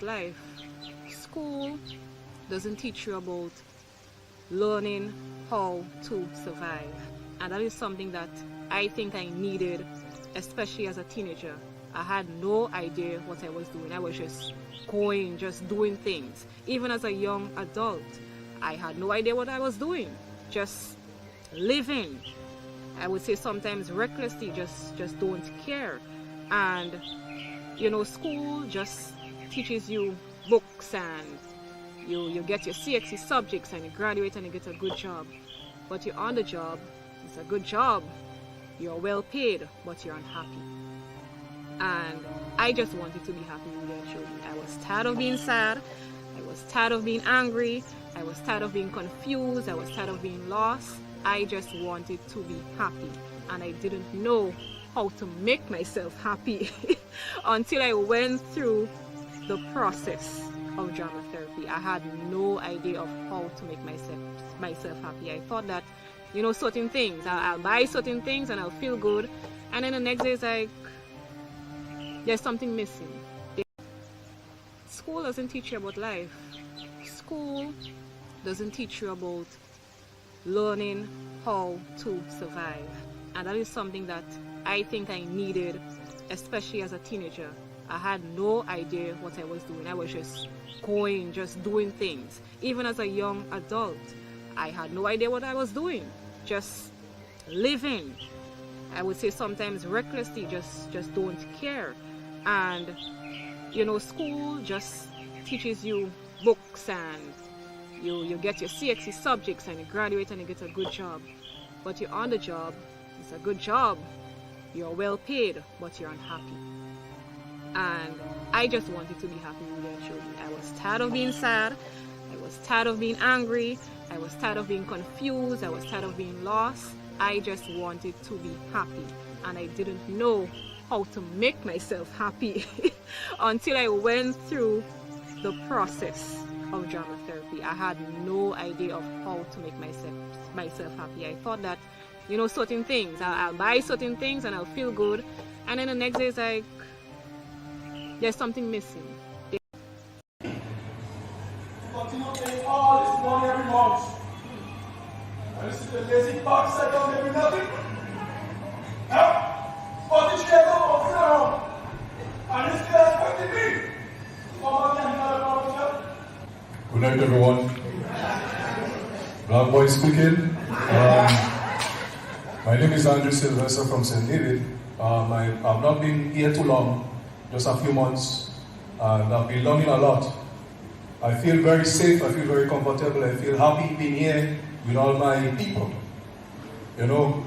life. School doesn't teach you about learning how to survive. And that is something that I think I needed, especially as a teenager. I had no idea what I was doing. I was just going, just doing things. Even as a young adult, I had no idea what I was doing. Just living. I would say sometimes recklessly, just don't care. And you know, school just teaches you books, and you get your CXC subjects, and you graduate and you get a good job. But you're on the job, it's a good job, you're well paid, but you're unhappy. And I just wanted to be happy, really and truly. I was tired of being sad, I was tired of being angry, I was tired of being confused, I was tired of being lost. I just wanted to be happy, and I didn't know how to make myself happy until I went through the process of drama therapy. I had no idea of how to make myself happy. I thought that, you know, certain things, I'll buy certain things and I'll feel good, and then the next day it's like there's something missing. School doesn't teach you about life. School doesn't teach you about learning how to survive. And that is something that I think I needed, especially as a teenager. I had no idea what I was doing. I was just going, just doing things. Even as a young adult, I had no idea what I was doing. Just living. I would say sometimes recklessly, just don't care. And you know, school just teaches you books, and you get your CXC subjects, and you graduate and you get a good job. But you're on the job, it's a good job, you're well paid, but you're unhappy. And I just wanted to be happy, really and truly. I was tired of being sad, I was tired of being angry, I was tired of being confused, I was tired of being lost. I just wanted to be happy, and I didn't know how to make myself happy until I went through the process of drama therapy. I had no idea of how to make myself happy. I thought that, you know, certain things, I'll buy certain things and I'll feel good, and then the next day it's like there's something missing. Continue paying all this money every month. And this is the lazy box that don't give me nothing. Huh? 40 years old, now. And this still expecting me. Good night, everyone. Black Boy speaking. My name is Andrew Sylvester from St. David. I've not been here too long, just a few months, and I've been learning a lot. I feel very safe, I feel very comfortable, I feel happy being here with all my people. You know,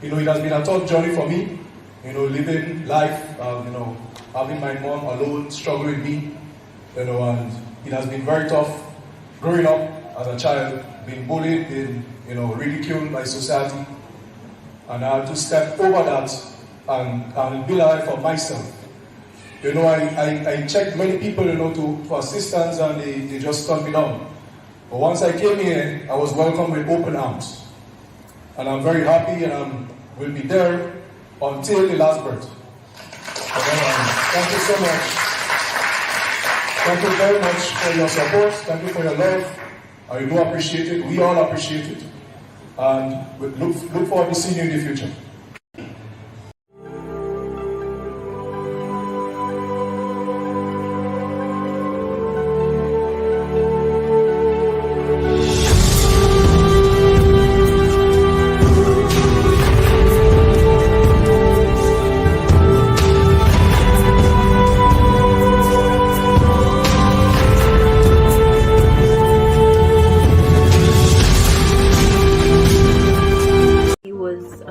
it has been a tough journey for me, living life, having my mom alone, struggling with me, and it has been very tough growing up as a child, being bullied, being, ridiculed by society. And I had to step over that and build a life for myself. I checked many people, for assistance, and they just turned me down. But once I came here, I was welcomed with open arms. And I'm very happy, and I will be there until the last breath. Thank you so much. Thank you very much for your support. Thank you for your love. I do appreciate it. We all appreciate it. And we look forward to seeing you in the future.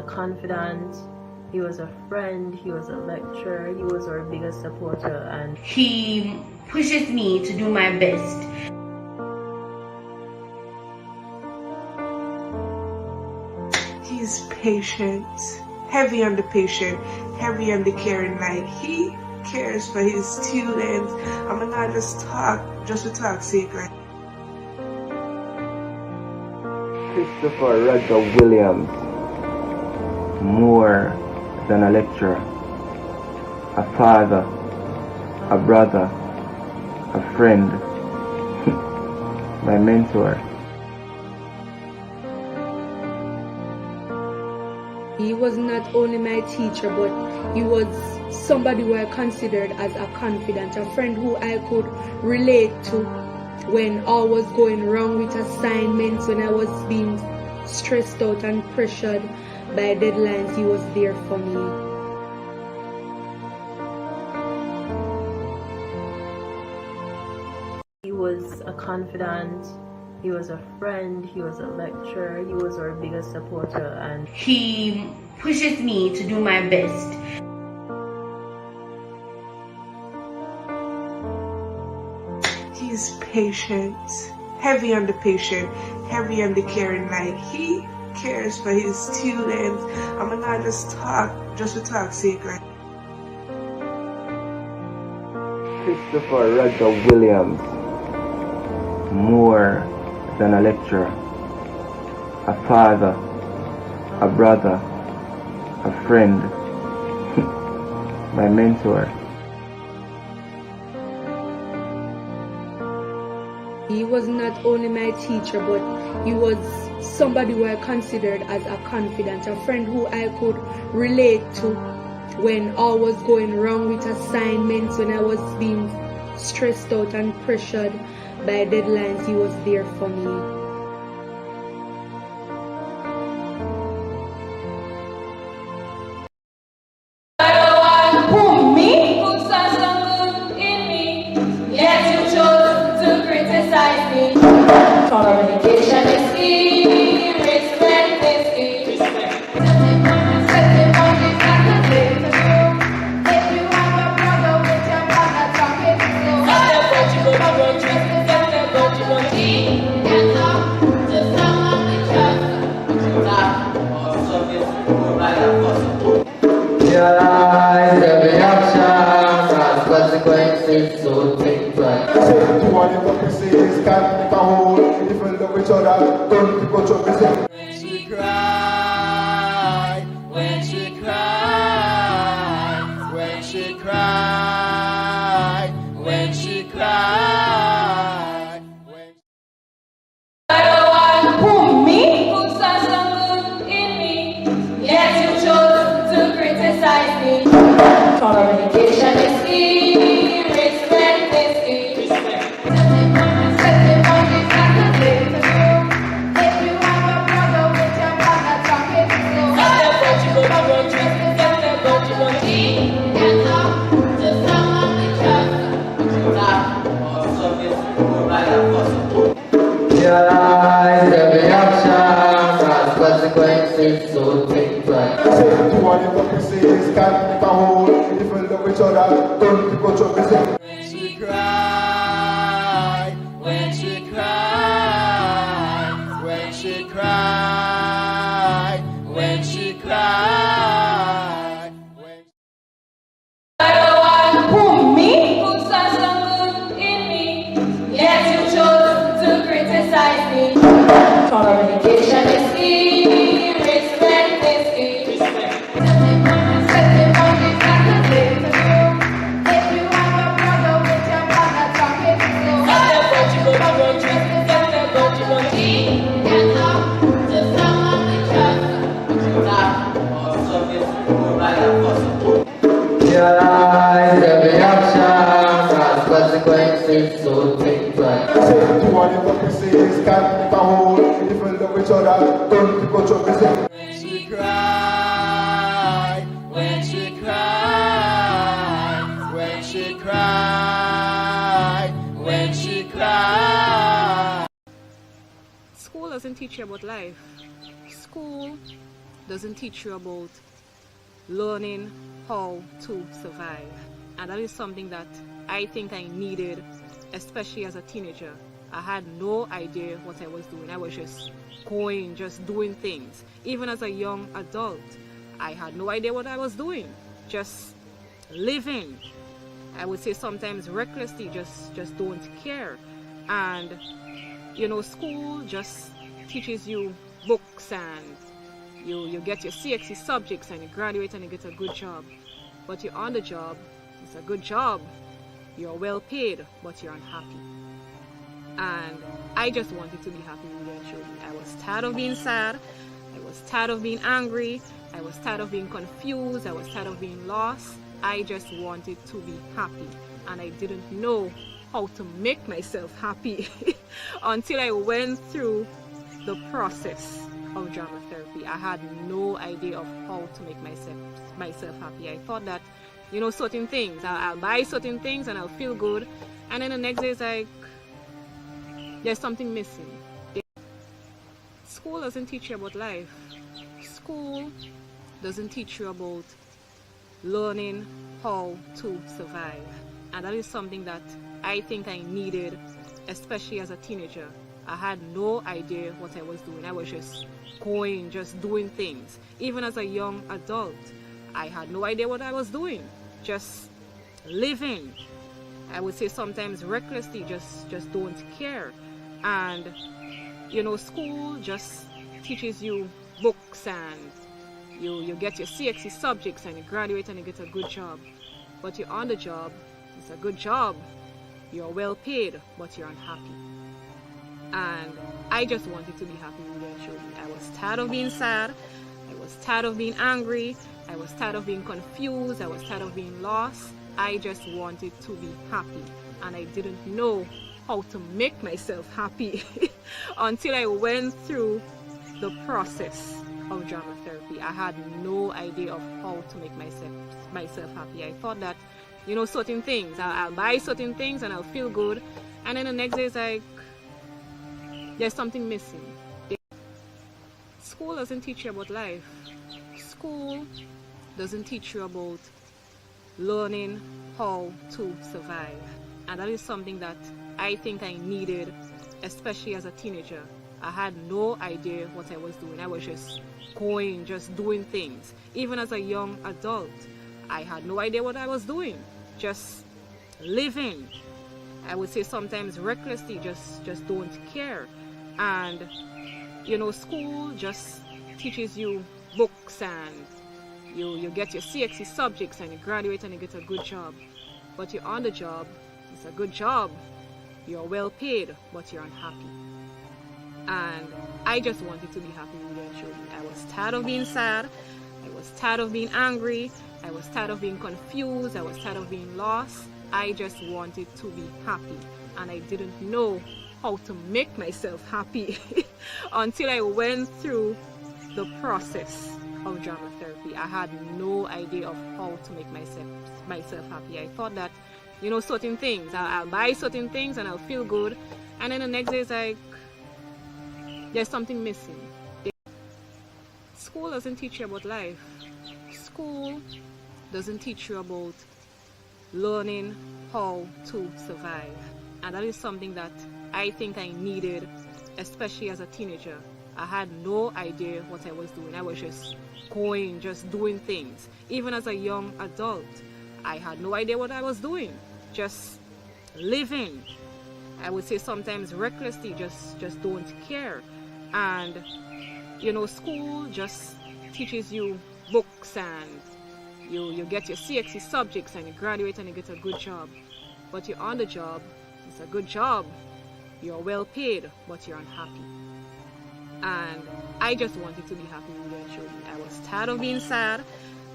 Confidant, he was a friend, he was a lecturer, he was our biggest supporter, and he pushes me to do my best. He's patient, heavy on the patient, heavy on the caring. Like, he cares for his students. I'm not just talk just to talk sake. Christopher Roger Williams, more than a lecturer, a father, a brother, a friend, my mentor. He was not only my teacher, but he was somebody who I considered as a confidant, a friend who I could relate to when all was going wrong with assignments, when I was being stressed out and pressured by deadlines. He was there for me. He was a confidant, he was a friend, he was a lecturer, he was our biggest supporter, and He pushes me to do my best. He's patient, heavy on the patient, heavy on the caring. Like, he cares for his students. I'm not just talk just to talk's sake. Like, Christopher Roger Williams, more than a lecturer, a father, a brother, a friend, my mentor. He was not only my teacher, but he was somebody who I considered as a confidant, a friend who I could relate to when all was going wrong with assignments, when I was being stressed out and pressured by deadlines. He was there for me. Communication is key, respect is key. Set the boundaries and the thing to do. If you have a brother with your brother talking slow, get up to someone we trust. Realize every action has consequences, so think twice. To one hypocrisies can't make a whole. If we love each other, don't be controversial. When she cried, when she cried, when she cried, when she cried, when Who, me? Who saw some good in me? Yes, you chose to criticize me. Communication is key, respect is key. Set the boundaries and the thing to do. If you have a brother with your brother talking slow, get up to someone we trust. realize every action has consequences, so think twice. To one hypocrisies can't make a whole. If we love each other, don't be controversial. When she cried, when she cried, when she cried, when she cried, when Who, me? Who saw some good in me? Yes, you chose to criticize me. Communication is key, respect is key. Set the boundaries and the thing to do. If you have a brother with your brother talking slow, get up to someone we trust. realize every action has consequences, so think twice. To one hypocrisies can't make a whole. If we love each other, don't be controversial. When she cried, when she cried, when she cried, when she cried. School doesn't teach you about life. School doesn't teach you about learning how to survive. And that is something that I think I needed, especially as a teenager. I had no idea what I was doing. I was just going, just doing things. Even as a young adult, I had no idea what I was doing. Just living. I would say sometimes recklessly, just don't care. And you know, school just teaches you books, and you get your CXC subjects and you graduate and you get a good job. But you're on the job, it's a good job. You're well paid, but you're unhappy. And I just wanted to be happy eventually. I was tired of being sad. I was tired of being angry. I was tired of being confused. I was tired of being lost. I just wanted to be happy. And I didn't know how to make myself happy until I went through the process of drama therapy. I had no idea of how to make myself happy. I thought that, certain things, I'll buy certain things and I'll feel good. And then the next day it's like, there's something missing. School doesn't teach you about life. School doesn't teach you about learning how to survive. And that is something that I think I needed, especially as a teenager. I had no idea what I was doing. I was just doing things. Even as a young adult, I had no idea what I was doing. Just living. I would say sometimes recklessly, just don't care. And school just teaches you books and you get your CXC subjects and you graduate and you get a good job. But you're on the job, it's a good job, you're well paid, but you're unhappy. And I just wanted to be happy eventually. I was tired of being sad, I was tired of being angry, I was tired of being confused, I was tired of being lost. I just wanted to be happy. And I didn't know how to make myself happy until I went through the process of drama therapy. I had no idea of how to make myself happy. I thought that, certain things, I'll buy certain things and I'll feel good. And then the next day it's like, there's something missing. School doesn't teach you about life. School doesn't teach you about learning how to survive. And that is something that I think I needed, especially as a teenager. I had no idea what I was doing. I was just doing things. Even as a young adult, I had no idea what I was doing. Just living. I would say sometimes recklessly, just don't care. And school just teaches you books and you get your CXC subjects and you graduate and you get a good job. But you're on the job, it's a good job, you're well paid, but you're unhappy. And I just wanted to be happy eventually. I was tired of being sad, I was tired of being angry, I was tired of being confused, I was tired of being lost. I just wanted to be happy. And I didn't know how to make myself happy until I went through the process of drama therapy. I had no idea of how to make myself happy. I thought that, certain things, I'll buy certain things and I'll feel good. And then the next day it's like, there's something missing. School doesn't teach you about life. School doesn't teach you about learning how to survive. And that is something that I think I needed, especially as a teenager. I had no idea what I was doing. I was just doing things. Even as a young adult, I had no idea what I was doing. Just living. I would say sometimes recklessly, just don't care. And school just teaches you books and you get your CXC subjects and you graduate and you get a good job. But you're on the job, it's a good job, you're well paid, but you're unhappy. And I just wanted to be happy eventually. I was tired of being sad,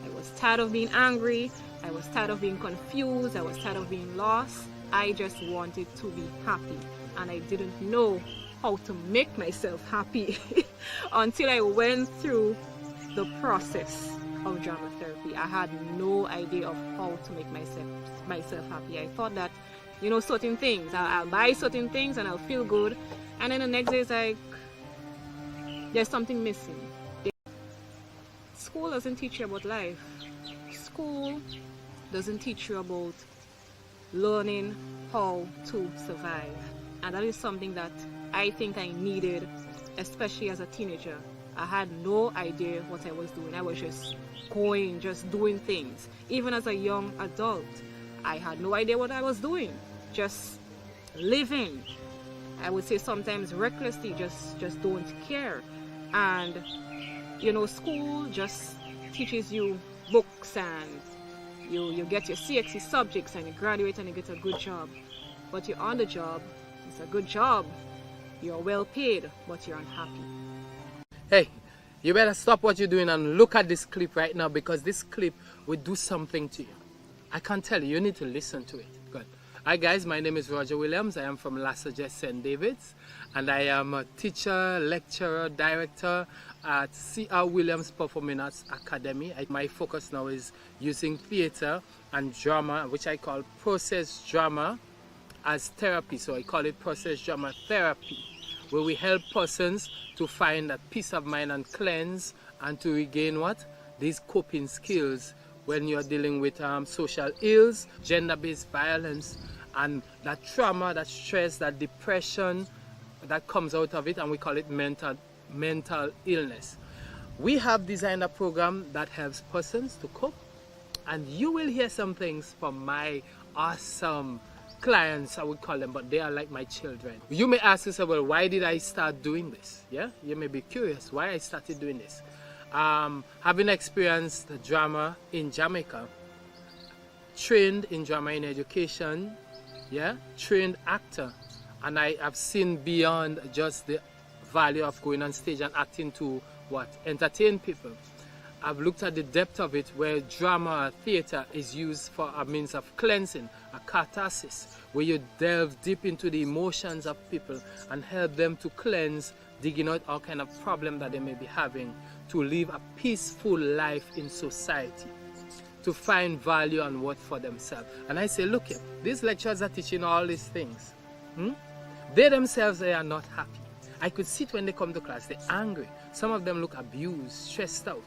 I was tired of being angry, I was tired of being confused, I was tired of being lost. I just wanted to be happy. And I didn't know how to make myself happy until I went through the process of drama therapy. I had no idea of how to make myself happy. I thought that, certain things, I'll buy certain things and I'll feel good. And then the next day it's like, there's something missing. School doesn't teach you about life. School doesn't teach you about learning how to survive. And that is something that I think I needed, especially as a teenager. I had no idea what I was doing. I was just doing things. Even as a young adult, I had no idea what I was doing. Just living. I would say sometimes recklessly, just don't care. And school just teaches you books and You get your CXC subjects and you graduate and you get a good job. But you're on the job, it's a good job, you're well paid, but you're unhappy. Hey, you better stop what you're doing and look at this clip right now, because this clip will do something to you. I can't tell you, you need to listen to it. Good. Hi guys, my name is Roger Williams. I am from Lasajet St. David's, and I am a teacher, lecturer, director at C.R. Williams Performing Arts Academy. My focus now is using theater and drama, which I call process drama, as therapy. So I call it process drama therapy, where we help persons to find that peace of mind and cleanse, and to regain what? These coping skills when you're dealing with social ills, gender-based violence, and that trauma, that stress, that depression that comes out of it, and we call it mental illness. We have designed a program that helps persons to cope, and you will hear some things from my awesome clients, I would call them, but they are like my children. You may ask yourself, well, why did I start doing this? Yeah, you may be curious why I started doing this. Having experienced the drama in Jamaica, trained in drama in education, yeah, trained actor, and I have seen beyond just the value of going on stage and acting to what? Entertain people. I've looked at the depth of it, where drama, theater is used for a means of cleansing, a catharsis, where you delve deep into the emotions of people and help them to cleanse, digging out all kind of problem that they may be having, to live a peaceful life in society, to find value and worth for themselves. And I say, look here, these lecturers are teaching all these things. They themselves, they are not happy. I could see it when they come to class, they're angry. Some of them look abused, stressed out.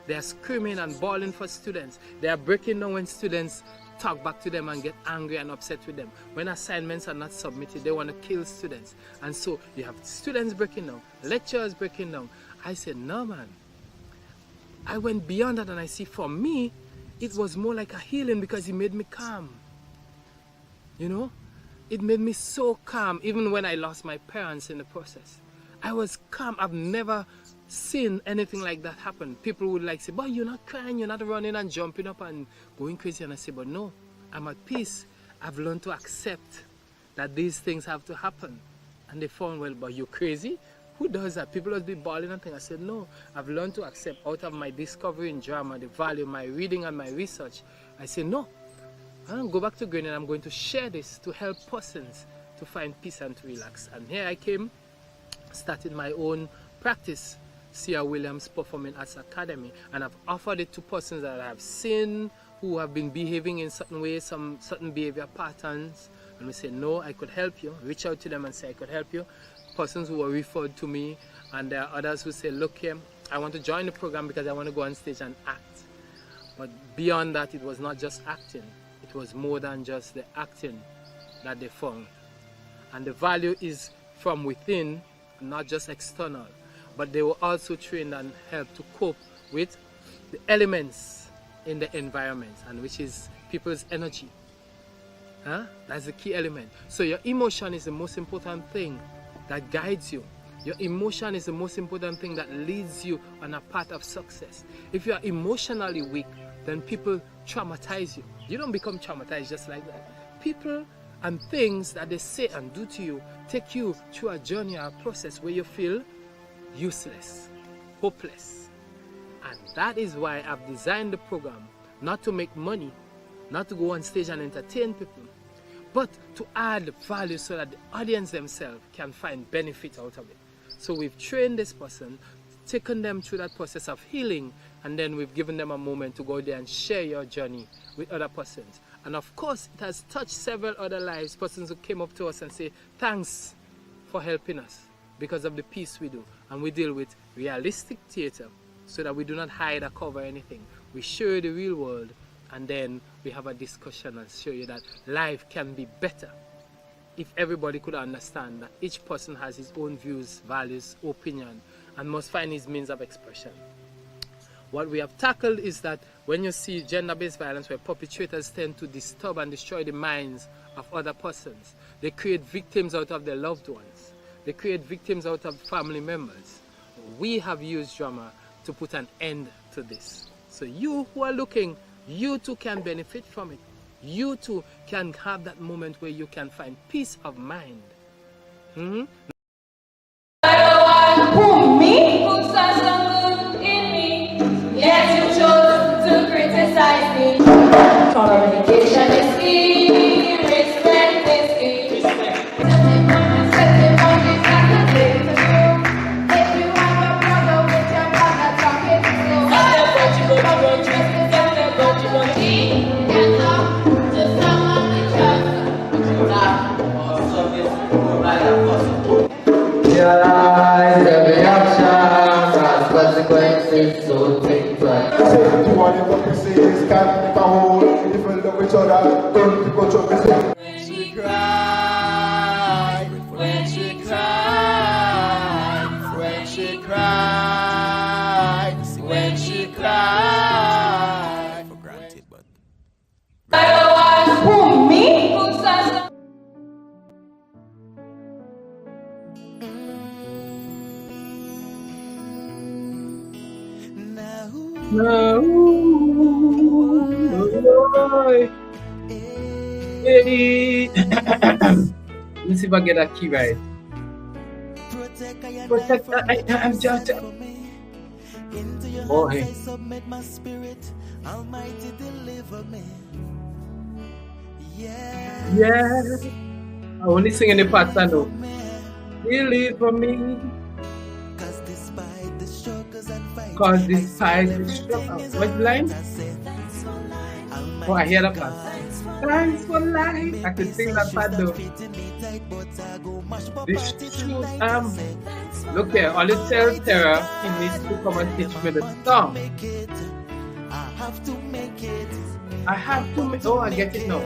They are screaming and bawling for students. They are breaking down when students talk back to them and get angry and upset with them. When assignments are not submitted, they want to kill students. And so you have students breaking down, lecturers breaking down. I said, no man. I went beyond that, and I see, for me, it was more like a healing, because it made me calm. You know? It made me so calm, even when I lost my parents in the process. I was calm. I've never seen anything like that happen. People would like say, but you're not crying, you're not running and jumping up and going crazy. And I say, but no, I'm at peace. I've learned to accept that these things have to happen. And they found, well, but you're crazy? Who does that? People will be bawling and things. I said, no, I've learned to accept, out of my discovery in drama, the value, my reading and my research. I said, no, I'm going to go back to Green, and I'm going to share this to help persons to find peace and to relax. And here I came, started my own practice, C.R. Williams Performing Arts Academy, and I've offered it to persons that I have seen who have been behaving in certain ways, some certain behavior patterns, and we say, no, I could help you. Reach out to them and say, I could help you. Persons who were referred to me, and there are others who say, look here, I want to join the program because I want to go on stage and act. But beyond that, it was not just acting. It was more than just the acting that they found. And the value is from within, not just external. But they were also trained and helped to cope with the elements in the environment, and which is people's energy. That's the key element. So your emotion is the most important thing that guides you. Your emotion is the most important thing that leads you on a path of success. If you are emotionally weak, then people traumatize you. You don't become traumatized just like that. People and things that they say and do to you take you through a journey or a process where you feel useless, hopeless. And that is why I've designed the program, not to make money, not to go on stage and entertain people, but to add value so that the audience themselves can find benefit out of it. So we've trained this person, taken them through that process of healing, and then we've given them a moment to go there and share your journey with other persons. And of course, it has touched several other lives, persons who came up to us and say, thanks for helping us because of the piece we do. And we deal with realistic theater so that we do not hide or cover anything. We show you the real world, and then we have a discussion and show you that life can be better if everybody could understand that each person has his own views, values, opinion, and must find his means of expression. What we have tackled is that when you see gender-based violence, where perpetrators tend to disturb and destroy the minds of other persons, they create victims out of their loved ones. They create victims out of family members. We have used drama to put an end to this. So you who are looking, You too can benefit from it. You too can have that moment where you can find peace of mind. Who me? Who saw some good in me? Yes, you chose to criticize me. Communication is key. Respect is key. Set the boundaries at the table. If you have a problem with your partner, talk it slow. Realize every action has consequences, so think twice. To one hypocrisies, can't make a whole. Different love each other, don't to go to business. When she cried, when she cried, when she cried, when she cried. For granted, but Who me? Who saw some Hey. Let me see if I get that key right. Protect. I'm just. Oh, hey. Yeah. I only sing in the parts I know. Deliver me. Cause despite the struggle. What line? Oh, I hear that part. Thanks for life. I can sing that part though. This shoot, look here, only tell Terra he needs to come and teach me the song. I have to make, oh, I get it now.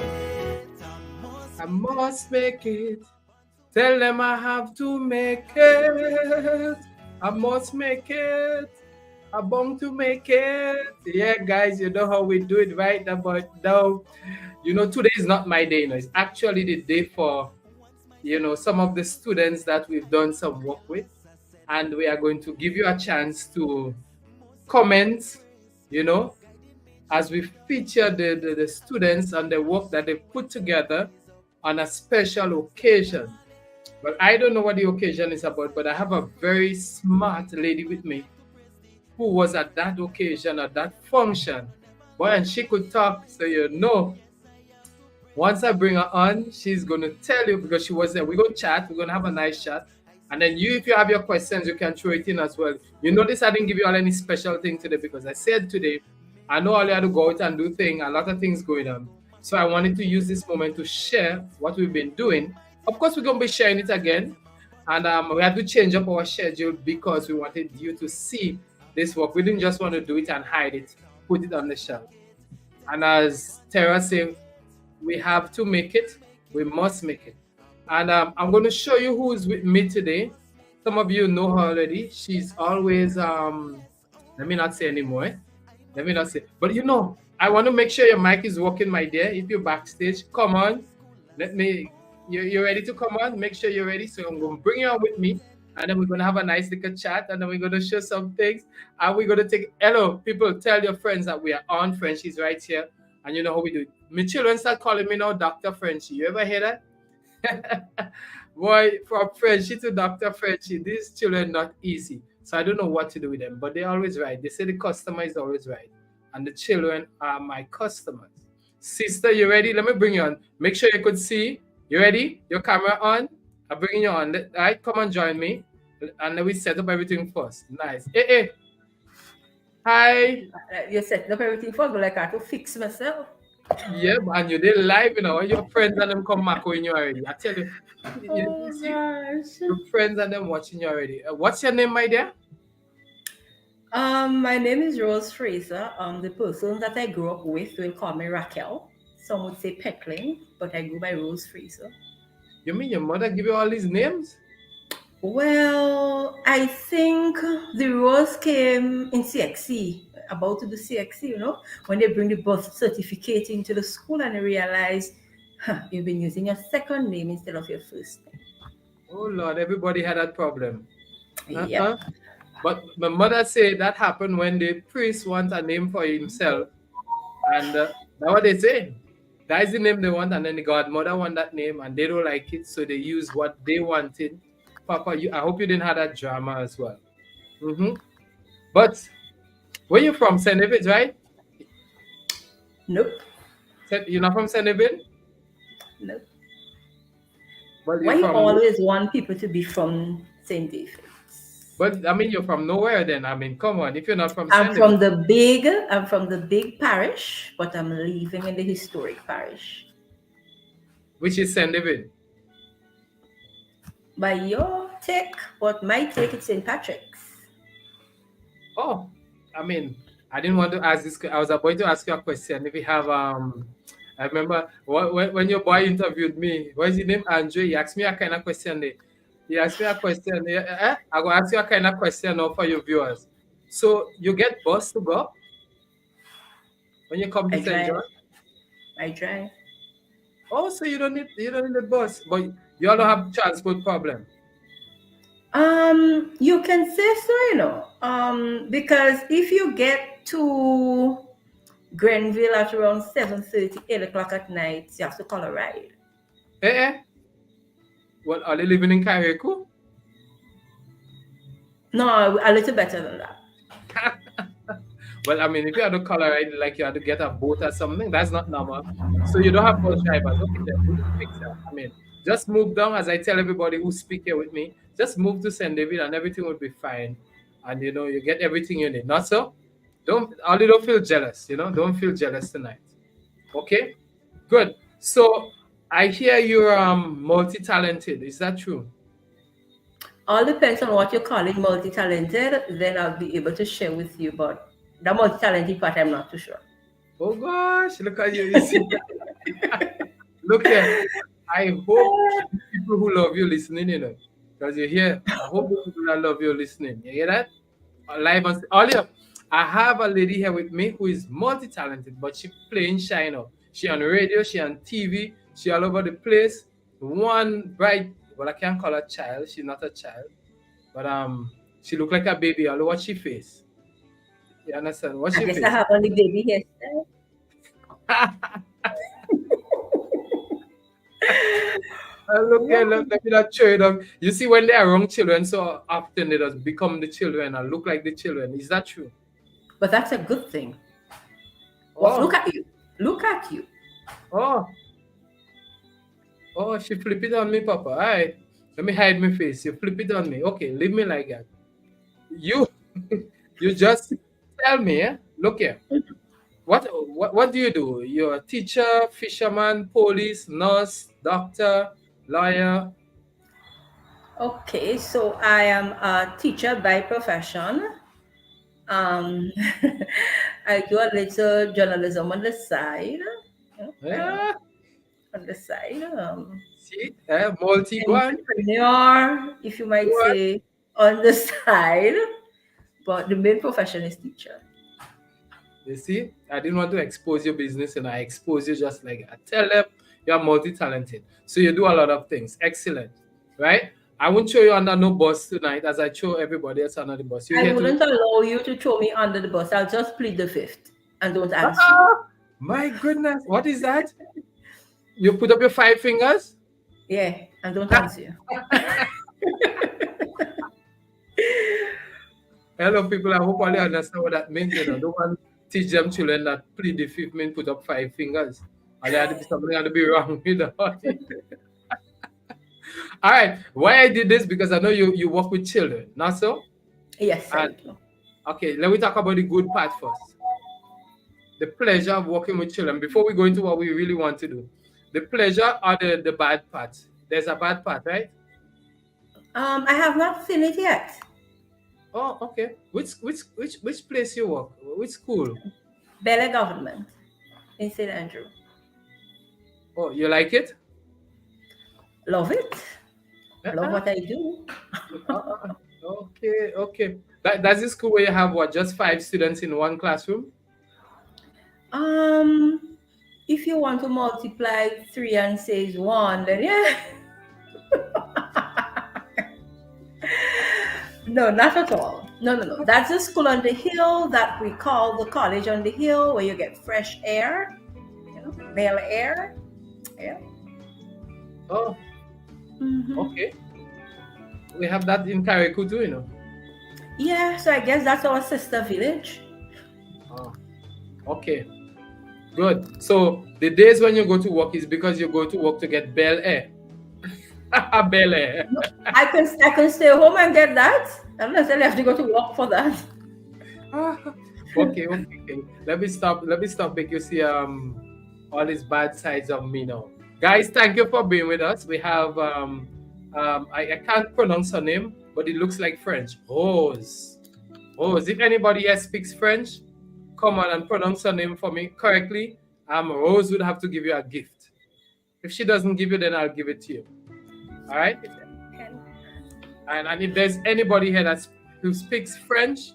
I must make it. Tell them I have to make it. I must make it. I'm bound to make it. Yeah, guys, you know how we do it right now, but now, you know, today is not my day. You know, it's actually the day for, you know, some of the students that we've done some work with. And we are going to give you a chance to comment, you know, as we feature the students and the work that they put together on a special occasion. But I don't know what the occasion is about, but I have a very smart lady with me who was at that occasion, at that function. Boy, and she could talk, so you know. Once I bring her on, she's going to tell you, because she was there. We're going to chat. We're going to have a nice chat. And then you, if you have your questions, you can throw it in as well. You notice I didn't give you all any special thing today, because I said today, I know all you had to go out and do things, a lot of things going on. So I wanted to use this moment to share what we've been doing. Of course, we're going to be sharing it again. And we had to change up our schedule because we wanted you to see this work. We didn't just want to do it and hide it, put it on the shelf. And as Tara said, we have to make it. We must make it. And I'm going to show you who's with me today. Some of you know her already. She's always, let me not say anymore. Let me not say. But you know, I want to make sure your mic is working, my dear. If you're backstage, come on. You're ready to come on? Make sure you're ready. So I'm going to bring you on with me. And then we're going to have a nice little chat. And then we're going to show some things. And we're going to take, hello, people, tell your friends that we are on Frenchie's right here. And you know how we do it. My children start calling me now Dr. Frenchie. You ever hear that? Boy, from Frenchie to Dr. Frenchie, these children not easy. So I don't know what to do with them. But they're always right. They say the customer is always right. And the children are my customers. Sister, you ready? Let me bring you on. Make sure you could see. You ready? Your camera on? I'm bringing you on. All right, come and join me. And then we set up everything first. Nice. Hey. Hi. You're setting up everything first, but like I have to fix myself. Yeah, and you did live, you know. Your friends and them come back when you already. I tell you. Gosh. Your friends and them watching you already. What's your name, my dear? My name is Rose Fraser. The person that I grew up with will call me Raquel. Some would say Peckling, but I go by Rose Fraser. You mean your mother give you all these names? Well, I think the Rose came in CXC, about to do CXC, you know, when they bring the birth certificate into the school and they realize you've been using your second name instead of your first name. Oh, Lord, everybody had that problem. Yeah. But my mother said that happened when the priest wants a name for himself. And that's what they say. That is the name they want, and then the godmother want that name, and they don't like it, so they use what they wanted. Papa, I hope you didn't have that drama as well. But where you from, St. David's, right? Nope. You're not from St. David? Nope. But why you always want people to be from St. David's? But I mean, you're from nowhere then. I mean, come on, if you're not from I'm from the big parish, but I'm living in the historic parish. Which is St. David? By your take, but my take is St. Patrick's. Oh, I mean, I didn't want to ask this. I was about to ask you a question. If you have, I remember when your boy interviewed me, what is his name? Andre, he asked me a kind of question there. He asked me a question. I will ask you a kind of question now for your viewers. So you get bus to go when you come to St. John? I drive. Oh, so you don't need the bus, but you all don't have transport problem. You can say so, you know. Because if you get to Grenville at around 7:30, 8 o'clock at night, you have to call a ride. What, are they living in Carriacou? No, a little better than that. Well, I mean, if you had to call a ride, like you had to get a boat or something, that's not normal. So you don't have bus drivers. Okay, then we'll fix that. I mean, just move down, as I tell everybody who speak here with me, just move to St. David and everything will be fine. And, you know, you get everything you need. Not so? Don't feel jealous, you know? Don't feel jealous tonight. Okay? Good. So, I hear you're multi-talented. Is that true? All depends on what you're calling multi-talented. Then I'll be able to share with you. But the multi-talented part, I'm not too sure. Oh gosh, look at you. Look here. I hope people who love you listening, you know, because you're here. I hope people that love you listening. You hear that? Live on earlier. I have a lady here with me who is multi-talented, but she playing shy now. She on radio, she on TV, she all over the place. One bright, well, I can't call her child. She's not a child, but she look like a baby. All what she face. You understand? What she face? I guess I have only baby hairstyle. Look, let me not show you them. You see, when they are wrong children, so often they just become the children and look like the children. Is that true? But that's a good thing. Oh. Look at you. Look at you. Oh, she flip it on me, Papa. All right. Let me hide my face. You flip it on me. Okay, leave me like that. You just tell me, look here. What do you do? You're a teacher, fisherman, police, nurse, doctor, lawyer. Okay, so I am a teacher by profession. I do a little journalism on the side. Yeah. On the side. See, multi-one. Entrepreneur, if you might say, on the side. But the main profession is teacher. You see, I didn't want to expose your business and I expose you just like I tell them you're multi-talented. So you do a lot of things. Excellent. Right? I won't show you under no bus tonight as I show everybody else under the bus. I wouldn't allow you to throw me under the bus. I'll just plead the fifth and don't answer. My goodness. What is that? You put up your 5 fingers? Yeah, and don't answer. Hello, people. I hope all you understand what that means. You know, don't want to teach them children that plead the fifth mean put up 5 fingers. Or there had to be something had to be wrong with the All right. Why I did this? Because I know you work with children, not so? Yes, I do. Okay, let me talk about the good part first. The pleasure of working with children. Before we go into what we really want to do. The pleasure or the bad part? There's a bad part, right? I have not seen it yet. Oh, okay. Which place you work? Which school? Bella Government in St. Andrew. Oh, you like it? Love it. Love what I do. Okay. That's the school where you have what? Just 5 students in one classroom? If you want to multiply 3 and say is 1, then yeah. No, not at all. No. That's a school on the hill that we call the college on the hill, where you get fresh air, Bel Air. Yeah. Oh, Mm-hmm. okay. We have that in Carriacou too, Yeah, so I guess that's our sister village. Oh, okay. Good. So the days when you go to work is because you go to work to get Bel Air. Bel Air. I can stay home and get that. I don't necessarily have to go to work for that. Okay. Let me stop make you see all these bad sides of me now. Guys, thank you for being with us. We have I can't pronounce her name, but it looks like French. Rose. If anybody here speaks French, come on and pronounce her name for me correctly. Rose would have to give you a gift. If she doesn't give you, then I'll give it to you. All right? And if there's anybody here who speaks French,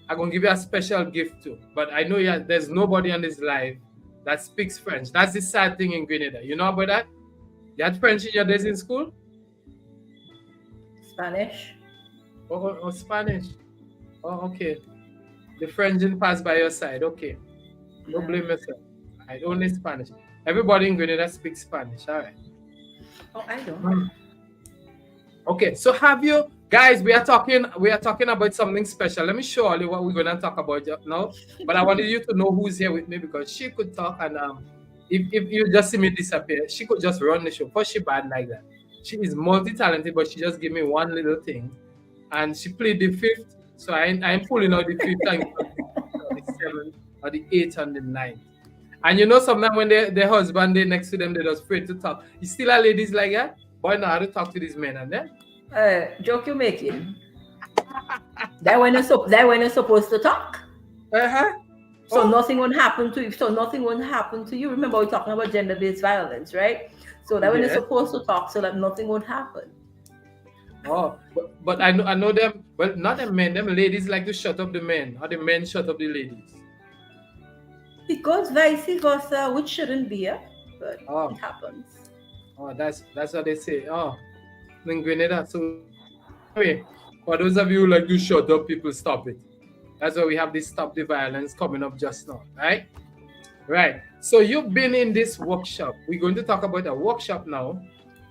I'm going to give you a special gift too. But I know there's nobody on this live that speaks French. That's the sad thing in Grenada. You know about that? You had French in your days in school? Spanish. Oh, Spanish. Oh, okay. The French didn't pass by your side. Okay. Don't blame yourself. Right, only Spanish. Everybody in Grenada speaks Spanish. All right. Oh, I don't. Okay, so have you guys? We are talking about something special. Let me show you what we're gonna talk about now. But I wanted you to know who's here with me, because she could talk, and if you just see me disappear, she could just run the show. But she bad like that. She is multi-talented, but she just gave me one little thing, and she played the fifth. So I'm pulling out the fifth and the seventh or the eighth and the ninth. And sometimes when their husband they next to them, they're just afraid to talk. You still are ladies like that? Boy, know how to talk to these men, and then joke you making. that when you're supposed to talk. So nothing won't happen to you. So nothing won't happen to you. Remember, we're talking about gender-based violence, right? So that when you're supposed to talk, so that nothing won't happen. Oh, but I know them. Well, not the men. Them ladies like to shut up the men, or the men shut up the ladies. It goes vice versa, which shouldn't be, but it happens. Oh, that's what they say. Oh, in Grenada. So, anyway, for those of you who like to shut up people, stop it. That's why we have this Stop the Violence coming up just now, right? Right. So you've been in this workshop. We're going to talk about a workshop now,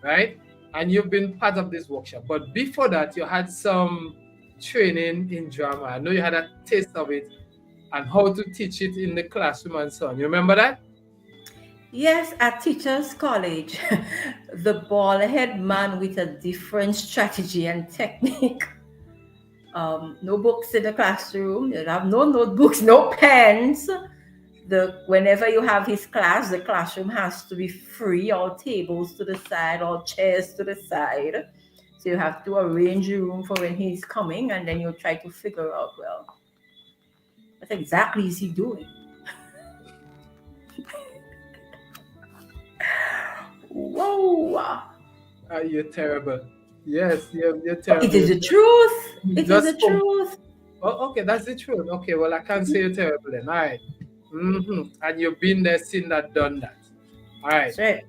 right? And you've been part of this workshop. But before that, you had some training in drama. I know you had a taste of it and how to teach it in the classroom and so on. You remember that? Yes, at Teachers College, the bald-head man with a different strategy and technique. No books in the classroom. You have no notebooks, no pens. Whenever you have his class, the classroom has to be free, all tables to the side, all chairs to the side. So you have to arrange your room for when he's coming, and then you try to figure out, well, what exactly is he doing? Whoa! You're terrible. Yes, you're terrible. It is the truth. It is the truth. Oh, okay, that's the truth. Okay, well, I can't say you're terrible then. All right. And you've been there, seen that, done that. All right. That's right.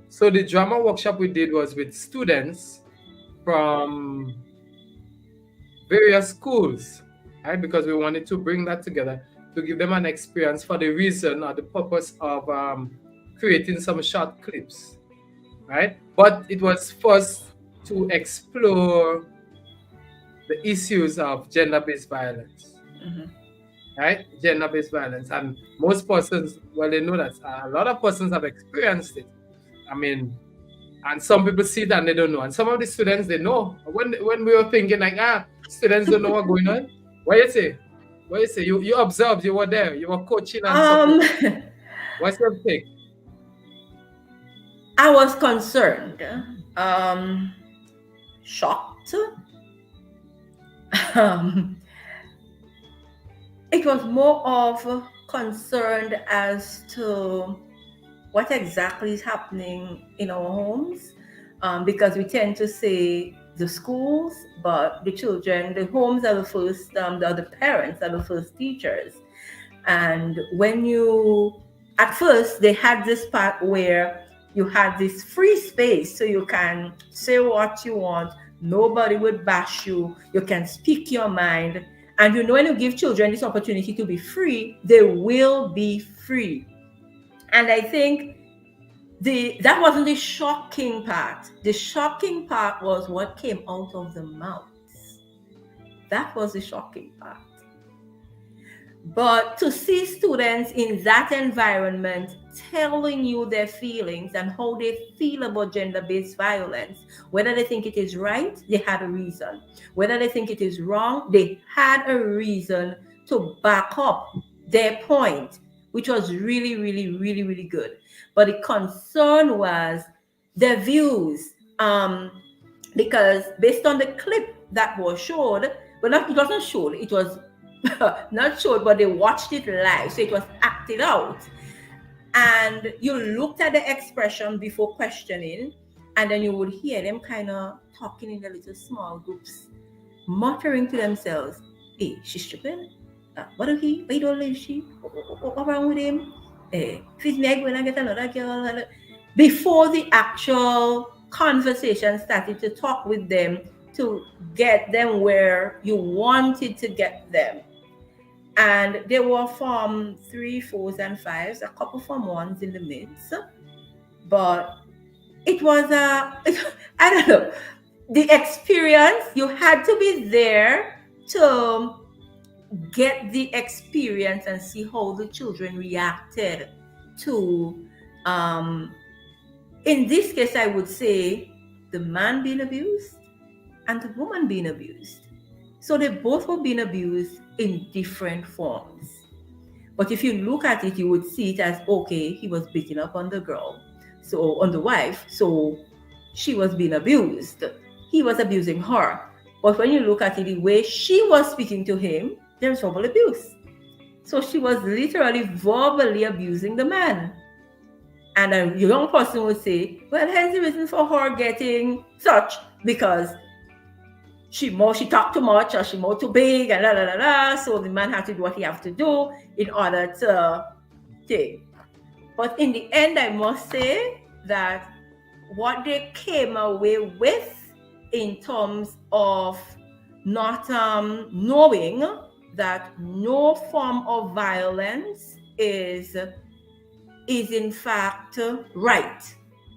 So the drama workshop we did was with students from various schools, right? Because we wanted to bring that together to give them an experience for the reason or the purpose of creating some short clips, right? But it was first to explore the issues of gender-based violence. Right? Gender-based violence. And most persons, well, they know that a lot of persons have experienced it. I mean, and some people see it and they don't know. And some of the students, they know. When we were thinking like, students don't know what's going on. What you say? What you say? You observed, you were there, you were coaching and stuff. What's your take? I was concerned, shocked. It was more of concerned as to what exactly is happening in our homes, because we tend to say the schools, but the children, the homes are the first, the parents are the first teachers. And when at first they had this part where You had this free space, so you can say what you want. Nobody would bash you. You can speak your mind. And you know, when you give children this opportunity to be free, they will be free. And I think that wasn't the shocking part. The shocking part was what came out of the mouth. That was the shocking part. But to see students in that environment telling you their feelings and how they feel about gender-based violence, whether they think it is right, they had a reason. Whether they think it is wrong, they had a reason to back up their point, which was really, really, really, really good. But the concern was their views, because based on the clip that was showed, well, it wasn't showed, it was not showed, but they watched it live, so it was acted out. And you looked at the expression before questioning, and then you would hear them kind of talking in the little small groups, muttering to themselves, hey, she's stupid. What do he? Why don't leave she? What's wrong with him? Feed me egg when I get another girl. Before the actual conversation started to talk with them to get them where you wanted to get them. And they were from 3, 4s, and 5s, a couple from 1s in the midst. But it was I don't know, the experience, you had to be there to get the experience and see how the children reacted to, in this case, I would say the man being abused and the woman being abused. So they both were being abused in different forms. But if you look at it, you would see it as, okay, he was beating up on the girl, so on the wife, so she was being abused. He was abusing her. But when you look at it, the way she was speaking to him, there's verbal abuse. So she was literally verbally abusing the man. And a young person would say, well, here's the reason for her getting such, because she talked too much, or she more too big, and so the man had to do what he had to do in order to take. But in the end, I must say that what they came away with in terms of not knowing that no form of violence is in fact right.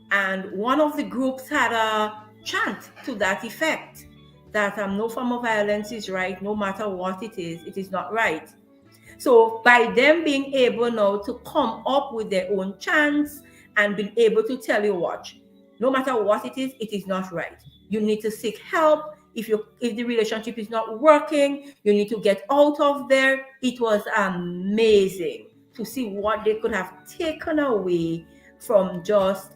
And one of the groups had a chant to that effect, that no form of violence is right, no matter what it is not right. So by them being able now to come up with their own chants and being able to tell you what, no matter what it is not right. You need to seek help. If the relationship is not working, you need to get out of there. It was amazing to see what they could have taken away from just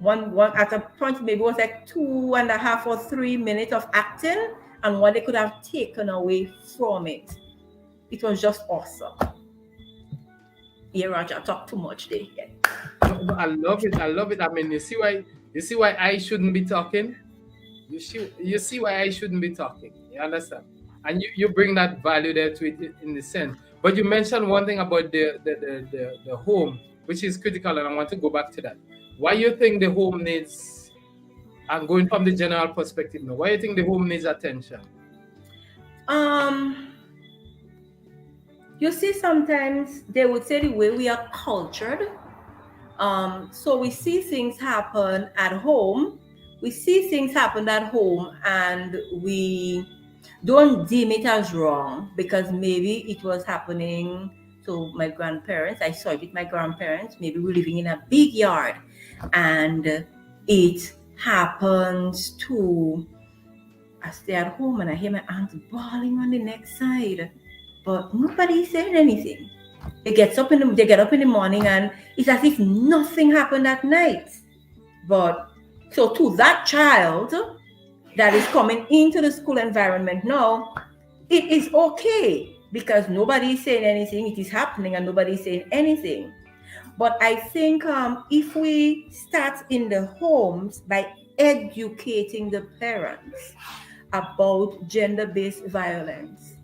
one at a point, maybe it was like 2.5 or 3 minutes of acting, and what they could have taken away from it. It was just awesome. Yeah, Roger, I talk too much there. Yeah. I love it. I mean, you see why I shouldn't be talking? You see why I shouldn't be talking. You understand? And you bring that value there to it in the sense. But you mentioned one thing about the home, which is critical, and I want to go back to that. Why you think the home needs, I'm going from the general perspective now, why you think the home needs attention? You see, sometimes they would say the way we are cultured. So we see things happen at home. And we don't deem it as wrong because maybe it was happening to my grandparents. I saw it with my grandparents. Maybe we're living in a big yard and it happens to, I stay at home and I hear my aunt bawling on the next side, but nobody's saying anything. They get up in the morning and it's as if nothing happened that night. But so to that child that is coming into the school environment now, it is okay because nobody is saying anything. It is happening and nobody is saying anything. But I think if we start in the homes by educating the parents about gender-based violence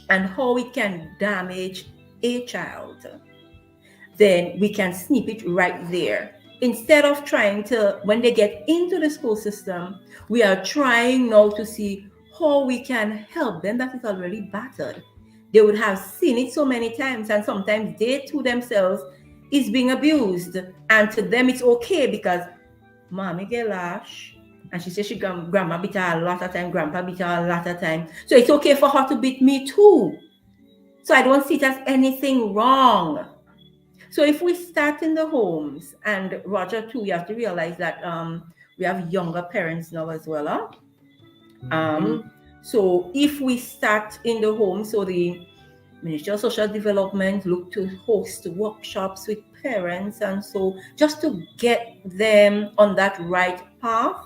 and how it can damage a child, then we can snip it right there. instead of trying to, when they get into the school system, we are trying now to see how we can help them that is already battered. They would have seen it so many times, and sometimes they too themselves is being abused, and to them it's okay because mommy get lash, and she says she grandma beat her a lot of time, grandpa beat her a lot of time, so it's okay for her to beat me too. So I don't see it as anything wrong. So if we start in the homes, and Roger too, you have to realize that we have younger parents now as well. So if we start in the home, so the Ministry of Social Development look to host workshops with parents, and so just to get them on that right path,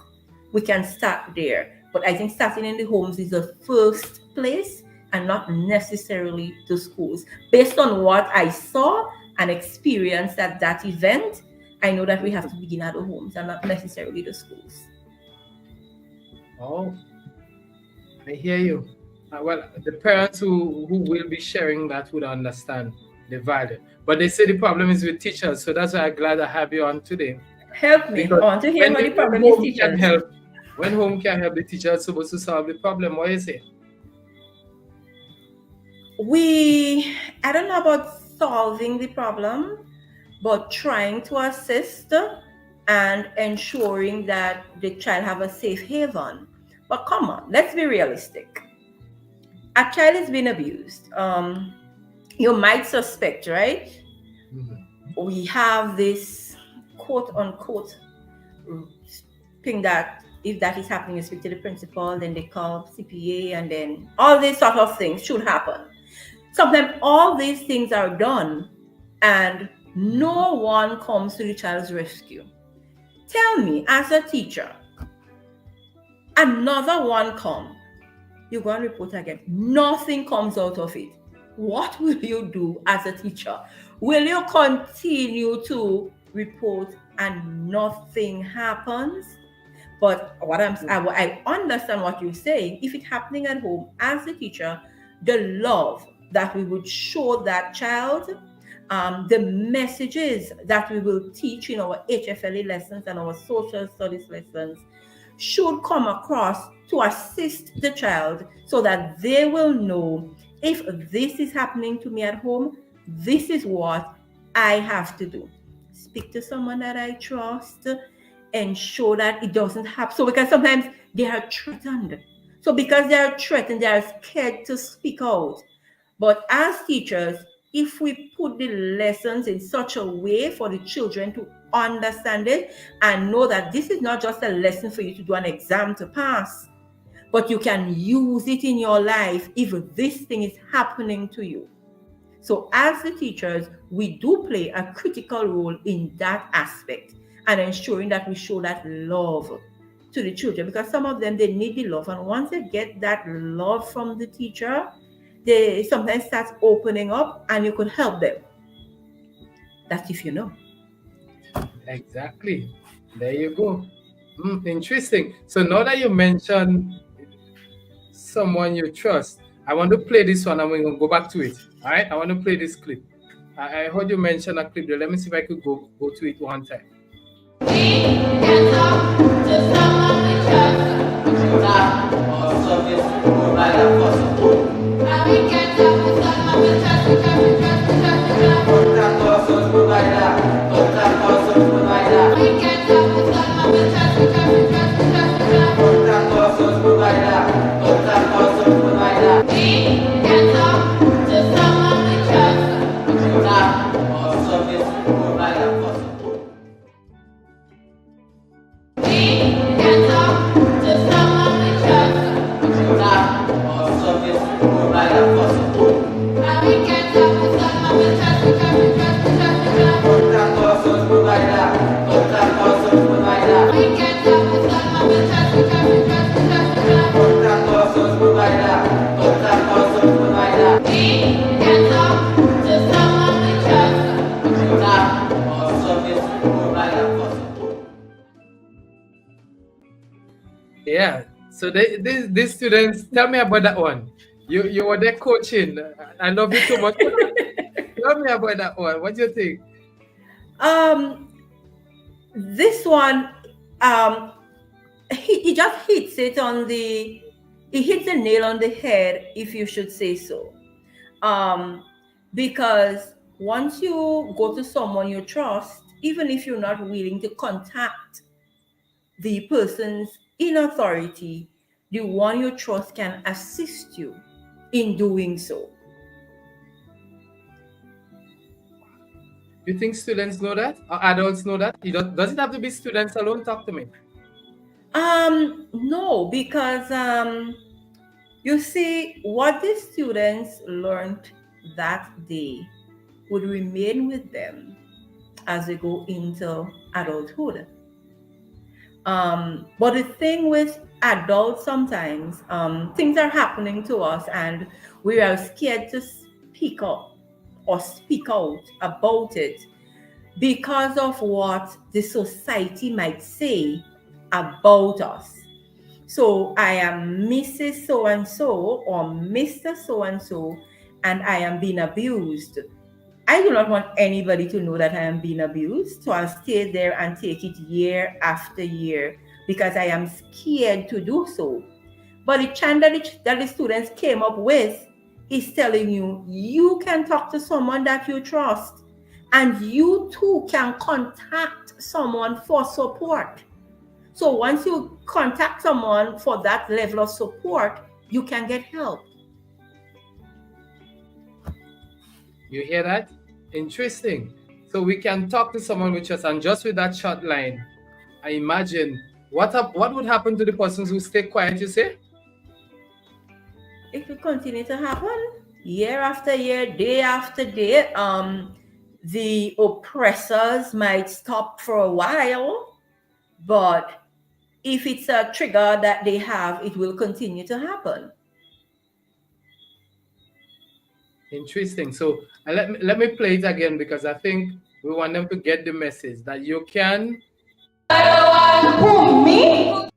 we can start there. But I think starting in the homes is the first place and not necessarily the schools. Based on what I saw and experienced at that event, I know that we have to begin at the homes and not necessarily the schools. Oh, I hear you. Well, the parents who will be sharing that would understand the value. But they say the problem is with teachers, so that's why I'm glad I have you on today. Help me. Because I want to hear what the problem is teachers. When home can help, the teacher is supposed to solve the problem. What do you say? I don't know about solving the problem, but trying to assist and ensuring that the child have a safe haven. But come on, let's be realistic. A child is being abused. You might suspect, right? Mm-hmm. We have this quote unquote thing that if that is happening, you speak to the principal, then they call CPA, and then all these sort of things should happen. Sometimes all these things are done and no one comes to the child's rescue. Tell me, as a teacher, another one come, you go and report again, nothing comes out of it. What will you do as a teacher? Will you continue to report and nothing happens? But I understand what you're saying. If it's happening at home, as a teacher, the love that we would show that child, the messages that we will teach in our HFLA lessons and our social studies lessons should come across to assist the child so that they will know, if this is happening to me at home, this is what I have to do. Speak to someone that I trust, ensure that it doesn't happen. So because sometimes they are threatened. So because they are threatened, they are scared to speak out. But as teachers, if we put the lessons in such a way for the children to understand it and know that this is not just a lesson for you to do an exam to pass, but you can use it in your life if this thing is happening to you. So as the teachers, we do play a critical role in that aspect and ensuring that we show that love to the children, because some of them, they need the love. And once they get that love from the teacher, they sometimes start opening up and you could help them. That's if you know. Exactly. There you go. Interesting. So now that you mentioned someone you trust, I want to play this one and we're going to go back to it. All right? I want to play this clip. I heard you mention a clip there. Let me see if I could go to it one time. We can talk to someone we trust. And we can talk to someone we trust. We trust. We can talk to someone we trust. We can talk to someone we Yeah. So these students, tell me about that one. You were there coaching. I love you too much. Tell me about that one. What do you think? this one, he just hits it on the, he hits the nail on the head, if you should say so. Because once you go to someone you trust, even if you're not willing to contact the persons in authority, the one you trust can assist you in doing so. You think students know that? Or adults know that? Does it have to be students alone? Talk to me. No, because you see, what the students learned that day would remain with them as they go into adulthood. But the thing with adults, sometimes things are happening to us and we are scared to speak up or speak out about it because of what the society might say about us. So I am Mrs. So-and-so or Mr. So-and-so, and I am being abused. I do not want anybody to know that I am being abused, so I'll stay there and take it year after year because I am scared to do so. But the chant that the students came up with is telling you, you can talk to someone that you trust, and you too can contact someone for support. So once you contact someone for that level of support, you can get help. You hear that? Interesting. So we can talk to someone with us, and just with that short line, I imagine what would happen to the persons who stay quiet, you say? It will continue to happen year after year, day after day. The oppressors might stop for a while, but if it's a trigger that they have, it will continue to happen. Interesting. So let me play it again because I think we want them to get the message that you can. Who, me?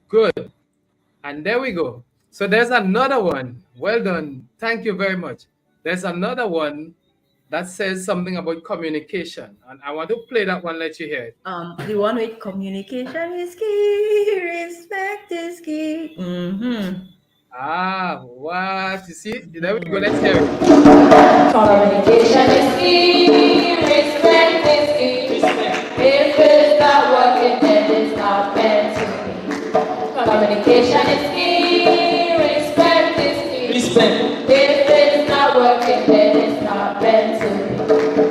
Good. And there we go. So there's another one. Well done. Thank you very much. There's another one that says something about communication. And I want to play that one, let you hear it. The one with communication is key, respect is key. Ah, what? You see? There we go. Let's hear it. Communication is key, respect is key. If it's not working, then it's not meant to be. Communication is key, respect is key. Respect. If it's not working, then it's not meant to be.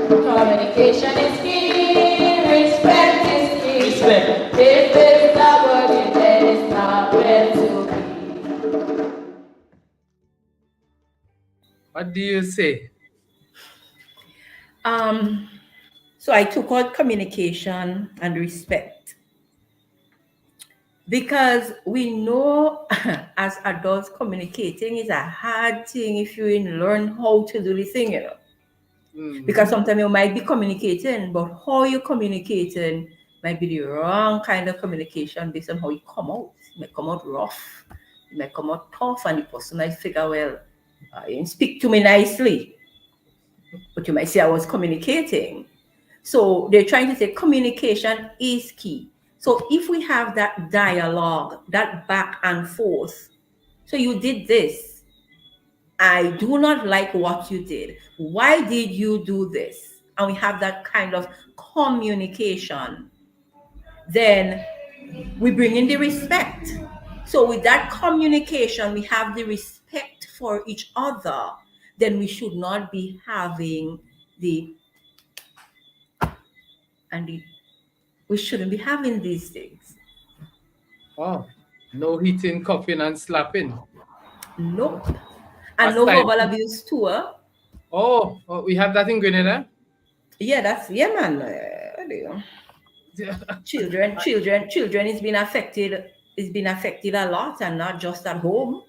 Communication is key, respect is key. Respect. If it's not working, then it's not meant to be. What do you say? So I took out communication and respect because we know as adults communicating is a hard thing if you learn how to do the thing, you know. Because sometimes you might be communicating, but how you communicating might be the wrong kind of communication based on how you come out. It might come out rough, it might come out tough, and the person might figure, well, you didn't speak to me nicely, but you might say I was communicating. So they're trying to say communication is key. So if we have that dialogue, that back and forth, so you did this, I do not like what you did. Why did you do this? And we have that kind of communication. Then we bring in the respect. So with that communication, we have the respect for each other then we should not be having we shouldn't be having these things. Oh, no hitting, cuffing, and slapping. Nope. And no verbal abuse too. Oh, we have that in Grenada? Yeah, man. Children is being affected a lot, and not just at home.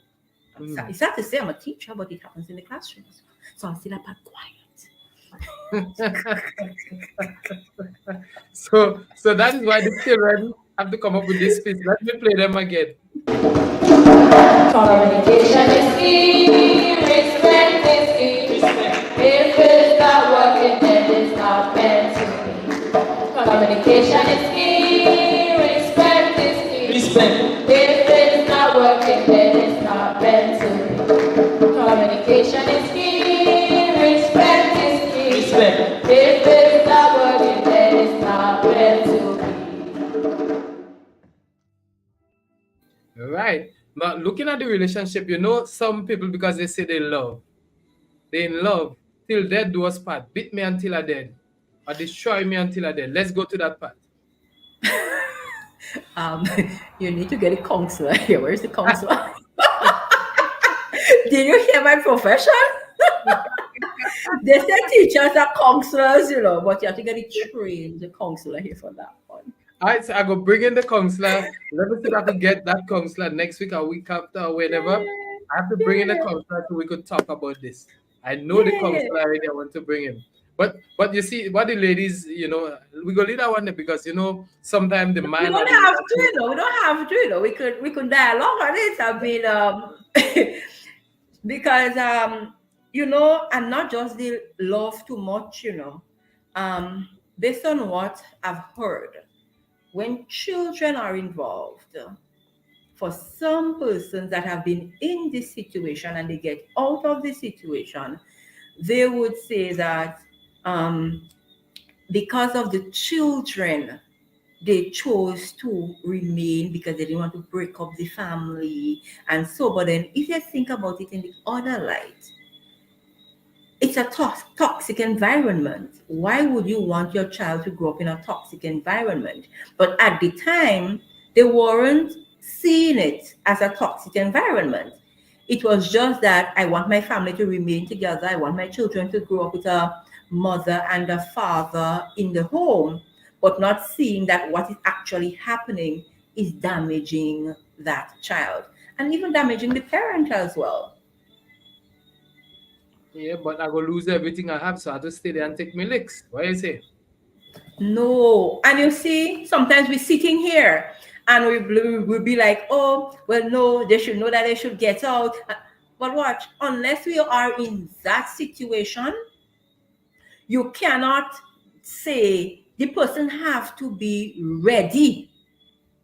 It's sad to say I'm a teacher, but it happens in the classrooms. So I'm still up quiet. So that is why the children have to come up with this piece. Let me play them again. Communication is key, respect is key. If it's not working, then it's not meant to be. Communication is key, respect is key. If it's not working, then it's not meant to be. Communication is key, respect is key. If it's not working, then it's not meant to be. Right. But looking at the relationship, you know, some people, because they say they in love till death do us part. Beat me until I dead, or destroy me until I dead. Let's go to that part. You need to get a counselor here. Where's the counselor? Did you hear my profession? They say teachers are counselors, you know, but you have to get a trained counselor here for that one. All right, so I go bring in the counselor. Let me see if I can get that counselor next week or week after or whenever. I have to bring in the counselor so we could talk about this. I know the counselor already. I want to bring him. But you see, what the ladies, you know, we go leave that one there because, you know, sometimes the man. We don't have to, you know. We don't have to, you know. We could dialogue on it. I mean, because you know, and not just the love too much, you know. Based on what I've heard, when children are involved, for some persons that have been in this situation and they get out of the situation, they would say that because of the children, they chose to remain because they didn't want to break up the family and so. But then if you think about it in the other light, it's a toxic environment. Why would you want your child to grow up in a toxic environment? But at the time, they weren't seeing it as a toxic environment. It was just that I want my family to remain together. I want my children to grow up with a mother and a father in the home, but not seeing that what is actually happening is damaging that child and even damaging the parent as well. Yeah, but I go lose everything I have, so I have to stay there and take my licks. What do you say? No. And you see, sometimes we're sitting here and we'll be like, oh, well, no, they should know that they should get out. But watch, unless we are in that situation, you cannot say the person have to be ready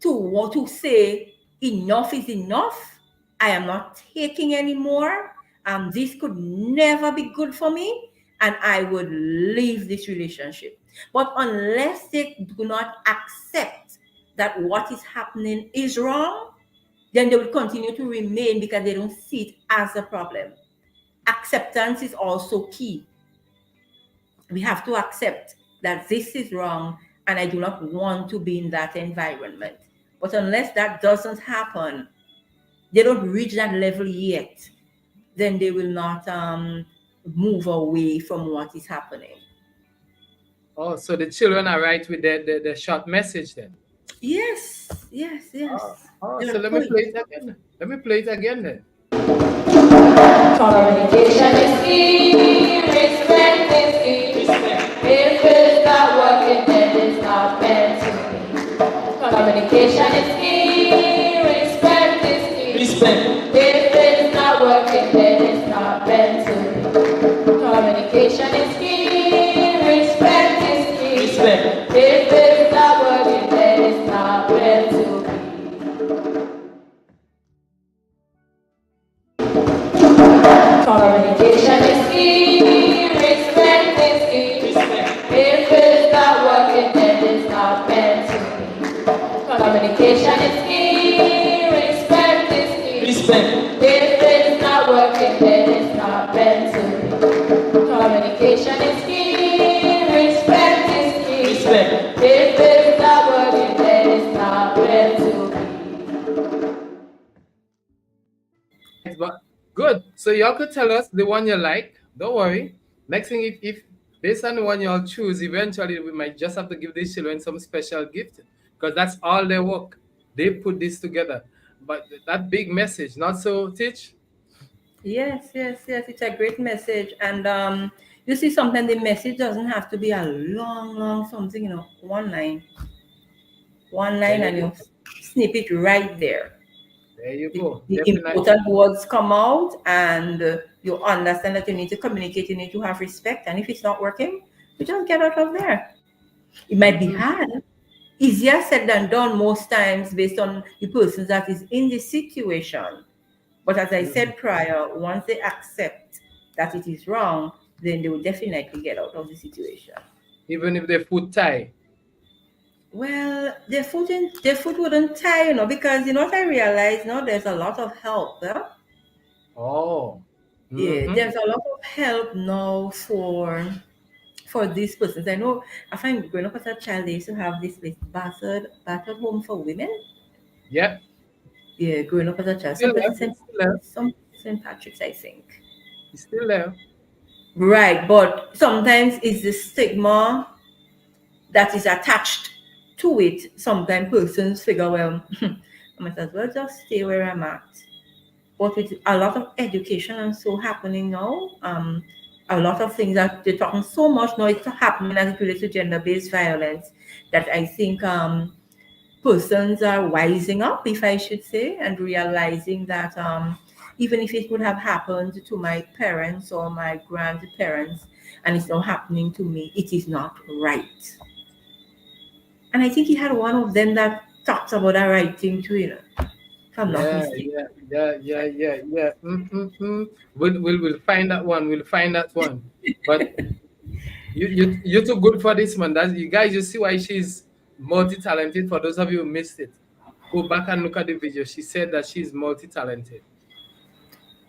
to say enough is enough. I am not taking anymore. This could never be good for me, and I would leave this relationship. But unless they do not accept that what is happening is wrong, then they will continue to remain because they don't see it as a problem. Acceptance is also key. We have to accept that this is wrong, and I do not want to be in that environment. But unless that doesn't happen, they don't reach that level yet, then they will not move away from what is happening. Oh, so the children are right with the short message then? Yes. Oh, so let me play it again then. Communication is key, respect is key. If it's not working, then it's not meant to be. Communication is key, respect is key. If it's not working, then it's not meant to be. Communication is key, respect is key. If it's not working, then it's not meant to be. Communication is key, respect is key. If it's not working, then it's not meant to be. Communication is key, respect is key. If it's not working, then it's not meant to be. So y'all could tell us the one you like. Don't worry. Next thing, if based on the one y'all choose, eventually we might just have to give these children some special gift because that's all their work. They put this together. But that big message, not so, Teach? Yes. It's a great message. And you see, sometimes the message doesn't have to be a long something, one line. And you snip it right there. There you go. The important words come out, and you understand that you need to communicate, you need to have respect. And if it's not working, you just get out of there. It might be hard, easier said than done most times based on the person that is in the situation. But as I said prior, once they accept that it is wrong, then they will definitely get out of the situation. Even if their foot tie? Well, their foot wouldn't tie, because what I realize now, there's a lot of help. Oh. Yeah, there's a lot of help now for these persons. I know I find growing up as a child, they used to have this place, battered home for women. Yep. Yeah, growing up as a child. Some St. Patrick's, I think. It's still there. Right, but sometimes it's the stigma that is attached to it. Sometimes persons figure, well, I might as well just stay where I'm at. But with a lot of education and so happening now, a lot of things that they're talking so much now, it's happening as it relates to gender-based violence, that I think persons are wising up, if I should say, and realizing that even if it would have happened to my parents or my grandparents and it's not happening to me, it is not right. And I think he had one of them that talks about that right thing too, if I'm not mistaken. Yeah. We'll find that one. We'll find that one. But you're too good for this, man. You guys, you see why she's multi-talented. For those of you who missed it, go back and look at the video. She said that she's multi-talented.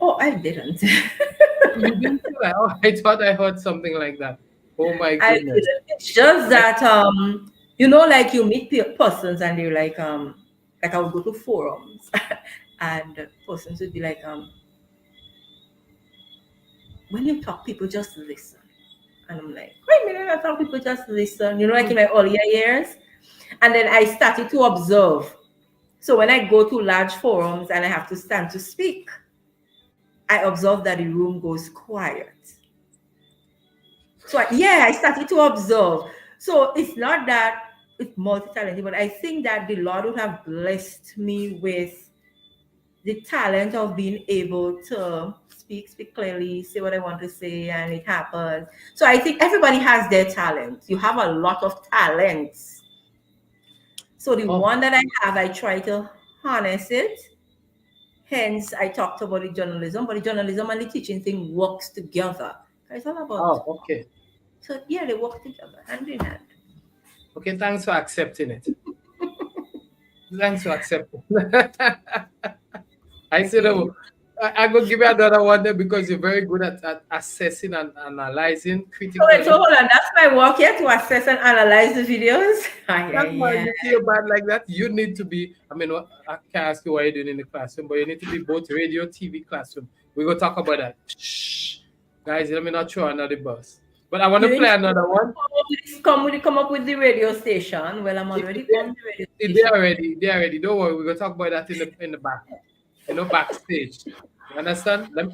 Oh, I didn't. You didn't feel like, I thought I heard something like that. Oh my goodness. It's just that like you meet persons and you're like I would go to forums and persons would be like, when you talk, people just listen. And I'm like, wait a minute, I thought people just listen, like in my earlier years. And then I started to observe. So when I go to large forums and I have to stand to speak, I observe that the room goes quiet. So I started to observe. So it's not that it's multi-talented, but I think that the Lord would have blessed me with the talent of being able to speak clearly, say what I want to say, and it happens. So I think everybody has their talent. You have a lot of talents. So the one that I have, I try to harness it. Hence, I talked about the journalism, but the journalism and the teaching thing works together. It's all about. Oh, okay. So they work together, hand in hand. Okay, thanks for accepting it. Thanks for accepting. I said, I'm going to give you another one there because you're very good at assessing and analyzing critically. So hold on, that's my work here, to assess and analyze the videos. That's why you feel bad like that. You need to be, I can't ask you what you're doing in the classroom, but you need to be both radio, TV, classroom. We're going to talk about that. Shh. Guys, let me not throw another bus. But I want to play another one. Come up with the radio station. Well, I'm already on the radio station. They're ready. Don't worry, we're going to talk about that in the back. Backstage. You understand? Don't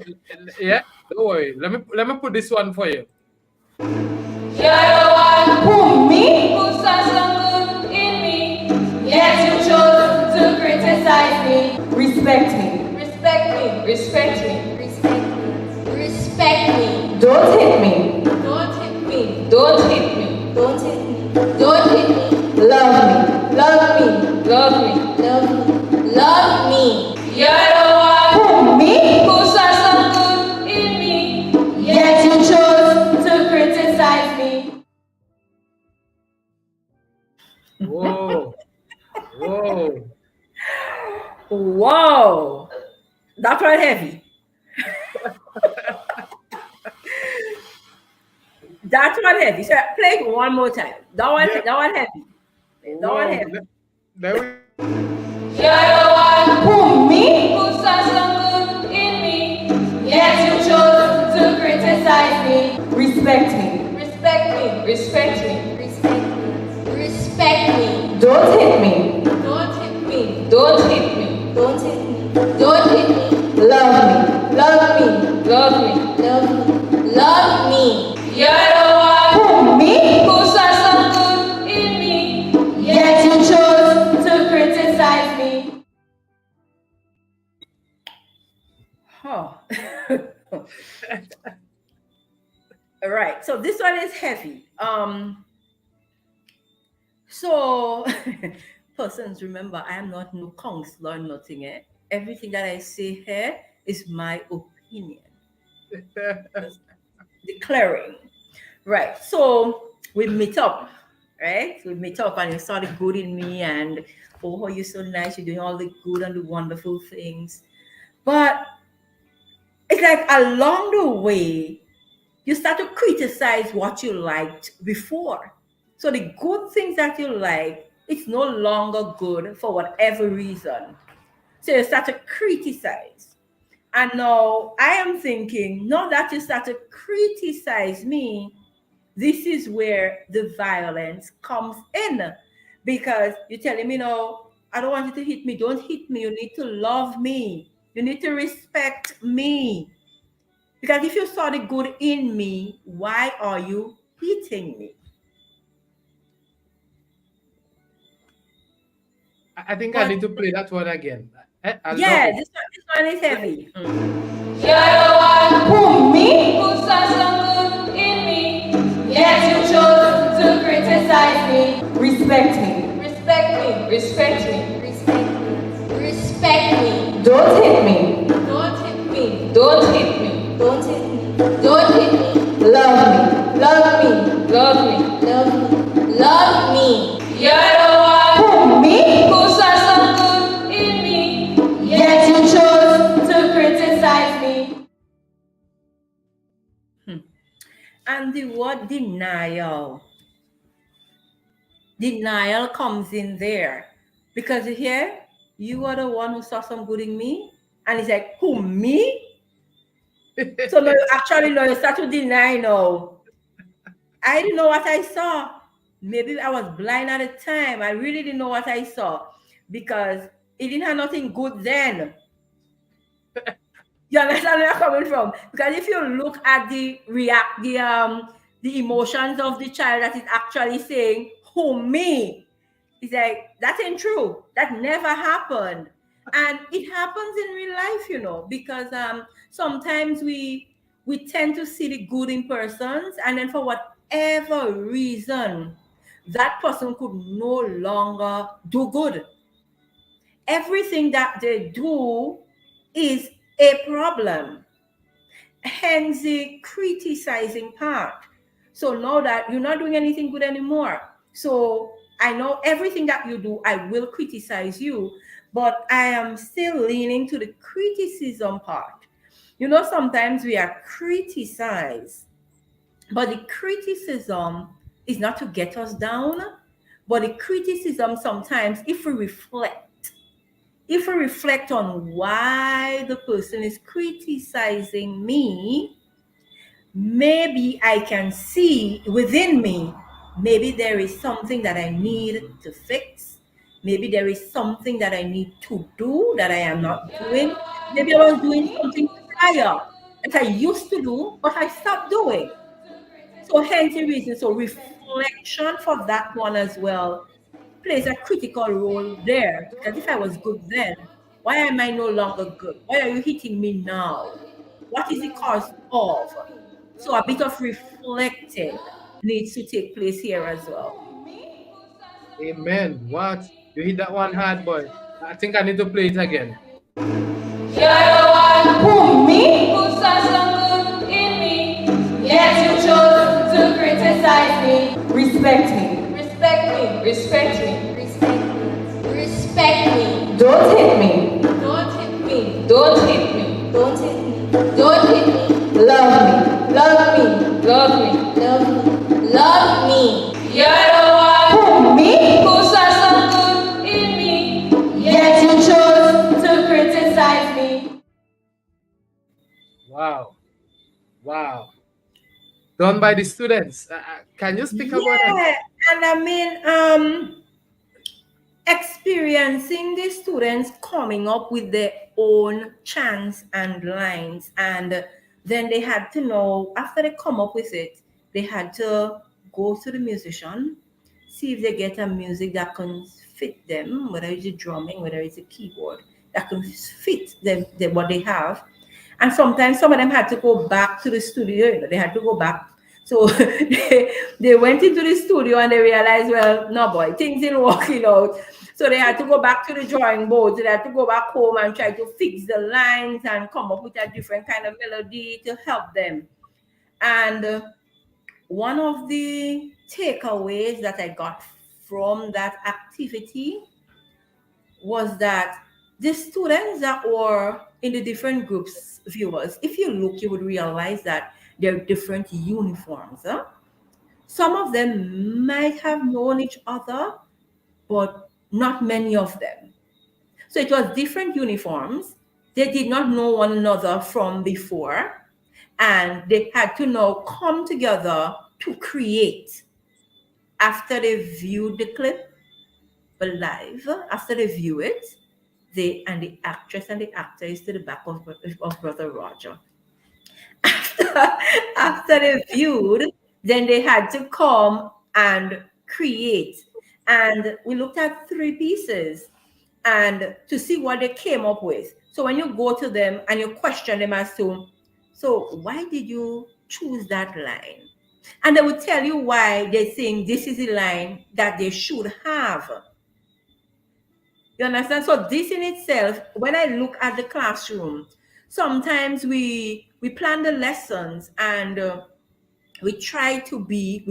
worry. Let me put this one for you. You're the one who saw some good in me. Yet you chose to criticize me. Respect me. Respect me. Respect me. Respect me. Respect me. Don't hit me. Don't hit me. Don't hit me. Don't hit me. Don't hit me. Love me. Love me. Love me. Love me. Love me. You're the one who saw some good in me. Yet you chose to criticize me. Whoa. That one heavy. That one heavy. So play it one more time. That one heavy. That one heavy. You're the one who saw some good in me. Yes, Respect me. Respect me. Respect me. Respect me. Respect me. Don't hit me. Don't hit me. Don't hit me. Don't hit me. Don't hit me. Love me. Love me. Love me. Love me. Love me. You're the one. Who, me? Who saw some good in me. Yet you chose to criticize me. Oh. All right, so this one is heavy. So persons, remember, I am not no counselor, nothing. Everything that I say here is my opinion. Declaring. Right, so we meet up, right? We meet up and you saw the good in me and, oh, you're so nice, you're doing all the good and the wonderful things. But it's like along the way, you start to criticize what you liked before. So the good things that you like, it's no longer good for whatever reason. So you start to criticize. And now I am thinking, now that you start to criticize me, this is where the violence comes in. Because you're telling me, no, I don't want you to hit me. Don't hit me. You need to love me. You need to respect me. Because if you saw the good in me, why are you hitting me? I think I need to play that one again. Yeah, this one is heavy. You're the one. Who, me? Who saw some good in me. Yet you chose to criticize me. Respect me. Respect me. Respect me. Respect me. Respect me. Don't hit me. Don't hit me. Don't hit me. Don't hit me. Don't hit me. Love me. Love me. Love me. Love me. Love me. You're the one. Who, me? Who saw some good in me. Yet you chose to criticize me. And the word denial. Denial comes in there. Because here, you are the one who saw some good in me. And it's like, who, me? So no, actually, no, you start to deny now. I didn't know what I saw. Maybe I was blind at the time. I really didn't know what I saw because it didn't have nothing good then. You understand where I'm coming from? Because if you look at the emotions of the child that is actually saying, who, me? It's like, that ain't true. That never happened. And it happens in real life, you know, because sometimes we tend to see the good in persons, and then for whatever reason, that person could no longer do good. Everything that they do is a problem. Hence the criticizing part. So now that you're not doing anything good anymore. So I know everything that you do, I will criticize you, but I am still leaning to the criticism part. You know, sometimes we are criticized, but the criticism is not to get us down, but the criticism sometimes, if we reflect on why the person is criticizing me, maybe I can see within me, maybe there is something that I need to fix. Maybe there is something that I need to do that I am not doing. Maybe I was doing something prior that I used to do, but I stopped doing. So hence the reason. So reflection for that one as well plays a critical role there. Because if I was good then, why am I no longer good? Why are you hitting me now? What is the cause of? So a bit of reflecting needs to take place here as well. Amen. What? You hit that one hard, boy. I think I need to play it again. You're the one. Who, me? Who saw some good in me. Yet you chose to criticize me. Respect me. Respect me. Respect me. Respect me. Respect me. Don't hit me. Don't hit me. Don't hit me. Don't hit me. Don't hit me. Love me. Love me. Love me. Love me. Love me. You're the one. Who, me? Who saw some good in me. Yet you chose to criticize me. Wow. Wow. done by the students. Can you speak about it? Yeah, and I mean, experiencing the students coming up with their own chants and lines, and then they had to know, after they come up with it, they had to go to the musician, see if they get a music that can fit them, whether it's a drumming, whether it's a keyboard, that can fit them, what they have. And sometimes some of them had to go back to the studio, you know, they had to go back. So they went into the studio and they realized, well, no boy, things didn't working out. So they had to go back to the drawing board. They had to go back home and try to fix the lines and come up with a different kind of melody to help them. And one of the takeaways that I got from that activity was that the students that were in the different groups, viewers, if you look, you would realize that there are different uniforms. Huh? Some of them might have known each other, but not many of them. So it was different uniforms. They did not know one another from before, and they had to now come together to create. After they viewed the clip live, after they view it, they and the actress and the actor is to the back of Brother Roger. After they viewed, then they had to come and create. And we looked at 3 pieces and to see what they came up with. So when you go to them and you question them as to, so why did you choose that line? And they would tell you why they think this is the line that they should have. You understand? So this in itself, when I look at the classroom, sometimes we plan the lessons and we try to be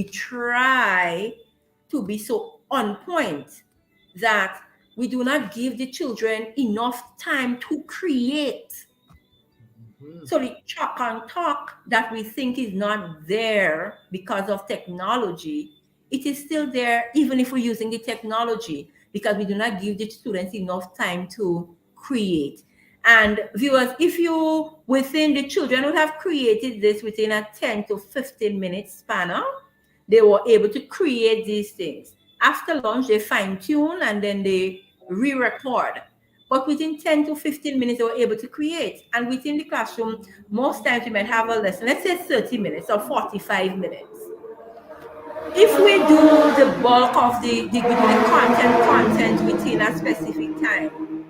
so on point that we do not give the children enough time to create. So the chalk and talk that we think is not there because of technology, it is still there even if we're using the technology, because we do not give the students enough time to create. And viewers, if you within the children would have created this within a 10 to 15 minute span, they were able to create these things. After lunch, they fine tune and then they re-record. But within 10 to 15 minutes, they were able to create. And within the classroom, most times we might have a lesson, let's say 30 minutes or 45 minutes. If we do the bulk of the content within a specific time,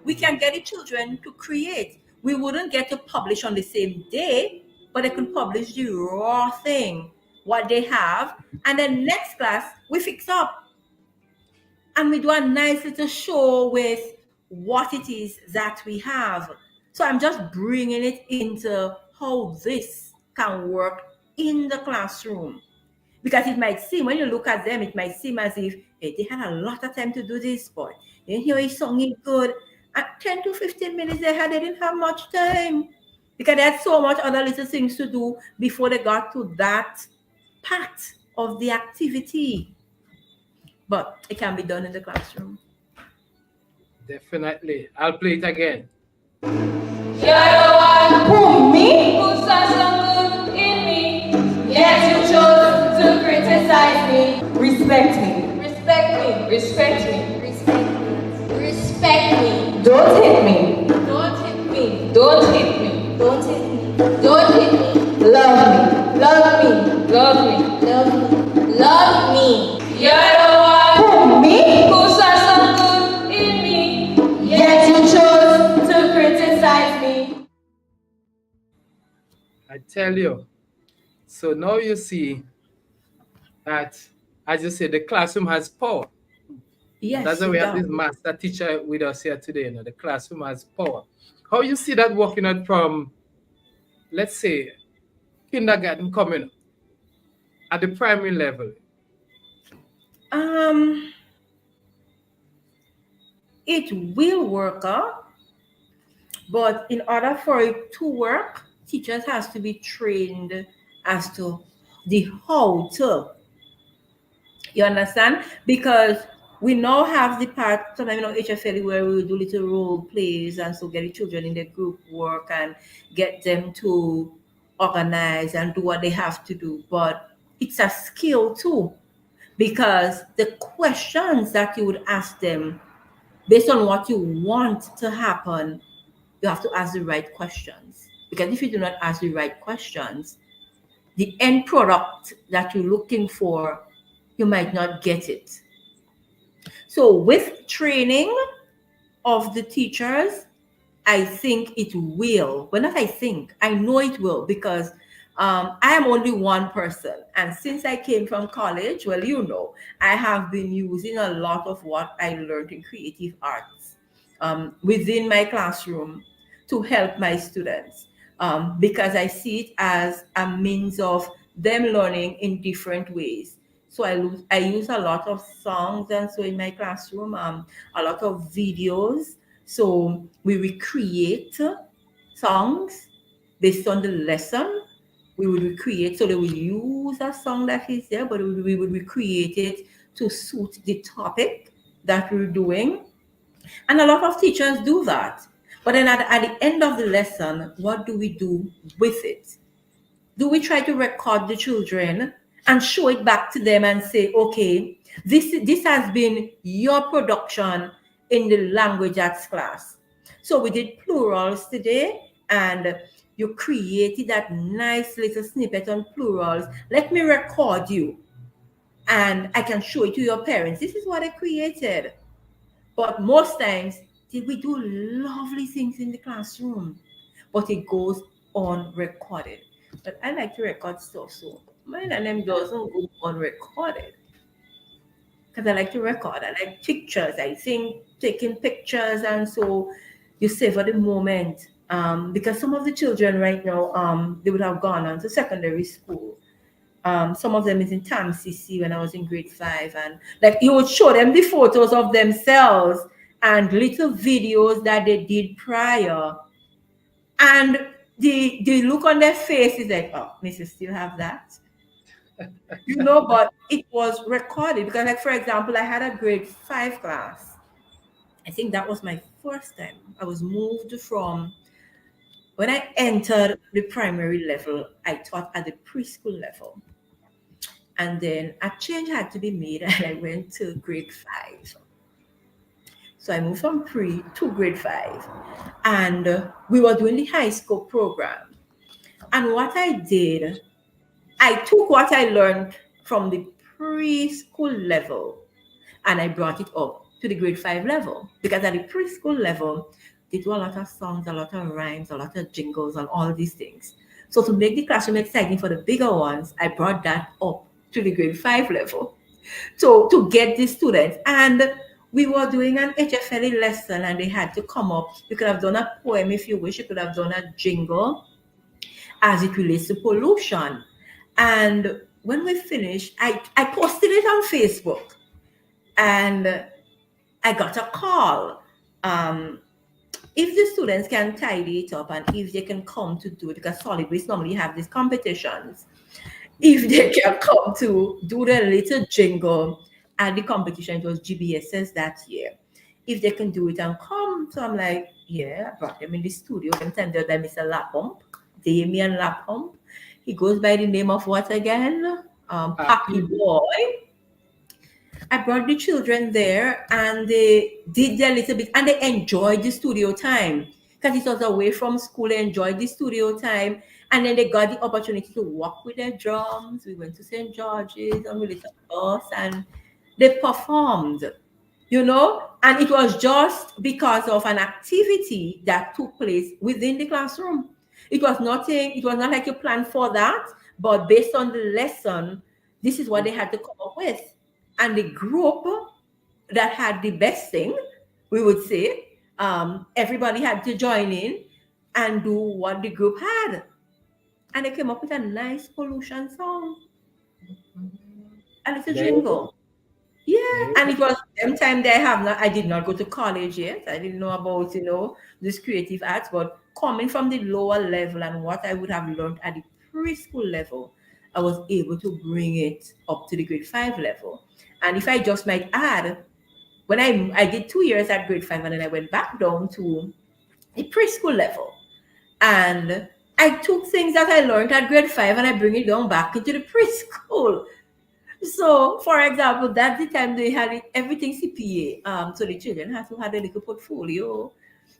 we can get the children to create. We wouldn't get to publish on the same day, but they could publish the raw thing, what they have, and then next class, we fix up. And we do a nice little show with what it is that we have. So I'm just bringing it into how this can work in the classroom. Because it might seem, when you look at them, it might seem as if they had a lot of time to do this, but you hear his song is good. At 10 to 15 minutes they didn't have much time because they had so much other little things to do before they got to that part of the activity. But it can be done in the classroom. Definitely. I'll play it again. You're the one who me, who saw some good in me, yet you chose to criticize me. Respect me. Respect me. Respect me. Respect me. Respect me. Don't hit me. Don't hit me. Don't hit me. Don't hit me. Don't hit me. Love me. Love me. Love me. Love me. Love me. You're the one who me, who saw some good in me, yet you chose to criticize me. I tell you. So now you see that, as you say, the classroom has power. Yes, that's why we have this master teacher with us here today. You know, the classroom has power. How you see that working out from, let's say, kindergarten coming up at the primary level? It will work out, but in order for it to work, teachers has to be trained as to the how to. You understand? Because we now have the part, sometimes HFL, where we do little role plays and so get the children in the group work and get them to organize and do what they have to do, but it's a skill too, because the questions that you would ask them based on what you want to happen, you have to ask the right questions. Because if you do not ask the right questions, the end product that you're looking for, you might not get it. So with training of the teachers, I think it will. Well, not I think, I know it will, because I am only one person. And since I came from college, well, you know, I have been using a lot of what I learned in creative arts within my classroom to help my students, because I see it as a means of them learning in different ways. So I use a lot of songs and so in my classroom, a lot of videos. So we recreate songs based on the lesson. We would recreate, so they will use a song that is there, but we would recreate it to suit the topic that we're doing. And a lot of teachers do that. But then at the end of the lesson, what do we do with it? Do we try to record the children and show it back to them and say, okay, this has been your production in the language arts class. So we did plurals today, and you created that nice little snippet on plurals. Let me record you, and I can show it to your parents. This is what I created. But most times, we do lovely things in the classroom, but it goes unrecorded. But I like to record stuff, so mine and them doesn't go unrecorded. Because I like to record. I like pictures. I think taking pictures, and so you savor the moment. Because some of the children right now, they would have gone on to secondary school. Some of them is in TAMCC when I was in grade 5, and like you would show them the photos of themselves and little videos that they did prior, and the look on their face is like, oh, Mrs. still have that, you know. But it was recorded because, like, for example, I had a grade 5 class. I think that was my first time. I was moved from, when I entered the primary level, I taught at the preschool level. And then a change had to be made, and I went to grade 5. So I moved from pre to grade 5. And we were doing the high school program. And what I did, I took what I learned from the preschool level and I brought it up to the grade 5 level. Because at the preschool level, they do a lot of songs, a lot of rhymes, a lot of jingles, and all these things. So to make the classroom exciting for the bigger ones, I brought that up to the grade 5 level. So to get the students. And we were doing an HFLE lesson, and they had to come up. You could have done a poem if you wish. You could have done a jingle as it relates to pollution. And when we finished, I posted it on Facebook, and I got a call. If the students can tidy it up and if they can come to do it, because solid waste normally have these competitions, if they can come to do the little jingle at the competition, it was GBSS that year, if they can do it and come. So I'm like, yeah, I brought them in the studio. Sometimes they're Mr. Lapump, Damien Lapump. He goes by the name of what again? Happy Boy. I brought the children there, and they did their little bit, and they enjoyed the studio time because it was away from school. They enjoyed the studio time, and then they got the opportunity to walk with their drums. We went to St. George's on the little bus, and they performed, you know, and it was just because of an activity that took place within the classroom. It was not like you planned for that, but based on the lesson, this is what they had to come up with. And the group that had the best thing, we would say, everybody had to join in and do what the group had. And they came up with a nice pollution song. And it's a jingle. Yeah, and it was them time I did not go to college yet. I didn't know about, you know, this creative arts, but coming from the lower level and what I would have learned at the preschool level, I was able to bring it up to the grade 5 level. And if I just might add, when I did 2 years at grade 5, and then I went back down to the preschool level. And I took things that I learned at grade 5 and I bring it down back into the preschool. So, for example, that's the time they had everything CPA. So the children had to have a little portfolio.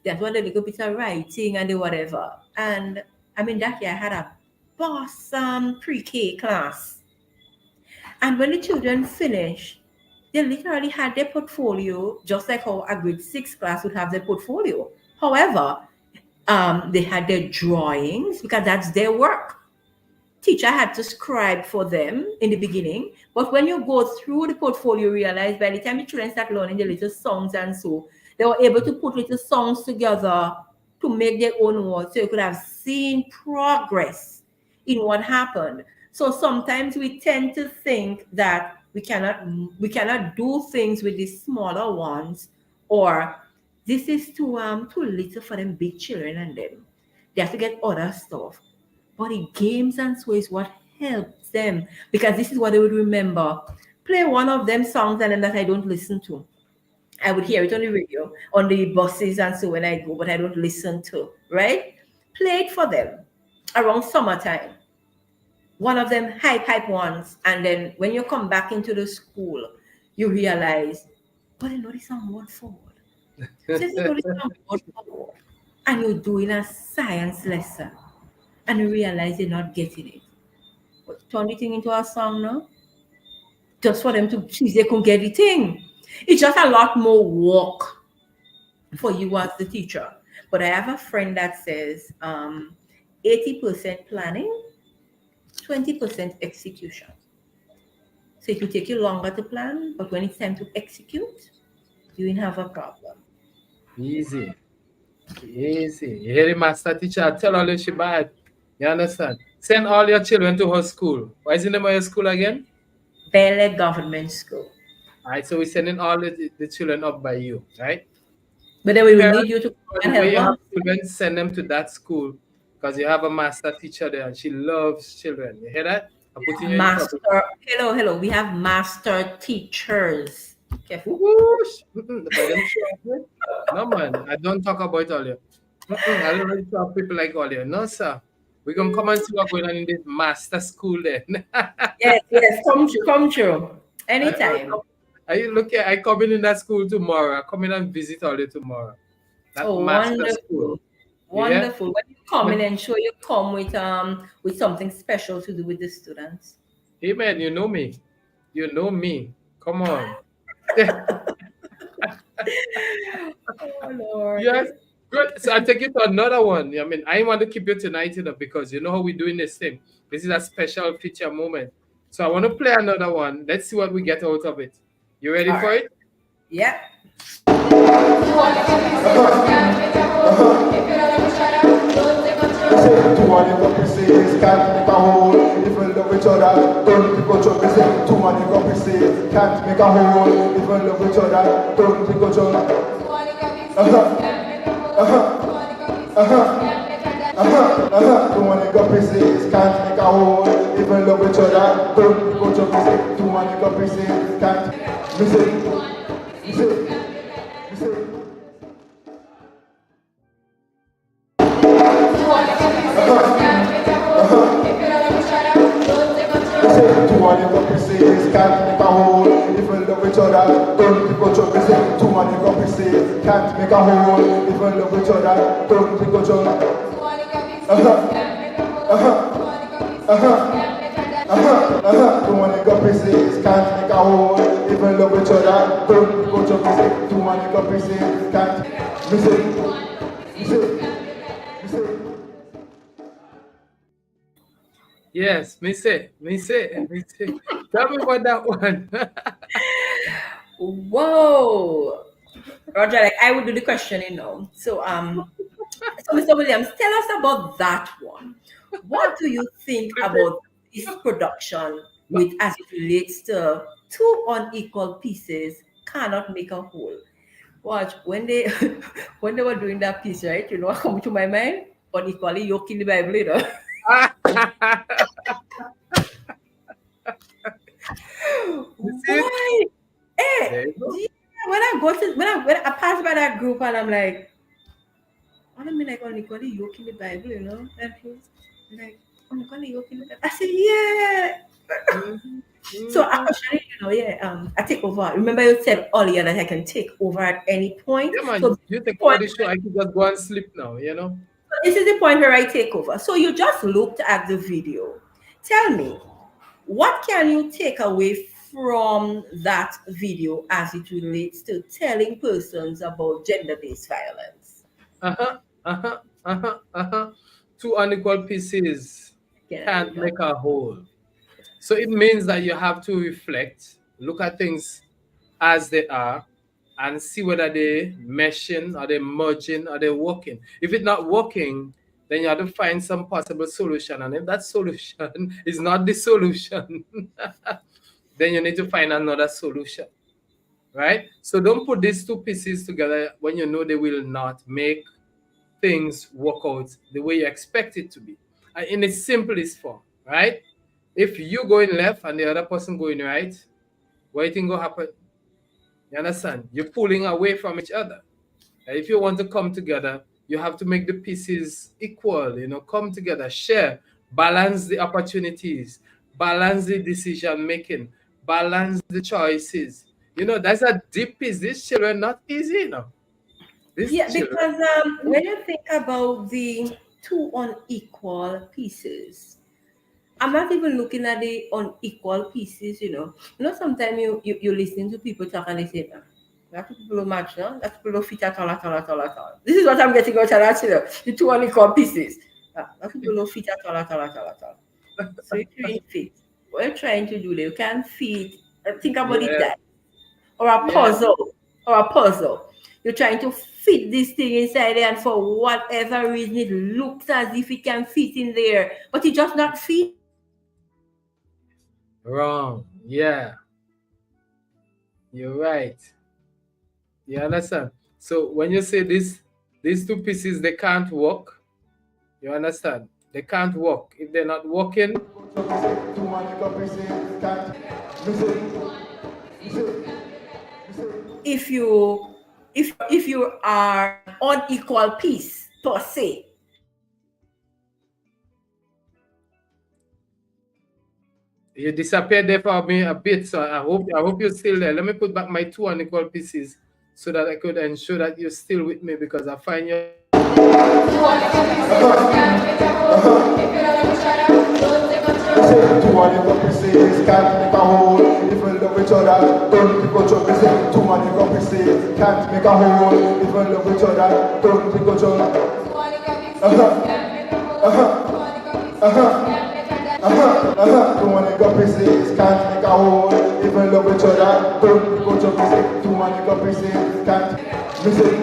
They had to have a little bit of writing and the whatever. And I mean, that year I had a awesome pre-K class. And when the children finished, they literally had their portfolio, just like how a grade 6 class would have their portfolio. However, they had their drawings because that's their work. Teacher had to scribe for them in the beginning, but when you go through the portfolio, you realize by the time the children start learning the little songs and so, they were able to put little songs together to make their own words, so you could have seen progress in what happened. So sometimes we tend to think that we cannot do things with the smaller ones, or this is too little for them big children and them. They have to get other stuff. But the games and so is what helps them, because this is what they would remember. Play one of them songs and then that I don't listen to. I would hear it on the radio, on the buses and so when I go, but I don't listen to, right? Play it for them around summertime. One of them hype ones, and then when you come back into the school, you realize, but I know this song word forward. Since you know this song word forward, and you're doing a science lesson, and you realize you're not getting it. But turn the thing into a song now, just for them to see they could get the thing. It's just a lot more work for you as the teacher. But I have a friend that says 80% planning, 20% execution. So it will take you longer to plan, but when it's time to execute, you won't have a problem. Easy. You hear the master teacher tell all you she bad. You understand? Send all your children to her school. What is the name of your school again? Bele Government School. All right, so we're sending all the children up by you, right? But then we will need you to come and help us. Children, send them to that school because you have a master teacher there and she loves children. You hear that? I'm putting you master. Hello. We have master teachers. Careful. No, man. I don't talk about all you. I don't really talk people like all you. No, sir. We're going to come and see what's going on in this master school then. yes. Come true. Anytime. I come in that school tomorrow. I come in and visit all you tomorrow. That master school. Wonderful. Yeah? When you come in, ensure you come with something special to do with the students. Hey man, you know me. You know me. Come on. Oh Lord. Yes. Good. So I'll take you to another one. I mean, I want to keep you tonight, because you know how we're doing this thing. This is a special feature moment. So I want to play another one. Let's see what we get out of it. You ready for it? Yeah. Too many companies can't make a whole. If you love each other, don't think of each other. Too many companies can't make a whole. If you love each other, don't think of each other. Too many companies can't make a whole. If you love each other, don't think of each other. Too many companies can't. Listen. Too many companies can't make a whole. If you love each other, don't think of each other. Too many companies can't make a whole. If you love each other, don't think of each other. Too many companies can't make a whole. If you love each other, don't think of each other. Too many companies can't. Listen. Yes, me say. Tell me about that one. Whoa. Roger, like I would do the questioning now. So Mr. Williams, tell us about that one. What do you think about this production with as it relates to two unequal pieces cannot make a whole? Watch, when they were doing that piece, right? You know what come to my mind? Unequally yoke in the Bible, you know. Why? Hey, when I pass by that group and I'm like, And I'm like, unequally yoke in the Bible, you know? And he's like, unequally yoke in the Bible. I said, yeah. So actually, you know, I take over. Remember you said earlier that I can take over at any point. Yeah, man, So you take over the show, I can just go and sleep now, you know? this is the point where I take over. So you just looked at the video. Tell me, what can you take away from that video as it relates to telling persons about gender-based violence? Two unequal pieces can't make a whole. So it means that you have to reflect, look at things as they are, and see whether they're meshing, are they merging, are they working. If it's not working, then you have to find some possible solution. And if that solution is not the solution, then you need to find another solution, right? So don't put these two pieces together when you know they will not make things work out the way you expect it to be. In its simplest form, right? If you going left and the other person going right, what do you think will happen? You understand? You're pulling away from each other. And if you want to come together, you have to make the pieces equal, you know, come together, share, balance the opportunities, balance the decision making, balance the choices. You know, that's a deep piece. These children not easy, you know. Because when you think about the two unequal pieces, I'm not even looking at the unequal pieces, you know. You know, sometimes you listen to people talk and they say, that people don't match, no? That people don't fit at all. This is what I'm getting out of that, you know, the two unequal pieces. That people don't fit at all. So if you ain't fit, what you're trying to do there, you can't fit, think about it that. Or a puzzle. You're trying to fit this thing inside there, and for whatever reason, it looks as if it can fit in there, but it just not fit. Wrong. Yeah. You're right. You understand? So when you say these two pieces, they can't work, you understand? They can't work. If they're not working, if you are unequal piece per se, you disappeared there for me a bit, so I hope you're still there. Let me put back my two unequal pieces so that I could ensure that you're still with me, because I find you. Two unequal pieces can't make a whole. If we love each other, don't pick each other. Two unequal pieces can't make a whole. If we love each other, don't pick each other. Two unequal pieces can't make a whole. If we love each other, don't pick each other. Two unequal pieces can't. Listen.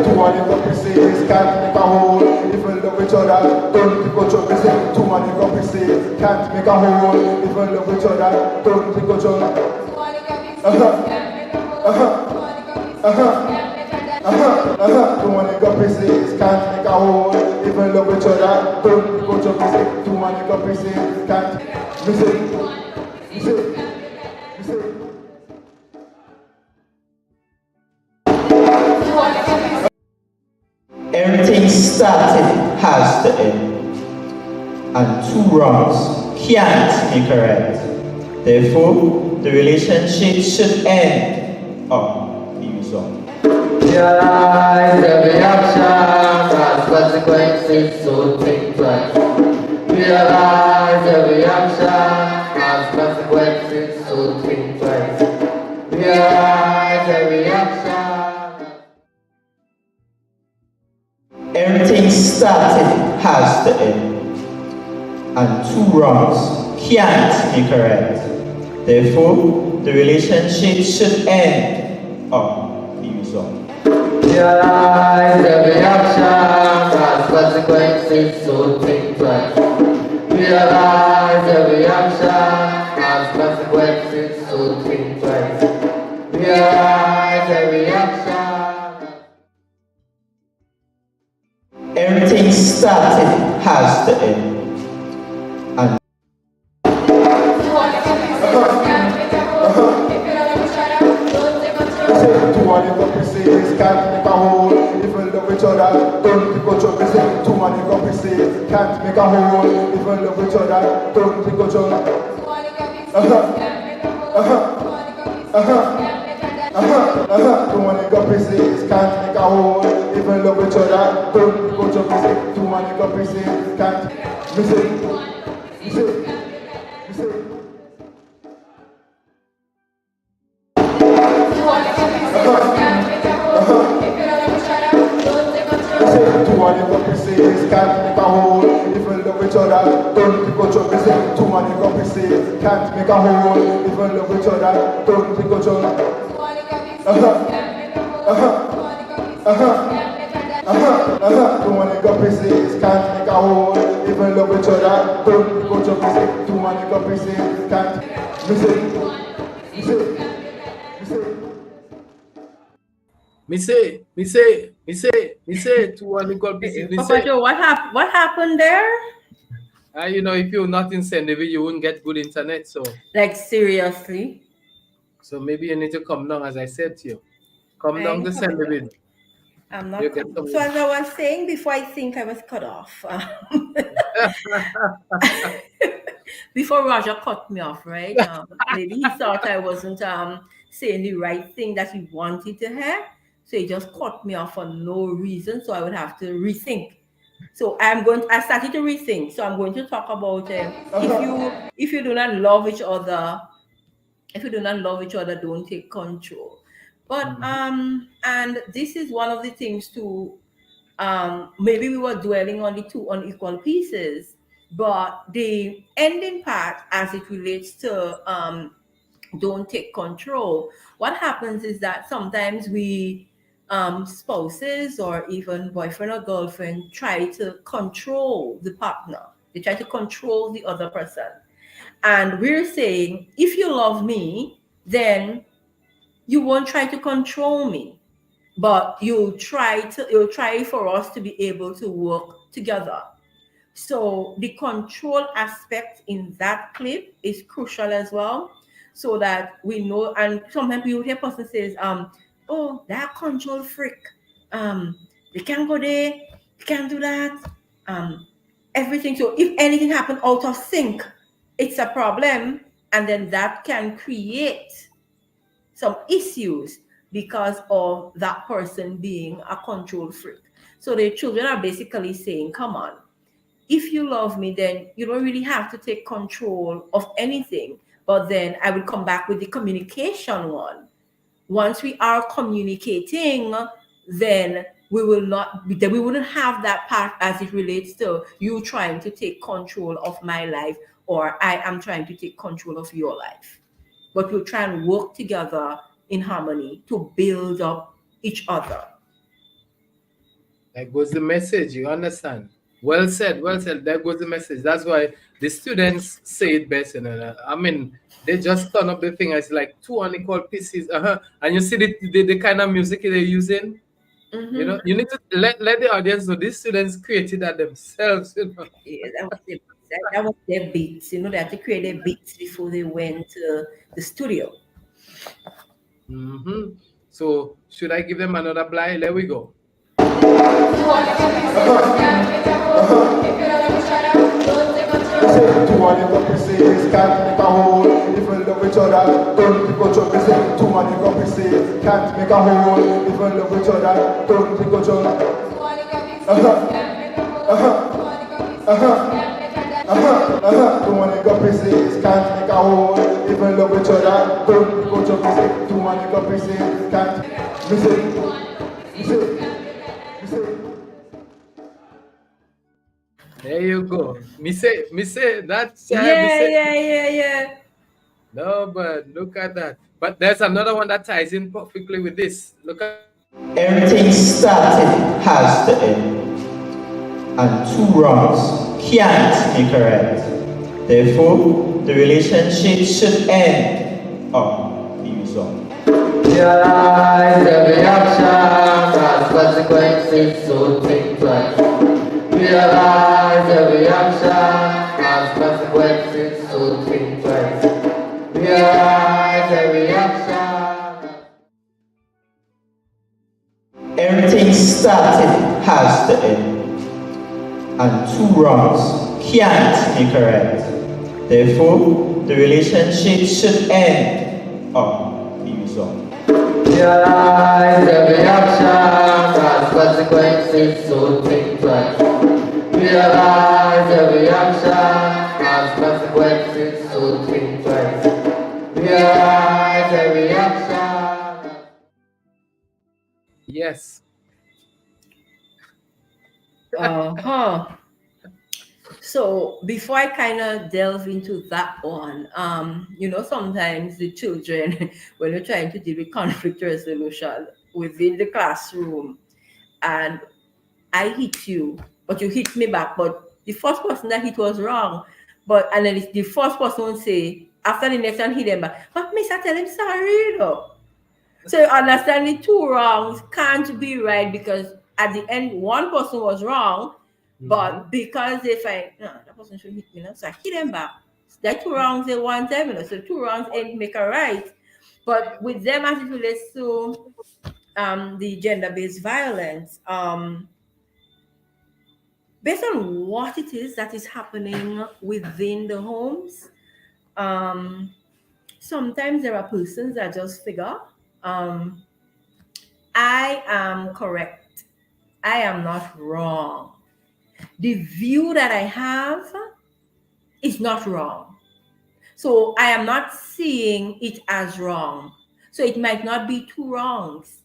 Two unequal pieces can't make a whole. If we love each other, don't pick each other. Two unequal pieces can't make a whole. If we love each other, don't pick each other. Two unequal pieces can't make a whole. If we love each other, don't pick each other. Two unequal pieces can't. Listen. Everything started has to end, and two wrongs can't make a right. Therefore, the relationship should end or be resolved. Realize every action has consequences, so think twice. Realize every action has consequences, so think twice. Realize every action. Everything started has to end, and two wrongs can't make a right. Therefore, the relationship should end or be resolved. Realize every action has consequences, so think twice. Realize every action has consequences, so think twice. Realize every action. Everything started has to end, and can't make a hole. If we love each other, don't think of trouble. Too many compasses can't make a hole. If we love each other, don't think of trouble. Too many compasses can't make a hole. If we love each other, don't think of trouble. Too many compasses can't. Me say. Too many compasses can't make a hole. If we love each other, don't think of trouble. Too many compasses can't make a hole. If we love each other, don't think of trouble. Too many compasses can't make a hole. If we love each other, don't think of trouble. Too many compasses can't. Me say, to one equal pieces. Papa Joe, what happened there? You know, if you're not in Sendeville, you won't get good internet. So, like, seriously? So maybe you need to come down, as I said to you. Come down to Sendeville. I'm not. So as I was saying before, I think I was cut off. Before Roger cut me off, right? Maybe he thought I wasn't saying the right thing that he wanted to hear. So he just cut me off for no reason. So I would have to rethink. So I started to rethink. So I'm going to talk about if you do not love each other, don't take control. But and this is one of the things too. Maybe we were dwelling on the two unequal pieces, but the ending part, as it relates to don't take control, what happens is that sometimes we spouses or even boyfriend or girlfriend try to control the partner. They try to control the other person. And we're saying, if you love me, then you won't try to control me, but you'll try for us to be able to work together. So the control aspect in that clip is crucial as well, so that we know. And sometimes you hear person says, oh, that control freak. They can't go there, they can't do that. Everything. So if anything happens out of sync, it's a problem, and then that can create some issues because of that person being a control freak. So the children are basically saying, come on, if you love me, then you don't really have to take control of anything. But then I will come back with the communication one. Once we are communicating, then we wouldn't have that part as it relates to you trying to take control of my life, or I am trying to take control of your life. But we'll try and work together in harmony to build up each other. That goes the message, you understand? Well said, well said. There goes the message. That's why the students say it best. I mean, they just turn up the thing as like two unequal pieces. And you see the kind of music they're using. Mm-hmm. You know, you need to let the audience know these students created that themselves. You know? Yeah, that was their beats. You know, they had to create their beats before they went to the studio. Mm-hmm. So should I give them another blind? There we go. Too many compasses can't make a hole. If we love each other, don't think of trouble. Too many compasses can't make a hole. If we love each other, don't think of trouble. Too many compasses can't make a hole. If we love each other, don't think of trouble. Too many compasses can't. There you go. Me say that's Yeah. No, but look at that. But there's another one that ties in perfectly with this. Look at everything started has to end, and two wrongs can't be correct. Therefore, the relationship should end on the result. Realize every action has consequences, so think twice. Realize every action has consequences, so think twice. Realize every action. and two wrongs can't make a right. Therefore, the relationship should end or be resolved. Realize every action has consequences, so think twice. Realize every action has consequences, so think twice. Realize every action. Yes. So before I kind of delve into that one, sometimes the children, when you're trying to deal with conflict resolution within the classroom, and I hit you, but you hit me back, but the first person that hit was wrong. And then the first person will say, after the next one hit them back, but miss, I tell him sorry, So you understand the two wrongs can't be right, because at the end, one person was wrong, but because they find, no, that person should hit me, so I hit them back. That two wrongs they want them, so two wrongs ain't make a right. But with them, as it relates to the gender-based violence, based on what it is that is happening within the homes, sometimes there are persons that just figure, I am correct. I am not wrong. The view that I have is not wrong. So I am not seeing it as wrong. So it might not be two wrongs,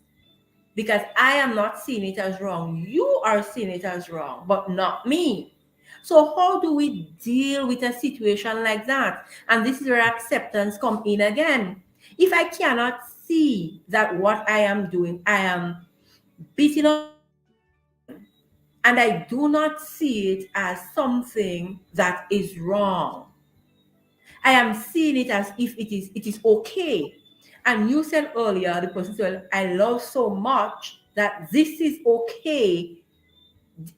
because I am not seeing it as wrong. You are seeing it as wrong, but not me. So how do we deal with a situation like that? And this is where acceptance comes in again. If I cannot see that what I am doing, I am beating up, and I do not see it as something that is wrong, I am seeing it as if it is okay. And you said earlier, the person said, I love so much that this is okay.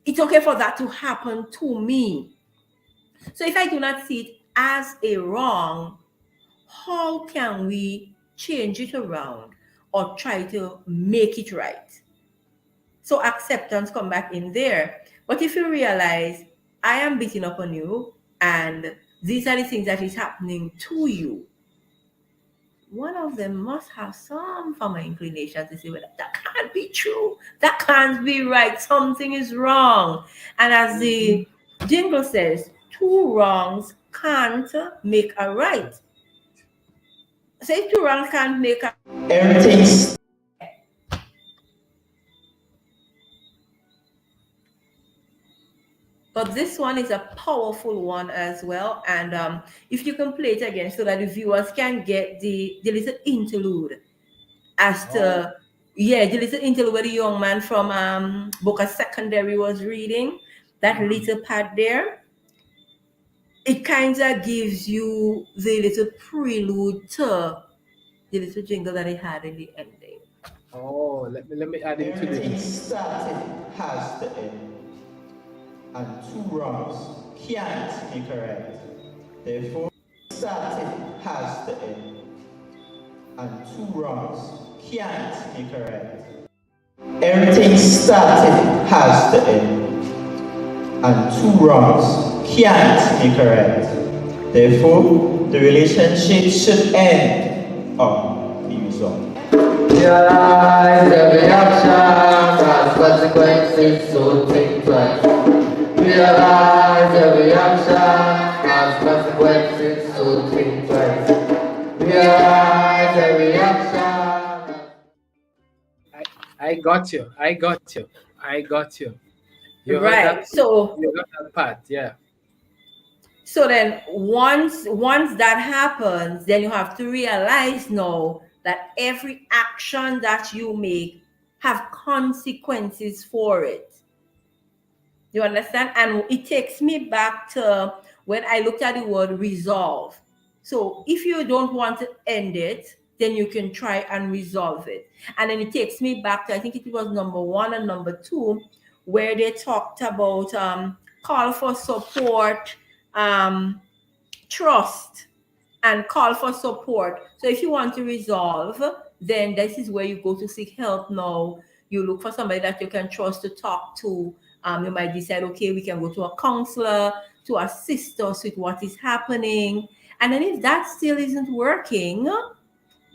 It's okay for that to happen to me. So if I do not see it as a wrong, how can we change it around or try to make it right? So acceptance come back in there. But if you realize, I am beating up on you, and these are the things that is happening to you, one of them must have some form of inclination to say, well, that can't be true. That can't be right. Something is wrong. And as the jingle says, two wrongs can't make a right. Say two wrongs can't make a Everything's But this one is a powerful one as well. And if you can play it again so that the viewers can get the little interlude as to, the little interlude where the young man from Boca Secondary was reading, that little part there, it kind of gives you the little prelude to the little jingle that he had in the ending. Oh, let me add into this. Started has to end, and two wrongs can't make a right. Therefore, started has to end, and two wrongs can't make a right. Everything started has to end, and two wrongs can't make a right. Therefore, the relationship should end or be resolved. Realize every action has consequences, so think twice. Realize every action has consequences, so think twice. Realize every action. I got you. You right. That, so you got that part, yeah. So then once that happens, then you have to realize now that every action that you make have consequences for it. You understand? And it takes me back to when I looked at the word resolve. So if you don't want to end it, then you can try and resolve it. And then it takes me back to, I think it was number 1 and number 2, where they talked about call for support, trust, and call for support. So if you want to resolve, then this is where you go to seek help now. You look for somebody that you can trust to talk to, You might decide, okay, we can go to a counselor to assist us with what is happening. And then if that still isn't working,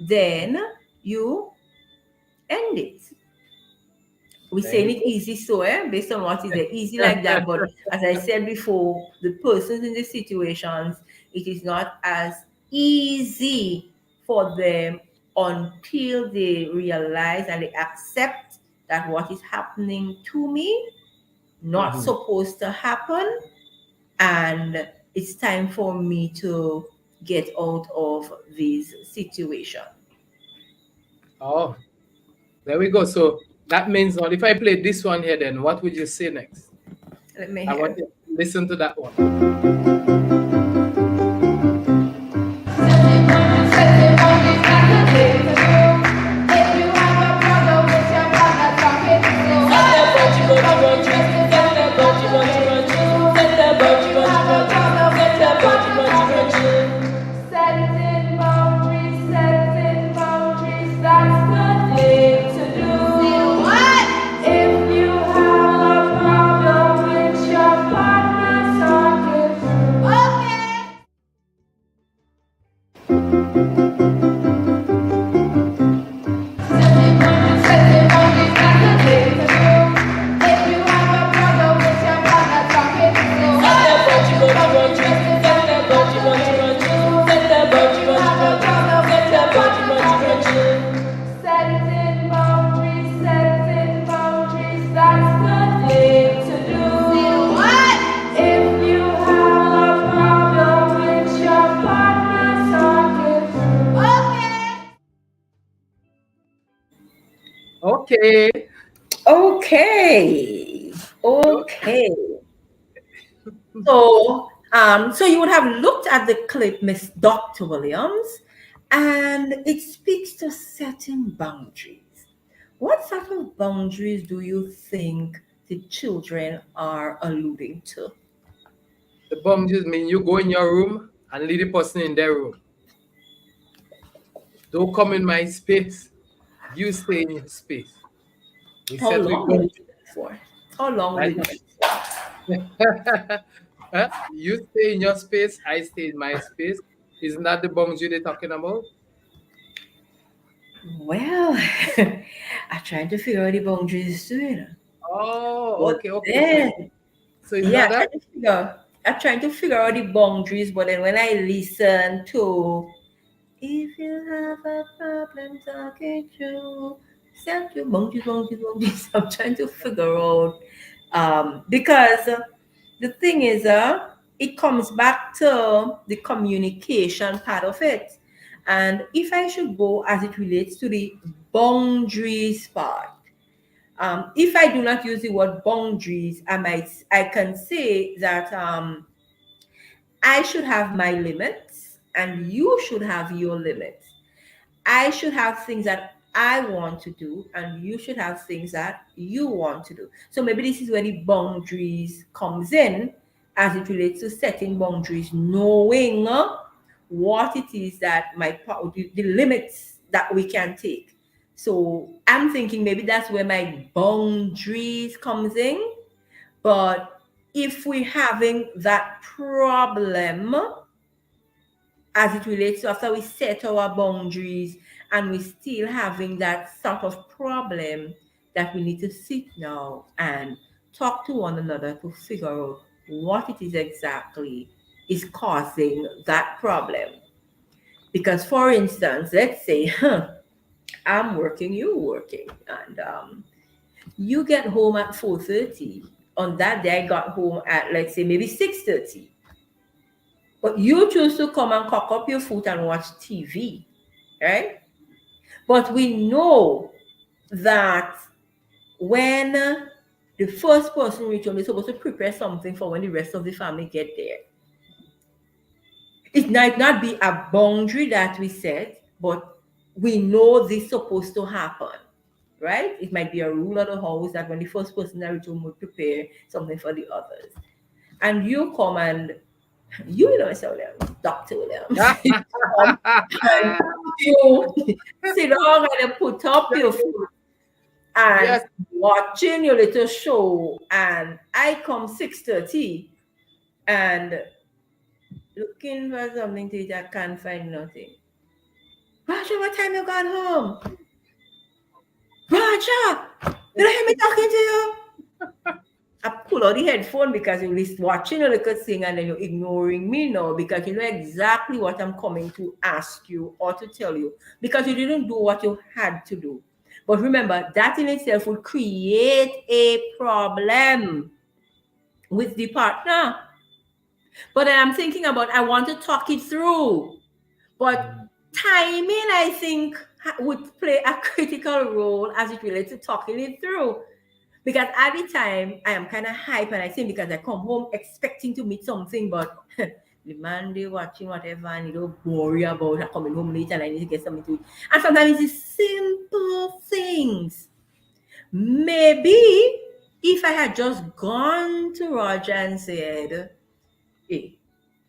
then you end it. We're saying it easy, so based on what is there, easy like that. But as I said before, the persons in the situations, it is not as easy for them until they realize and they accept that what is happening to me not supposed to happen, and it's time for me to get out of this situation. Oh, there we go. So that means now, if I play this one here, then what would you say next? Let me I want hear. you to listen to that one. Okay. Okay. So you would have looked at the clip, Miss Dr. Williams, and it speaks to setting boundaries. What sort of boundaries do you think the children are alluding to? The boundaries mean you go in your room and leave the person in their room. Don't come in my space. You stay in your space. How long will it be for? How long will it be? You stay in your space, I stay in my space. Isn't that the boundary they're talking about? Well, I'm trying to figure out the boundaries to it. Oh, okay. Then, so it's not that? I'm trying to figure out the boundaries, but then when I listen to if you have a problem talking to set your boundaries, I'm trying to figure out because the thing is it comes back to the communication part of it. And if I should go as it relates to the boundaries part, if I do not use the word boundaries, I can say that I should have my limits and you should have your limits. I should have things that I want to do and you should have things that you want to do. So maybe this is where the boundaries comes in as it relates to setting boundaries, knowing what it is that the limits that we can take. So I'm thinking maybe that's where my boundaries comes in. But if we're having that problem as it relates to after we set our boundaries and we're still having that sort of problem, that we need to sit now and talk to one another to figure out what it is exactly is causing that problem. Because for instance, let's say I'm working, you're working, and you get home at 4:30. On that day, I got home at, let's say, maybe 6:30. But you choose to come and cock up your foot and watch TV, right? But we know that when the first person reaches home, they're supposed to prepare something for when the rest of the family get there. It might not be a boundary that we set, but we know this is supposed to happen, right? It might be a rule of the house that when the first person that reaches home will prepare something for the others. And you come and you know, so Dr. Williams, and you sit down and put up your foot and watching your little show, and I come 6:30 and looking for something to eat, I can't find nothing. Roger, what time you got home? Roger, you don't hear me talking to you? I pull out the headphone because you're watching a little thing and then you're ignoring me now because you know exactly what I'm coming to ask you or to tell you because you didn't do what you had to do. But remember, that in itself will create a problem with the partner. But then I'm thinking about, I want to talk it through. But timing, I think, would play a critical role as it relates to talking it through. Because at the time, I am kind of hype, and I think because I come home expecting to meet something, but the man they watching whatever, and you don't worry about coming home late and I need to get something to eat. And sometimes it's simple things. Maybe if I had just gone to Roger and said, hey,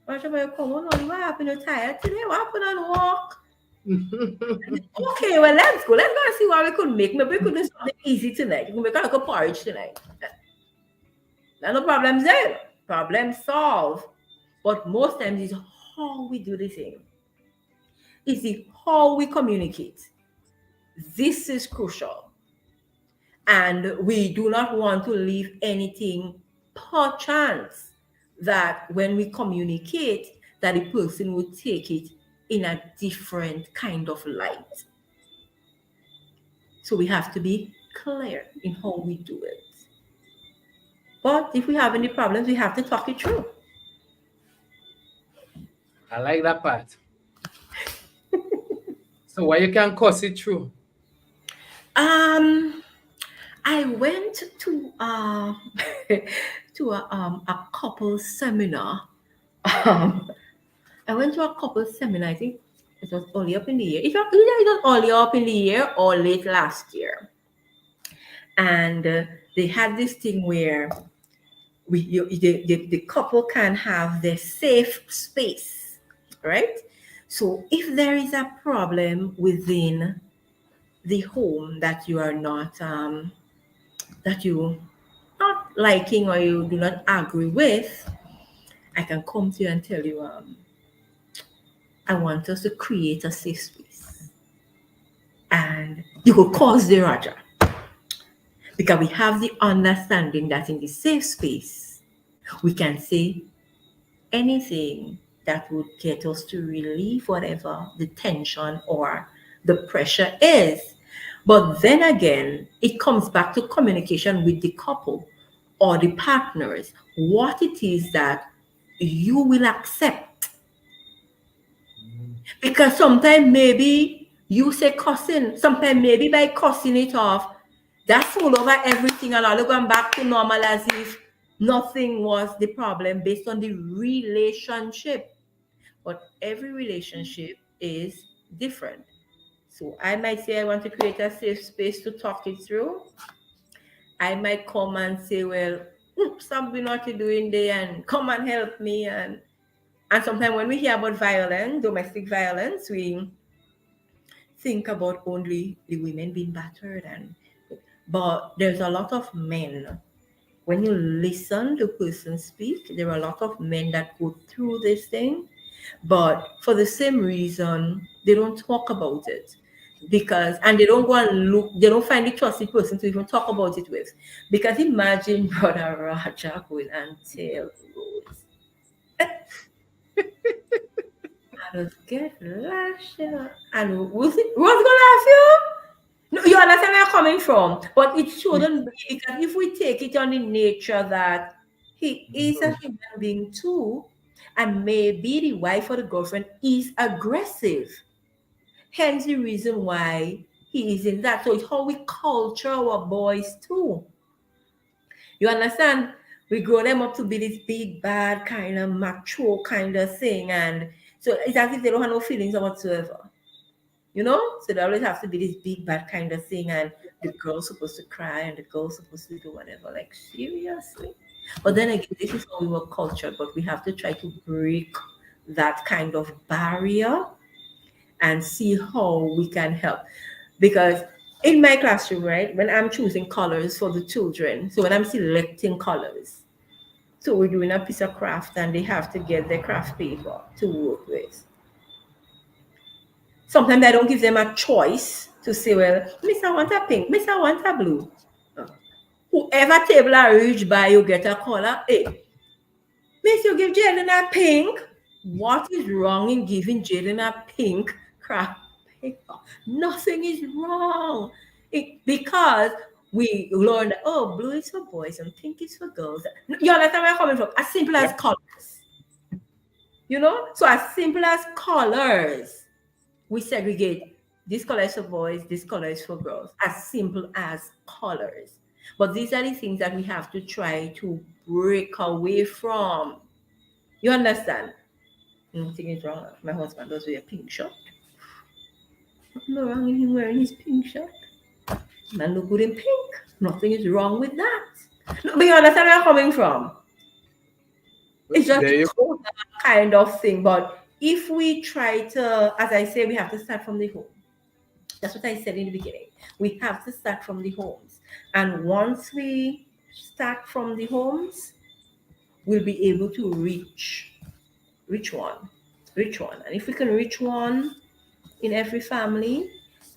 Roger, when you come on, what happened? You're tired today? What happened on walk? Okay, well, let's go. Let's go and see what we could make. Maybe we could do something easy tonight. We can make a porridge tonight. No problems there. Problem solved. But most times it's how we do the thing. It's how we communicate. This is crucial. And we do not want to leave anything per chance that when we communicate, that the person will take it in a different kind of light. So we have to be clear in how we do it. But if we have any problems, we have to talk it through. I like that part. So why you can't cuss it through? I went to a couple seminar. I went to a couple seminar. I think it was early up in the year. It was early up in the year or late last year. And they had this thing where the couple can have their safe space, right? So if there is a problem within the home that you are not liking or you do not agree with, I can come to you and tell you, I want us to create a safe space. And you will cause the Roger. Because we have the understanding that in the safe space, we can say anything that would get us to relieve whatever the tension or the pressure is. But then again, it comes back to communication with the couple or the partners, what it is that you will accept. Because sometimes maybe you say cussing, sometimes maybe by cussing it off, that's all over everything and all going back to normal as if nothing was the problem based on the relationship. But every relationship is different. So I might say I want to create a safe space to talk it through. I might come and say, well, something what you're doing there and come and help me. And sometimes when we hear about violence, domestic violence, we think about only the women being battered. But there's a lot of men. When you listen to a person speak, there are a lot of men that go through this thing. But for the same reason, they don't talk about it. And they don't go and look, they don't find the trusted person to even talk about it with. Because imagine Brother Roger going and tell Rose. I just get lashed, and Rose gonna laugh you? No, you understand where I'm coming from. But it shouldn't be, because if we take it on the nature that he is a human being too, and maybe the wife or the girlfriend is aggressive. Hence the reason why he is in that. So it's how we culture our boys too. You understand? We grow them up to be this big, bad, kind of macho kind of thing. And so it's as if they don't have no feelings whatsoever. You know? So they always have to be this big, bad kind of thing. And the girl's supposed to cry and the girl's supposed to do whatever. Like, seriously? But then again, this is how we were cultured. But we have to try to break that kind of barrier and see how we can help. Because in my classroom, right, when I'm choosing colors for the children, so when I'm selecting colors, so we're doing a piece of craft and they have to get their craft paper to work with. Sometimes I don't give them a choice to say, well, Miss, I want a pink, Miss, I want a blue. Whoever table I reach by, you get a color. Hey, Miss, you give Jaden a pink. What is wrong in giving Jaden a pink craft paper? Nothing is wrong. Because we learned that, oh, blue is for boys and pink is for girls. You understand where I'm coming from? As simple as colors. You know? So as simple as colors, we segregate. This color is for boys, this color is for girls. As simple as colors. But these are the things that we have to try to break away from. You understand? Nothing is wrong. My husband does wear a pink shirt. Nothing wrong in him wearing his pink shirt. Man look good in pink. Nothing is wrong with that. But you understand where I'm coming from? It's just that kind of thing. But if we try to, as I say, we have to start from the home. That's what I said in the beginning. We have to start from the homes. And once we start from the homes, we'll be able to reach one. And if we can reach one in every family,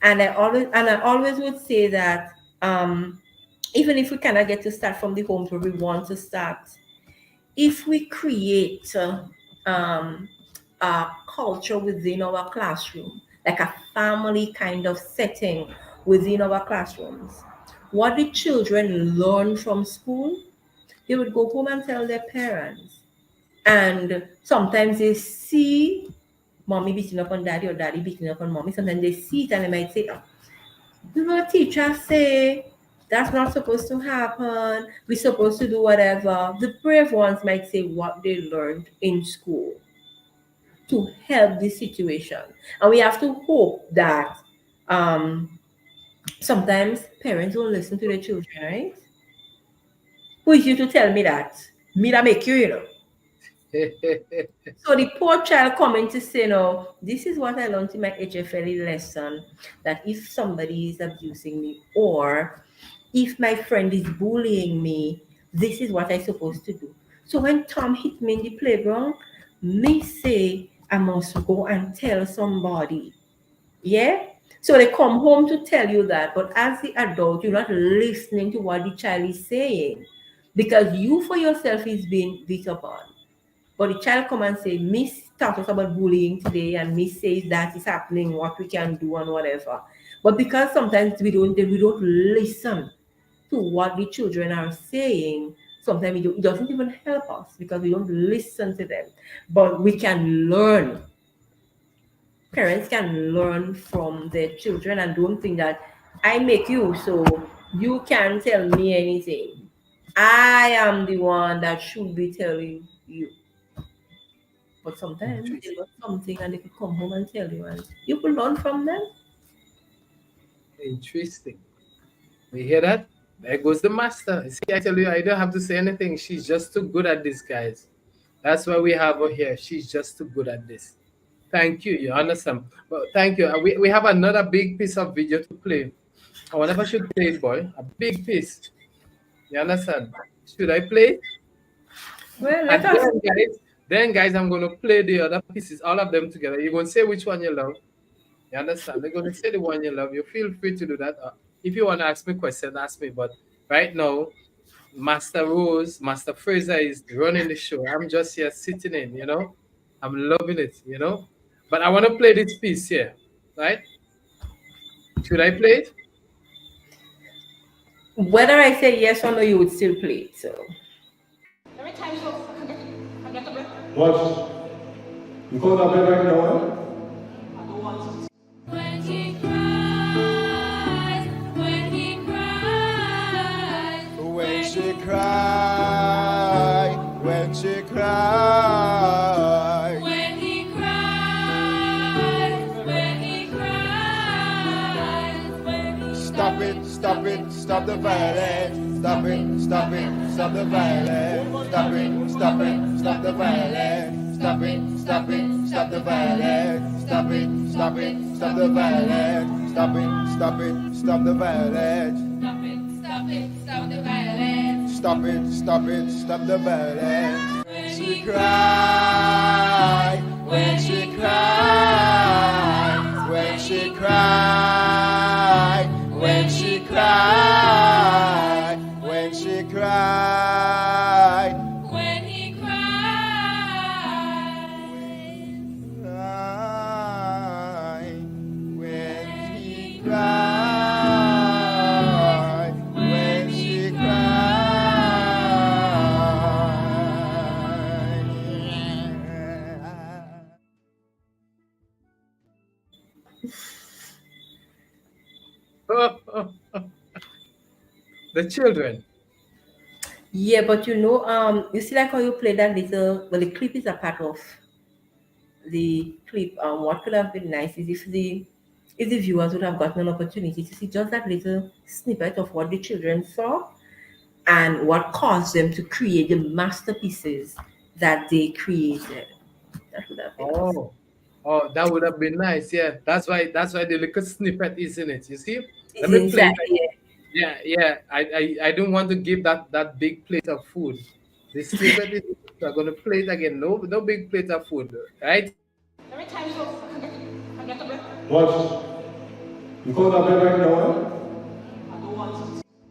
and I always would say that even if we cannot get to start from the homes where we want to start, if we create a culture within our classroom, like a family kind of setting within our classrooms, what the children learn from school, they would go home and tell their parents. And sometimes they see mommy beating up on daddy or daddy beating up on mommy. Sometimes they see it and they might say, oh, you know, teacher say that's not supposed to happen. We're supposed to do whatever. The brave ones might say what they learned in school to help the situation. And we have to hope that sometimes parents will listen to their children, right? Who is you to tell me that? Me that make you, you know. So the poor child coming to say, no, this is what I learned in my HFLE lesson, that if somebody is abusing me or if my friend is bullying me, this is what I'm supposed to do. So when Tom hit me in the playground, me say, I must go and tell somebody. Yeah? So they come home to tell you that, but as the adult, you're not listening to what the child is saying because you for yourself is being beat upon. But the child come and say, Miss talked us about bullying today, and Miss says that is happening, what we can do and whatever. But because sometimes we don't listen to what the children are saying, sometimes it doesn't even help us because we don't listen to them. But we can learn. Parents can learn from their children and don't think that I make you, so you can't tell me anything. I am the one that should be telling you. But sometimes they learn something and they can come home and tell you, and you can learn from them. Interesting. You hear that? There goes the master. See, I tell you, I don't have to say anything. She's just too good at this, guys. That's why we have her here. She's just too good at this. Thank you. You understand? Well, thank you. We have another big piece of video to play. I wonder if I should play it, boy. A big piece. You understand? Should I play it? Well, let us. Then, guys, I'm going to play the other pieces, all of them together. You're going to say which one you love. You understand? They're going to say the one you love. You feel free to do that. If you want to ask me questions, ask me. But right now, Master Rose, Master Fraser is running the show. I'm just here sitting in, you know. I'm loving it, you know. But I want to play this piece here, right? Should I play it? Whether I say yes or no, you would still play it. So. Every time you go, Watch. You call that bed right now? when he cries, when he cries, When she cry, when she cry, when he cries, when he cries, when he stop it, stop it, stop the violence. Stop it, stop it, stop the violence. Stop it, stop it, stop the violence. Stop it, stop it, stop the violence. Stop stop it, stop it, stop the violence. Stop it, stop it, stop the violence. Stop it, stop it, stop the violence. Stop it, stop it, stop the violence. She cried, when she cried, when she cried, when she cried, when she cried, When he cried, when he cried, when she The children. Yeah, but you see like how you play that little, well, the clip is a part of the clip. What could have been nice is if the viewers would have gotten an opportunity to see just that little snippet of what the children saw and what caused them to create the masterpieces that they created. That would have been awesome. Oh, that would have been nice. Yeah, that's why the little snippet is in it. You see? It's inside, Yeah. I don't want to give that big plate of food. The snippet is we're gonna play it again. No big plate of food, right? every time so I get a bit. Watch. You call that bed right now, eh?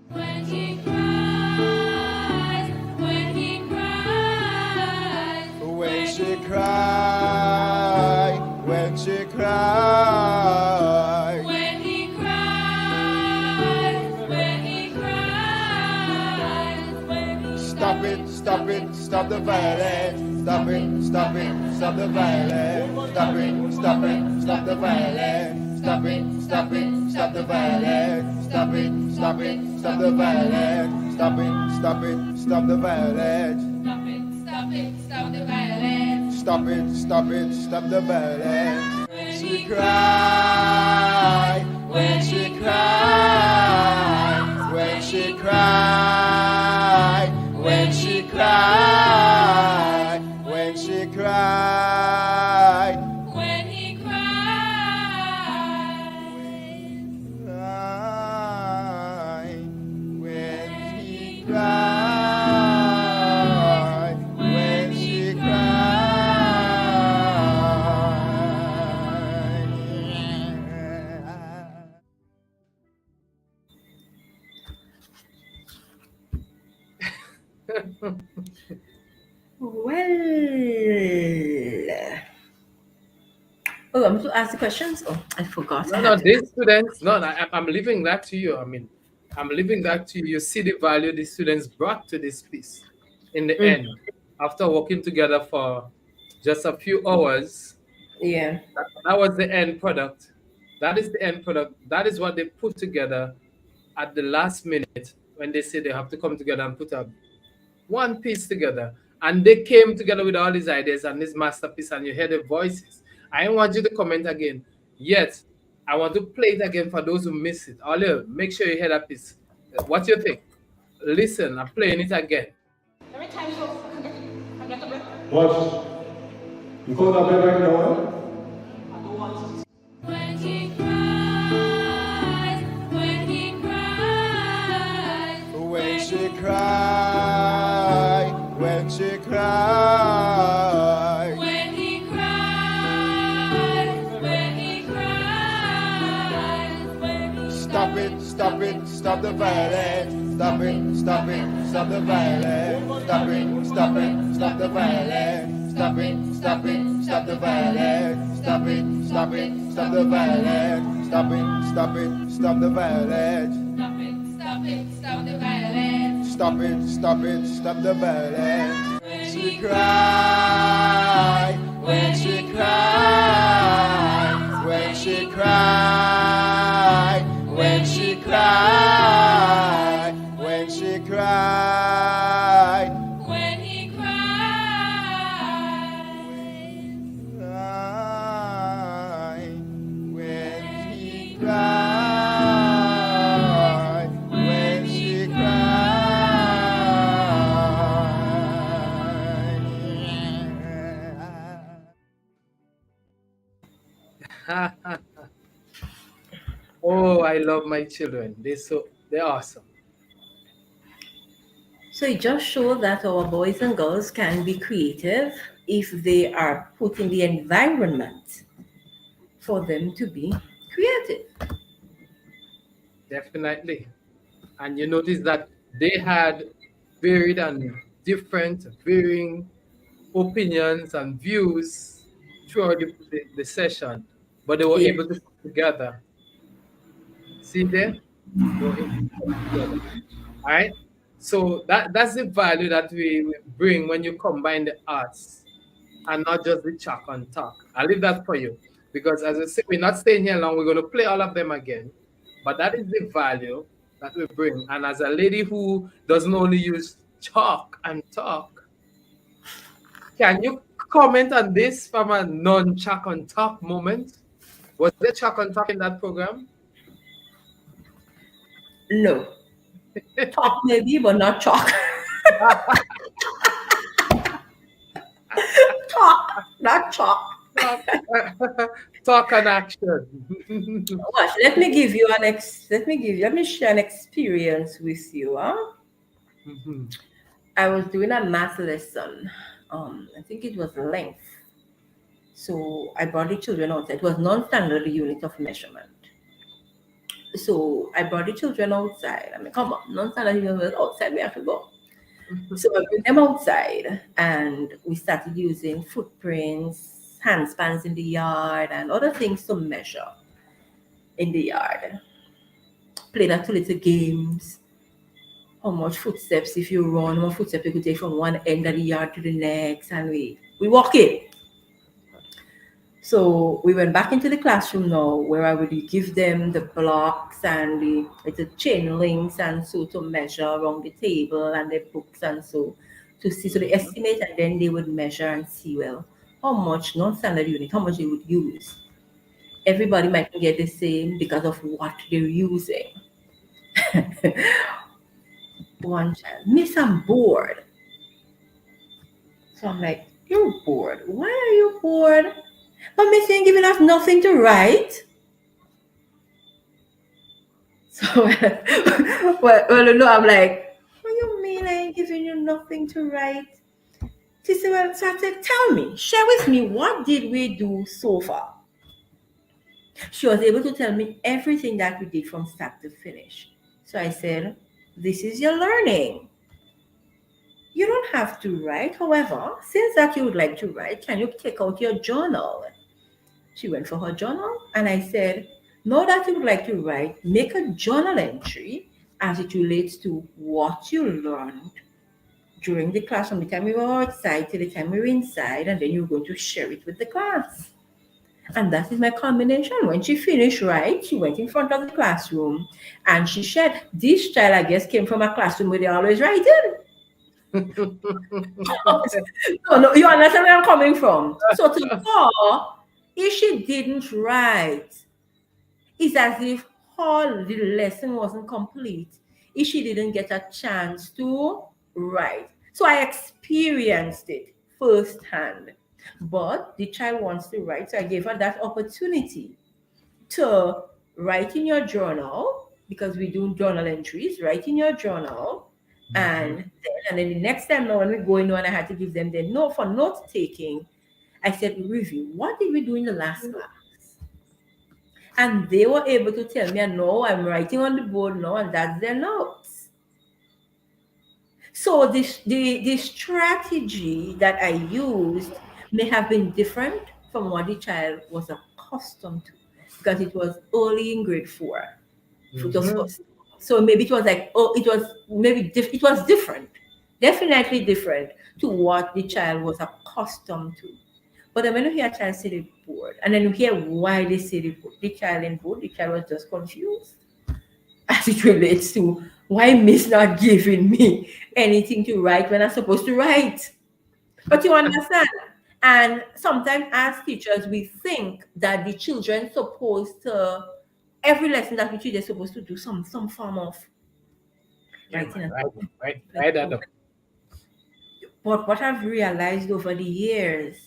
When he cries, when he cries, when she cried, when she cried, when he cries, when he cries, when he stop it, stop it, stop the violence. Stop it, stop it, stop the violence. Stop it, stop it, stop the violence. Stop it, stop it, stop the violence. Stop it, stop it, stop the violence. Stop it, stop it, stop the violence. Stop it, stop it, stop the violence. Stop it, stop it, stop the violence. She cried, when she cried, when she cried, when she cried, when she cried, When he cried, when he cried, when she Well, oh, I'm to ask the questions. Oh, I forgot. No, these students. No, I'm leaving that to you. I mean, I'm leaving that to you. You see the value the students brought to this piece. In the end, after working together for just a few hours, Yeah. that was the end product. That is the end product. That is what they put together at the last minute when they say they have to come together and put up one piece together. And they came together with all these ideas and this masterpiece, and you hear the voices. I don't want you to comment again. Yet, I want to play it again for those who miss it. Oliver, make sure you hear that piece. What do you think? Listen, I'm playing it again. every time so I get a bit. Watch. You call that bed right now, eh? When he cries, when he cries, when she cried, when she cried, when he cries, when he cries, when he stop it, stop it, stop the violence. Stop it, stop it, stop the violence. Stop it, stop it, stop the violence. Stop it, stop it, stop the violence. Stop it, stop it, stop the violence. Stop it, stop it, stop the violence. stop it, stop it, stop the violence. Stop it, stop it, stop the violence. She cried, when she cried, when she cried, when she cried, when she cried, When he cried, when he cried, when she cried. Oh, I love my children. They're awesome. So it just shows that our boys and girls can be creative if they are put in the environment for them to be creative. Definitely. And you notice that they had varied and different, varying opinions and views throughout the session, but they were Yeah. able to come together. See there? They were able to come together. All right. So that's the value that we bring when you combine the arts and not just the chalk and talk. I'll leave that for you because, as I said, we're not staying here long. We're going to play all of them again, but that is the value that we bring. And as a lady who doesn't only use chalk and talk, can you comment on this from a non-chalk and talk moment? Was there chalk and talk in that program? No. Talk maybe, but not chalk. Talk, not chalk. Talk and action. Watch, let me share an experience with you. Huh? I was doing a math lesson. I think it was length. So I brought the children outside. It was non-standard unit of measurement. So I brought the children outside. I mean, come on, non-standard unit outside, we have to go. So I bring them outside and we started using footprints, handspans in the yard and other things to measure in the yard. Played a little games. How much footsteps if you run, how much footsteps you could take from one end of the yard to the next, and we walk in. So we went back into the classroom now where I would give them the blocks and the chain links and so to measure around the table and the books and so to see. So they estimate and then they would measure and see, well, how much non-standard unit, how much they would use. Everybody might get the same because of what they're using. One child, Miss, I'm bored. So I'm like, you're bored? Why are you bored? But Miss ain't giving us nothing to write. So, well, no, I'm like, what do you mean I ain't giving you nothing to write? She said, well, so I said, tell me, share with me, what did we do so far? She was able to tell me everything that we did from start to finish. So I said, this is your learning. You don't have to write. However, since that you would like to write, can you take out your journal? She went for her journal and I said, now that you would like to write, make a journal entry as it relates to what you learned during the class from the time we were outside to the time we were inside, and then you're going to share it with the class. And that is my culmination. When she finished, right, she went in front of the classroom and she shared. This child, I guess, came from a classroom where they always writing. No, you understand where I'm coming from. So to her, if she didn't write, it's as if her the lesson wasn't complete if she didn't get a chance to write. So I experienced it firsthand. But the child wants to write, so I gave her that opportunity to write in your journal, because we do journal entries, write in your journal. And then the next time now when we go in and I had to give them the note for note taking, I said, review, what did we do in the last class? And they were able to tell me, no, I'm writing on the board now, and that's their notes. So the strategy that I used may have been different from what the child was accustomed to, because it was early in grade 4. So maybe it was like, it was different, definitely different to what the child was accustomed to. But then when you hear a child say they're bored, and then you hear why they say the child is bored, the child was just confused as it relates to why Miss not giving me anything to write when I'm supposed to write. But you understand? And sometimes as teachers, we think that the children supposed to, every lesson that we teach, they're supposed to do some form of writing. But what I've realized over the years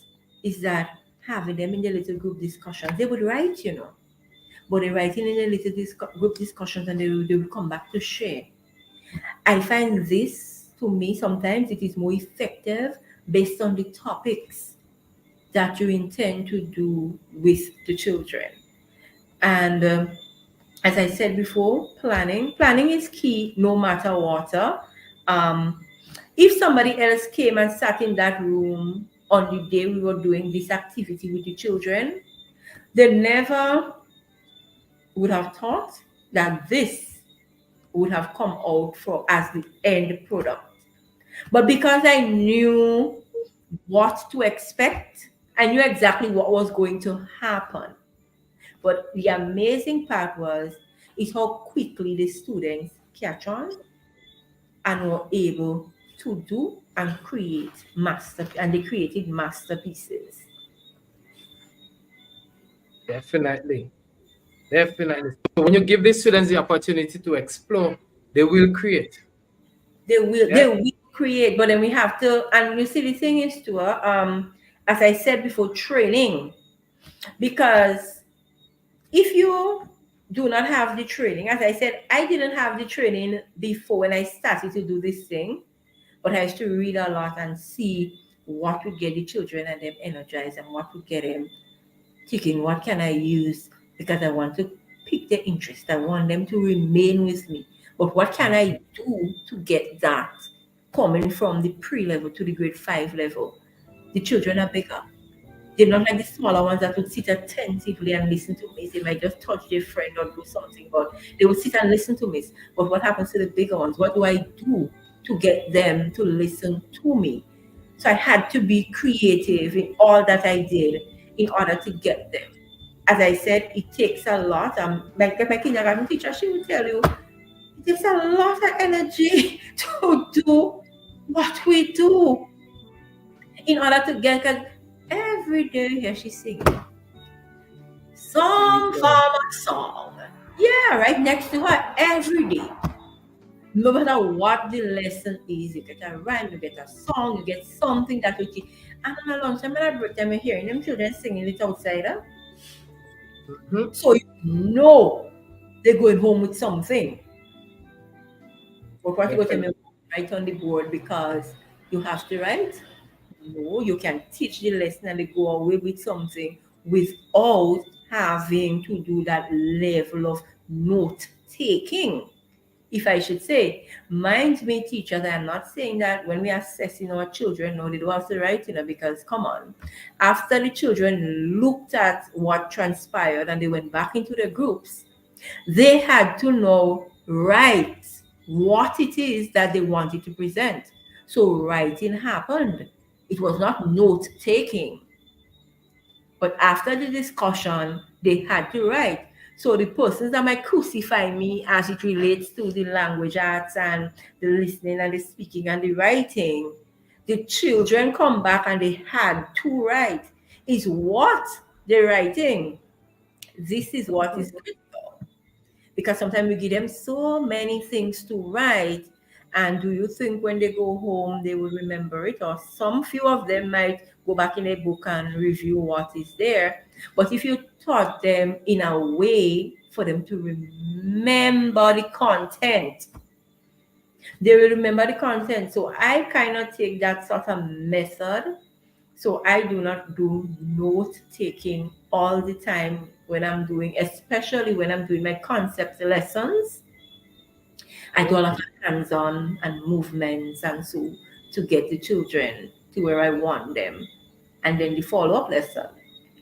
is that having them in the little group discussions. They would write, but they're writing in the little group discussions, and they will come back to share. I find this, to me, sometimes it is more effective based on the topics that you intend to do with the children. And as I said before, planning is key no matter what. If somebody else came and sat in that room on the day we were doing this activity with the children, they never would have thought that this would have come out as the end product. But because I knew what to expect, I knew exactly what was going to happen. But the amazing part is how quickly the students catch on and were able to do and create and they created masterpieces. Definitely. So when you give the students the opportunity to explore, they will create. They will create, but then we have to, and you see the thing is too, as I said before, training. Because if you do not have the training, as I said, I didn't have the training before when I started to do this thing, but I used to read a lot and see what would get the children and them energized and what would get them thinking, what can I use? Because I want to pique their interest. I want them to remain with me. But what can I do to get that coming from the pre-level to the grade 5 level? The children are bigger. They're not like the smaller ones that would sit attentively and listen to me. They might just touch their friend or do something, but they would sit and listen to me. But what happens to the bigger ones? What do I do to get them to listen to me? So I had to be creative in all that I did in order to get them. As I said, it takes a lot. My kindergarten teacher, she would tell you, it takes a lot of energy to do what we do in order to get, because every day here she's singing song farmer song. Yeah, right next to her every day. No matter what the lesson is, you get a rhyme, you get a song, you get something that will keep. And on a lunch time and a break time, you're hearing them children singing it outside. So you know they're going home with something. But what you go tell me, write on the board because you have to write? No, you can teach the lesson and they go away with something without having to do that level of note taking. If I should say, mind me, teachers, I'm not saying that when we are assessing our children, no, they don't have to write, because come on. After the children looked at what transpired and they went back into their groups, they had to now write what it is that they wanted to present. So writing happened. It was not note-taking. But after the discussion, they had to write. So the persons that might crucify me as it relates to the language arts and the listening and the speaking and the writing, the children come back and they had to write. Is what they're writing. This is what is critical. Because sometimes we give them so many things to write, and do you think when they go home they will remember it? Or some few of them might go back in a book and review what is there. But if you taught them in a way for them to remember the content, they will remember the content. So I kind of take that sort of method. So I do not do note-taking all the time when I'm doing, especially when I'm doing my concept lessons. I do a lot of hands-on and movements and so to get the children to where I want them. And then the follow-up lesson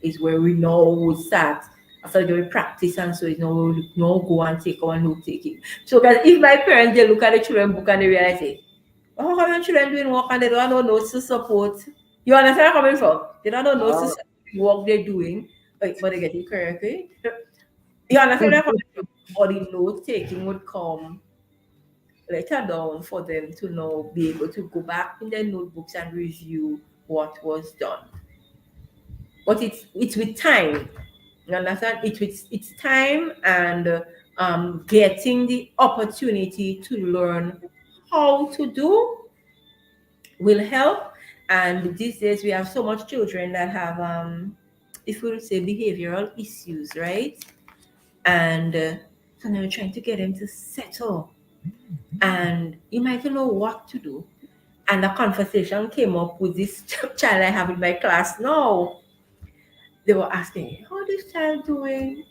is where we know we start after doing practice, and so it's no go and take our note taking. So because if my parents they look at the children book and they realize it, how come the children doing work and they don't have no notes to support? You understand where I'm coming from? They don't have no notes to support the work they're doing, but they get it correctly. You understand where I'm coming from? But the note taking would come later down for them to now be able to go back in their notebooks and review what was done. But it's with time. You understand? It's time and getting the opportunity to learn how to do will help. And these days we have so much children that have if we would say behavioral issues, right? And so now we're trying to get him to settle. And you might not know what to do. And a conversation came up with this child I have in my class now. They were asking, how this child doing?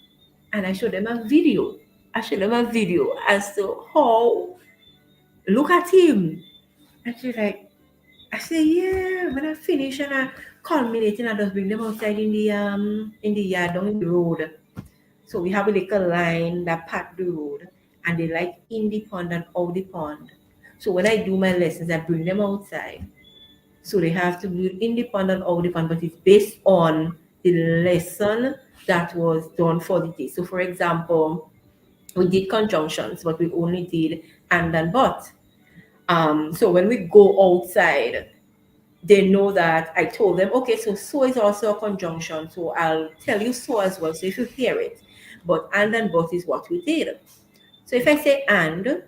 And I showed them a video. As to how, look at him. And she's like, I say, yeah, when I finish and I culminate and I just bring them outside in the yard down in the road. So we have a little line that pat the road, and they like in the pond and out the pond. So when I do my lessons, I bring them outside. So they have to be in the pond and out the pond, but it's based on the lesson that was done for the day. So for example, we did conjunctions, but we only did and but. So when we go outside, they know that I told them, okay, so is also a conjunction. So I'll tell you so as well, so if you hear it. But and but is what we did. So if I say and,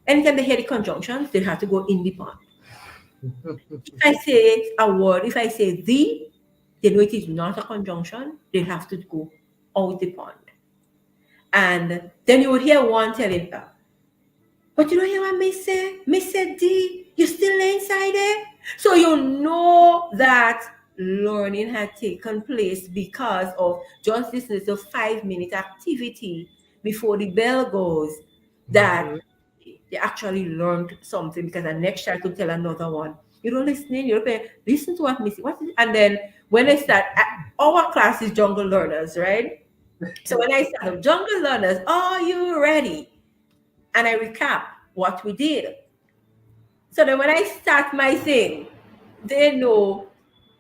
anytime they hear the conjunctions, they have to go in the pond. If I say a word, if I say the, they know it is not a conjunction, they have to go out the pond. And then you would hear one telling her, but you don't hear what me say? Me said D, you still inside there? So you know that learning had taken place because of just this little 5-minute activity before the bell goes, that they actually learned something, because the next child could tell another one. You don't listening, you're paying, listen to what me say. What is it? And then when I start, our class is jungle learners, right? So when I start, jungle learners, are you ready? And I recap what we did. So then when I start my thing, they know,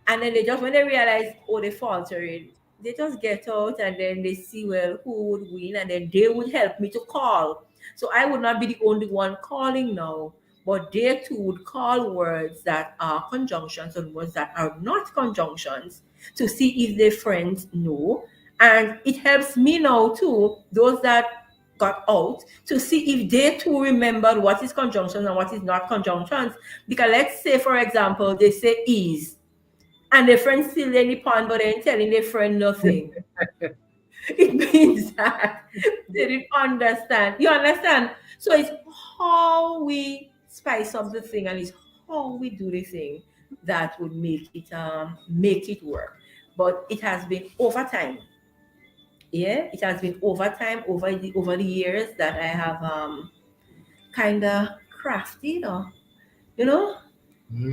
and then they just, when they realize, oh, they faltered, they just get out and then they see, well, who would win, and then they would help me to call. So I would not be the only one calling now, but they too would call words that are conjunctions and words that are not conjunctions to see if their friends know. And it helps me now too, those that got out, to see if they too remembered what is conjunctions and what is not conjunctions. Because let's say, for example, they say is, and their friend still in the pond, but they ain't telling their friend nothing. It means that they didn't understand. You understand? So it's how we spice up the thing, and it's how we do the thing that would make it work. But it has been over time. Yeah, it has been over time, over the years, that I have kind of crafted, or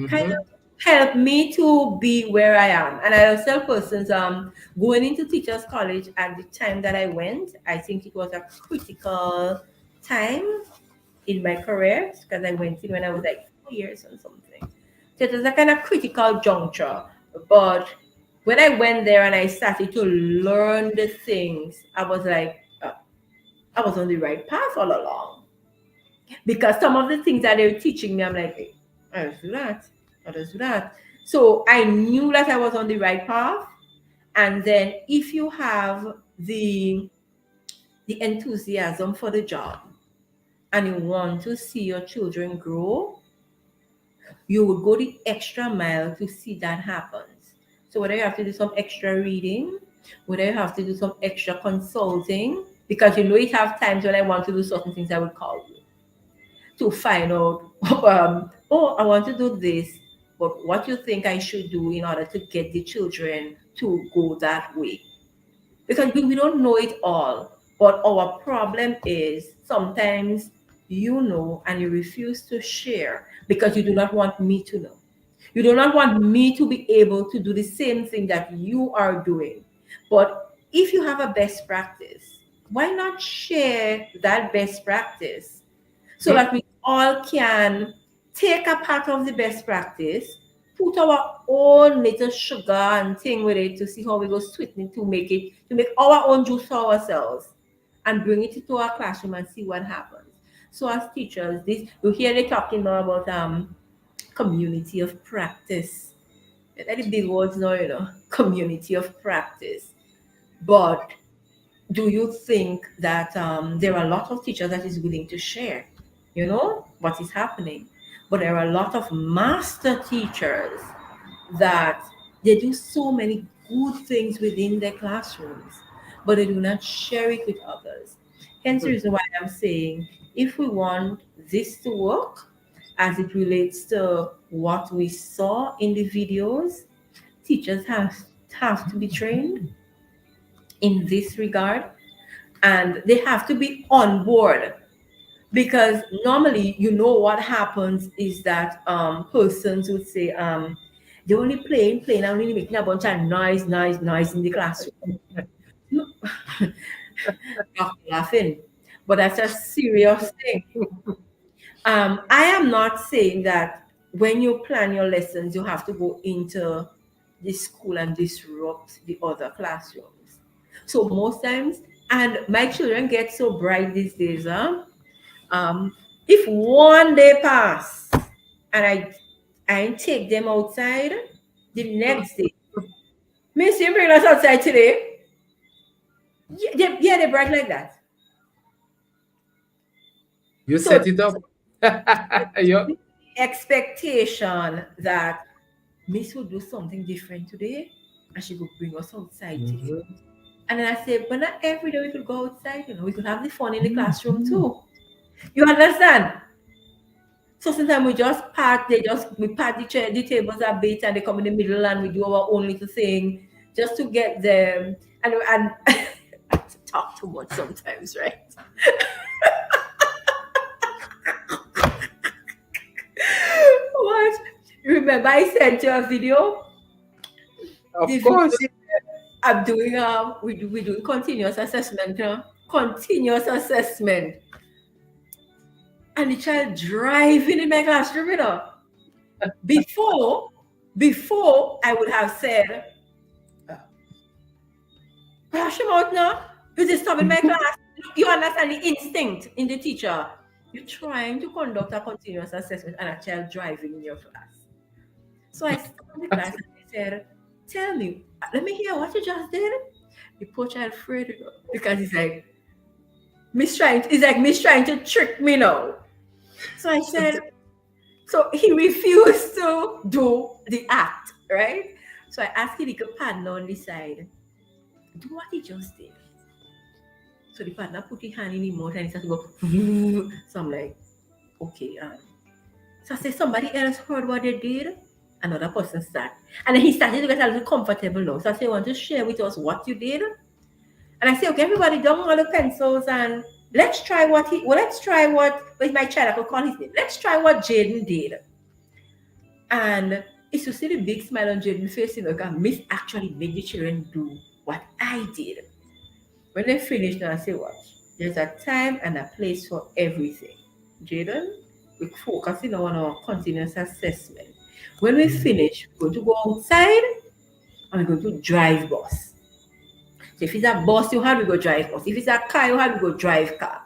kind of helped me to be where I am. And I was tell persons, going into teachers college at the time that I went, I think it was a critical time in my career, because I went in when I was like 4 years or something. So it was a kind of critical juncture. But when I went there and I started to learn the things, I was like, I was on the right path all along. Because some of the things that they were teaching me, I'm like, hey, I don't do that. I don't do that. So I knew that I was on the right path. And then if you have the enthusiasm for the job and you want to see your children grow, you would go the extra mile to see that happen. So whether you have to do some extra reading, whether you have to do some extra consulting, because it have times when I want to do certain things, I would call you to find out, oh, I want to do this, but what you think I should do in order to get the children to go that way. Because we don't know it all, but our problem is sometimes you know and you refuse to share because you do not want me to know. You do not want me to be able to do the same thing that you are doing. But if you have a best practice, why not share that best practice so that we all can take a part of the best practice, put our own little sugar and thing with it to see how we go sweeten to make our own juice for ourselves and bring it into our classroom and see what happens. So as teachers, you hear they talking now about community of practice. That's the big words now, community of practice. But do you think that there are a lot of teachers that is willing to share, what is happening? But there are a lot of master teachers that they do so many good things within their classrooms, but they do not share it with others. Hence the reason why I'm saying if we want this to work as it relates to what we saw in the videos, teachers have to be trained in this regard, and they have to be on board, because normally what happens is that persons would say they're only playing and only making a bunch of noise in the classroom. Not laughing, but that's a serious thing. I am not saying that when you plan your lessons you have to go into the school and disrupt the other classrooms. So most times, and my children get so bright these days, if one day pass and I take them outside, the next day, Miss, you bring us outside today? Yeah, they bright like that. You set it up. Yep. Expectation that Miss will do something different today and she will bring us outside today. And then I say, but not every day we could go outside, we could have the fun in the classroom too. You understand? So sometimes we just we pat the tables a bit and they come in the middle and we do our own little thing just to get them. And I talk too much sometimes, right? What? Remember I sent you a video? Of course. I'm doing we're doing continuous assessment, continuous assessment. And the child driving in my classroom, Before I would have said, brush him out now. You just stop in my class. You understand the instinct in the teacher. You're trying to conduct a continuous assessment and a child driving in your class. So I stopped the class and I said, tell me, let me hear what you just did. The poor child afraid because he's like, Miss trying to trick me now. So I said, so he refused to do the act, right? So I asked him to partner on the side, do what he just did. So the partner put his hand in the mouth and he started to go, so I'm like, okay. So I said, somebody else heard what they did? Another person started. And then he started to get a little comfortable now. So I said, you want to share with us what you did? And I said, okay, everybody down all the pencils and let's try what with my child, I could call his name. Let's try what Jaden did. And it's to see the big smile on Jaden's face, because Miss actually made the children do what I did. When they finished, I say, watch, there's a time and a place for everything. Jaden, we're focusing on our continuous assessment. When we finish, we're going to go outside and we're going to drive bus. So if it's a bus you have, we go drive bus. If it's a car you have, we go drive car.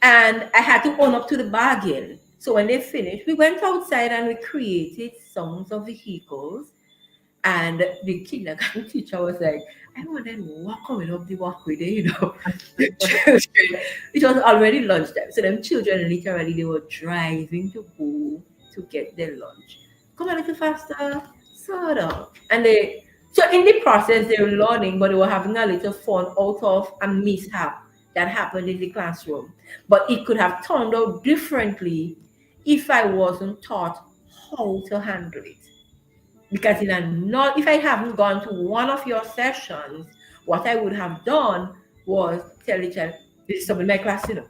And I had to own up to the bargain. So when they finished, we went outside and we created sounds of vehicles. And the kindergarten teacher was like, I want them walk coming up the walkway there, The children, it was already lunchtime. So them children literally, they were driving to go to get their lunch. Come a little faster, slow down. And so in the process, they were learning, but they were having a little fun out of a mishap that happened in the classroom. But it could have turned out differently if I wasn't taught how to handle it. Because if I haven't gone to one of your sessions, what I would have done was tell the child, this is something in my class, No,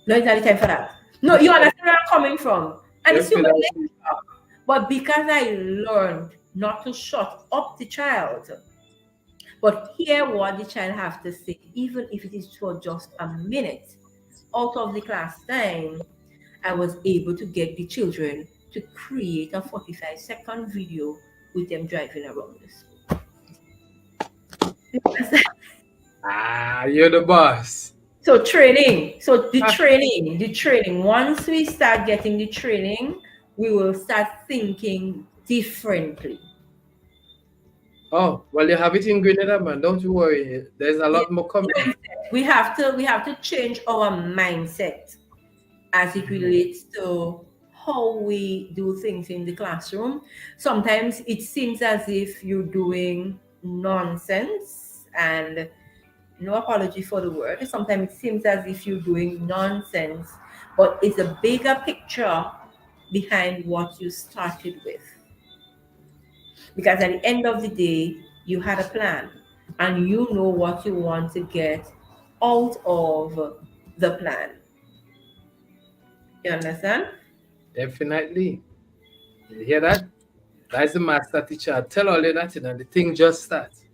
it's not the time for that. No, you understand where I'm coming from. And it's human nature. But because I learned not to shut up the child, but hear what the child has to say, even if it is for just a minute out of the class time, I was able to get the children to create a 45-second video with them driving around the school. You're the boss. So training. So the training. Once we start getting the training, we will start thinking differently. Oh, well, you have it in Grenada, man. Don't you worry. There's a lot more coming. We have to change our mindset as it relates to how we do things in the classroom. Sometimes it seems as if you're doing nonsense, and no apology for the word. Sometimes it seems as if you're doing nonsense, but it's a bigger picture behind what you started with. Because at the end of the day, you had a plan and you know what you want to get out of the plan. You understand? Definitely. You hear that? That's the master teacher. I tell all of that, you know, the thing just starts.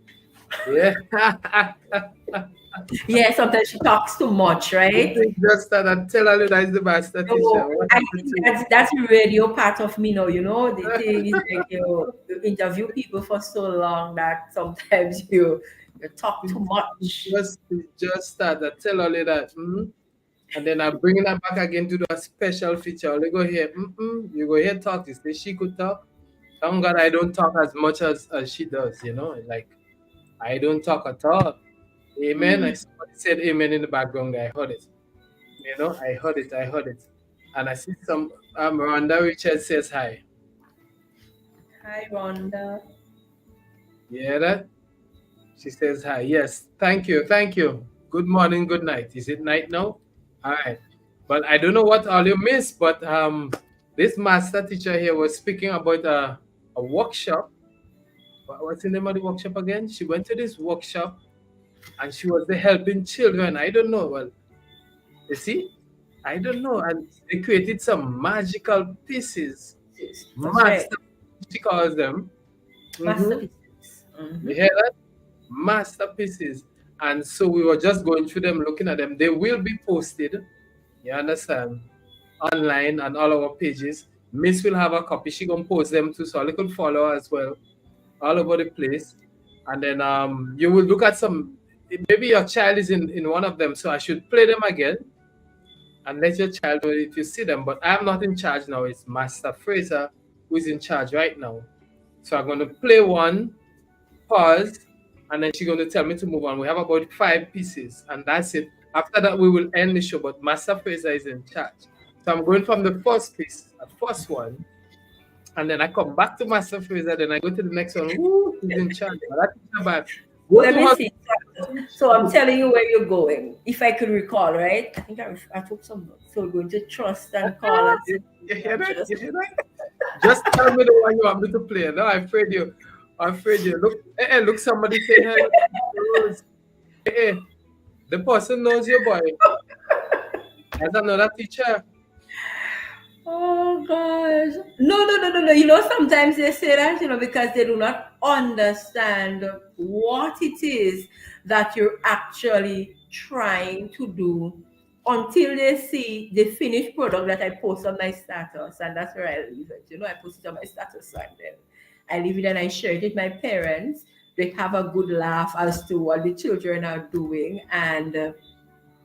Yeah. Yeah, sometimes she talks too much, right? Just that and tell all of that is the master teacher. So I think that's the radio part of me now, you know. The thing is like you interview people for so long that sometimes you talk too much. Just that. I tell all of that. And then I'm bringing that back again to do a special feature. You go here, you go here talk. You say she could talk. Thank God I don't talk as much as she does, you know. Like, I don't talk at all. Amen. I said amen in the background. I heard it. You know, I heard it. And I see some Rhonda Richards says hi. Hi, Rhonda. You hear that? She says hi. Yes. Thank you. Good morning, good night. Is it night now? All right. But I don't know what all you missed, but this master teacher here was speaking about a workshop. What's the name of the workshop again? She went to this workshop and she was helping children. I don't know. Well, you see, I don't know. And they created some magical pieces. Master, she calls them. Masterpieces. You hear that? Masterpieces. And so we were just going through them, looking at them. They will be posted, you understand, online on all our pages. Miss will have a copy. She gonna post them too, so you could follow her as well, all over the place. And then you will look at some. Maybe your child is in one of them, so I should play them again and let your child know if you see them. But I'm not in charge now. It's Master Fraser who is in charge right now. So I'm going to play one, pause, and then she's going to tell me to move on. We have about 5 pieces, and that's it. After that, we will end the show, but Master Fraser is in charge. So I'm going from the first piece, the first one, and then I come back to Master Fraser, then I go to the next one. Woo, he's in charge. That's not bad. Let me see. So I'm telling you where you're going. If I could recall, right? I think I took some notes. So we're going to trust and call us. You hear that? You hear that? Just tell me the one you want me to play. No, I'm afraid you. Look, somebody say hello. Hey, the person knows your boy. That's another teacher. Oh gosh. No. You know, sometimes they say that, you know, because they do not understand what it is that you're actually trying to do until they see the finished product that I post on my status. And that's where I leave it. You know, I post it on my status and then I leave it and I share it with my parents. They have a good laugh as to what the children are doing. And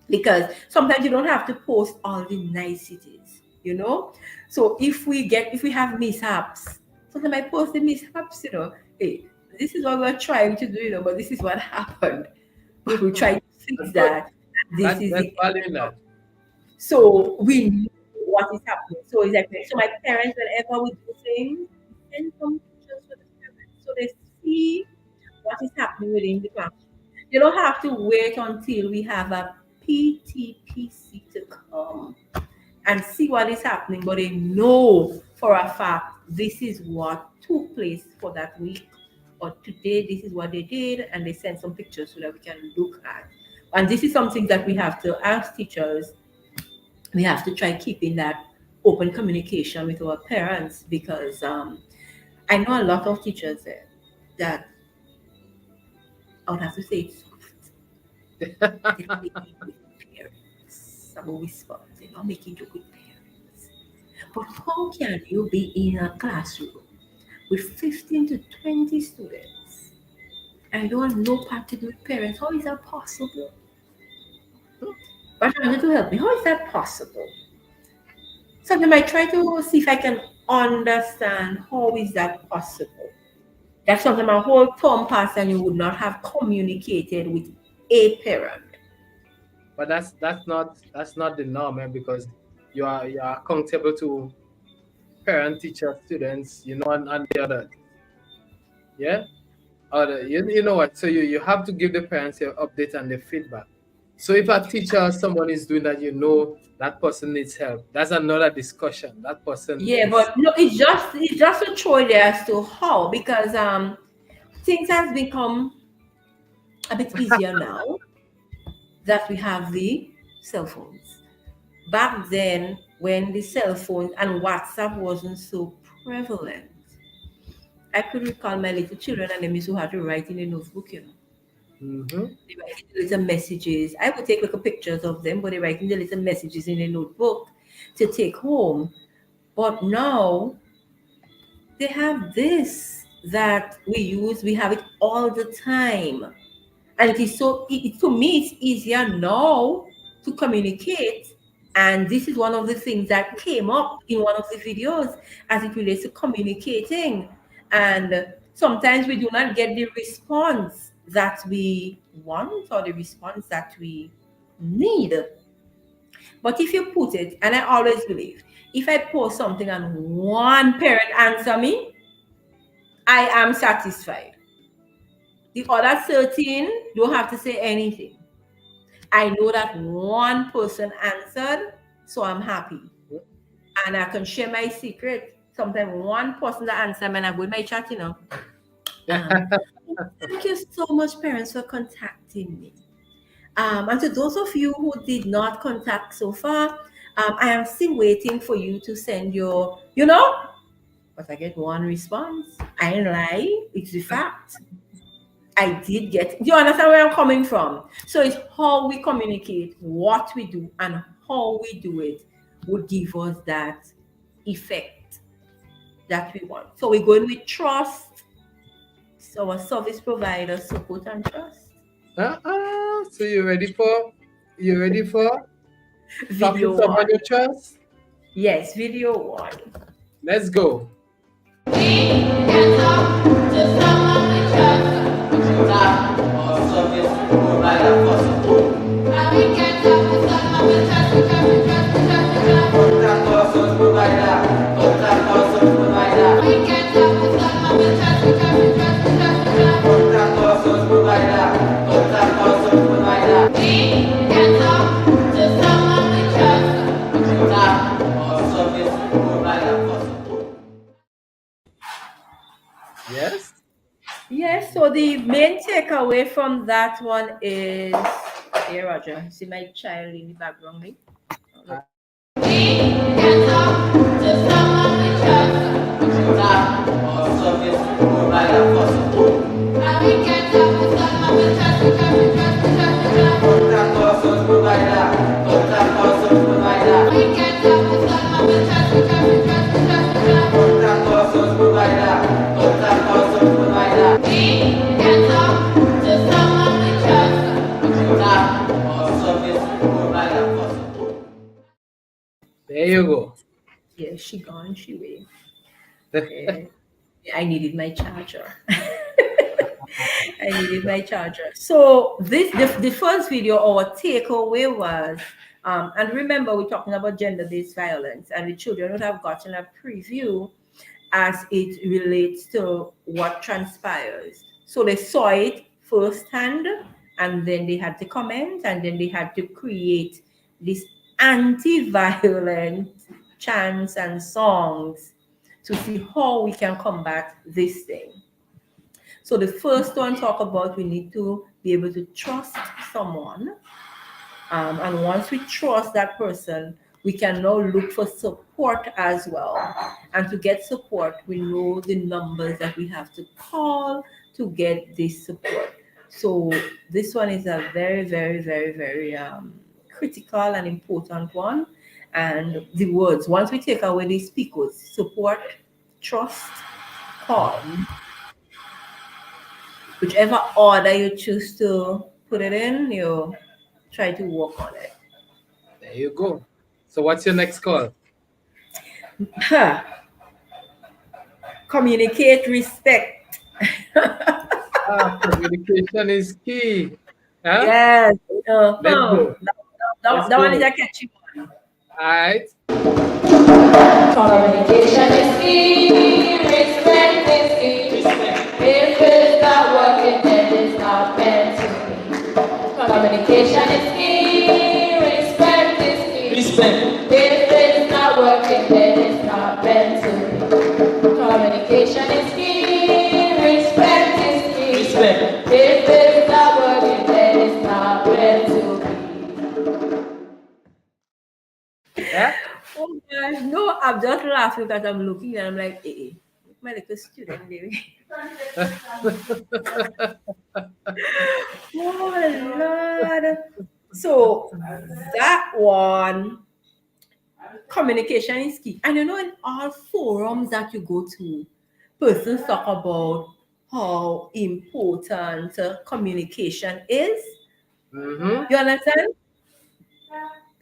because sometimes you don't have to post all the niceties, you know. So if we have mishaps, sometimes I post the mishaps, you know. Hey, this is what we're trying to do, you know, but this is what happened. We try to fix that. This is it. So we know what is happening. So it's like, so my parents, whenever we do things, send some pictures for the parents so they see what is happening within the class. You don't have to wait until we have a PTPC to come and see what is happening, but they know for a fact this is what took place for that week, or today this is what they did, and they send some pictures so that we can look at. And this is something that we have to, as teachers, we have to try keeping that open communication with our parents, because I know a lot of teachers that I would have to say it's parents. I'm always you know, making joke with parents. But how can you be in a classroom with 15 to 20 students and you have no part to do with parents? How is that possible? But I wanted to help me. How is that possible? Sometimes I try to see if I can understand how is that possible. That sometimes a whole term passed and you would not have communicated with a parent. But that's not the norm, because you are accountable to parent, teacher, students, and the other. Yeah? Or you know what? So you have to give the parents your update and their feedback. So if a teacher or someone is doing that, that person needs help. That's another discussion. That person. Yeah, but no, it's just a throw there as to how, because things has become a bit easier now that we have the cell phones. Back then, when the cell phone and WhatsApp wasn't so prevalent, I could recall my little children and them used to have to write in a notebook, Mm-hmm. They write the little messages. I would take little pictures of them, but they write the little messages in a notebook to take home. But now they have this that we use. We have it all the time, and it is so. To me, it's easier now to communicate. And this is one of the things that came up in one of the videos as it relates to communicating. And sometimes we do not get the response that we want or the response that we need. But if you put it, and I always believe, if I post something and one parent answer me, I am satisfied. The other 13 don't have to say anything. I know that one person answered, so I'm happy. And I can share my secret. Sometimes one person that answered me and I go in my chat, Thank you so much, parents, for contacting me. And to those of you who did not contact so far, I am still waiting for you to send your, but I get one response. I ain't lie. It's the fact. I did get. Do you understand where I'm coming from? So it's how we communicate, what we do, and how we do it would give us that effect that we want. So we're going with trust. So our service provider, support and trust. So you ready for video one? Your trust? Yes, video one. Let's go. Yes? Yes, so the main takeaway from that one is, here, Roger, see my child in the background, right? There you go. Yeah, she gone, she way. Okay. I needed my charger. I needed my charger. So the first video, our takeaway was, and remember we're talking about gender-based violence, and the children would have gotten a preview as it relates to what transpires. So they saw it firsthand, and then they had to comment, and then they had to create this anti-violent chants and songs to see how we can combat this thing. So the first one talk about we need to be able to trust someone. And once we trust that person, we can now look for support as well. And to get support, we know the numbers that we have to call to get this support. So this one is a very, very, very, very critical and important one. And the words, once we take away these speakers, support, trust, call. Whichever order you choose to put it in, you try to work on it. There you go. So what's your next call? Communicate, respect. Communication is key. Huh? Yes. Let's go. That one is a catchy one. All right. Communication is key, respect is key. If it's not working, then it's not meant to be. Communication is key, respect is key. If it's not working, then it's not meant to be. Communication is key, respect is key. If it's not working, then it's not meant to be. Yeah? Oh gosh, no, I'm just laughing because I'm looking and I'm like, my little student, baby. Oh Lord. So that one, communication is key. And you know, in all forums that you go to, persons talk about how important communication is. You understand?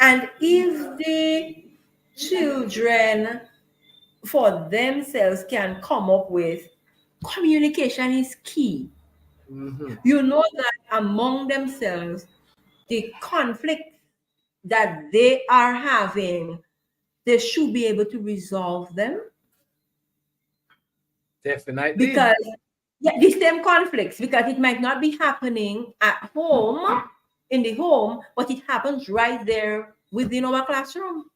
And if the children for themselves can come up with communication is key. You know that among themselves, the conflict that they are having, they should be able to resolve them. Definitely. Because the same conflicts, because it might not be happening at home, in the home, but it happens right there within our classroom.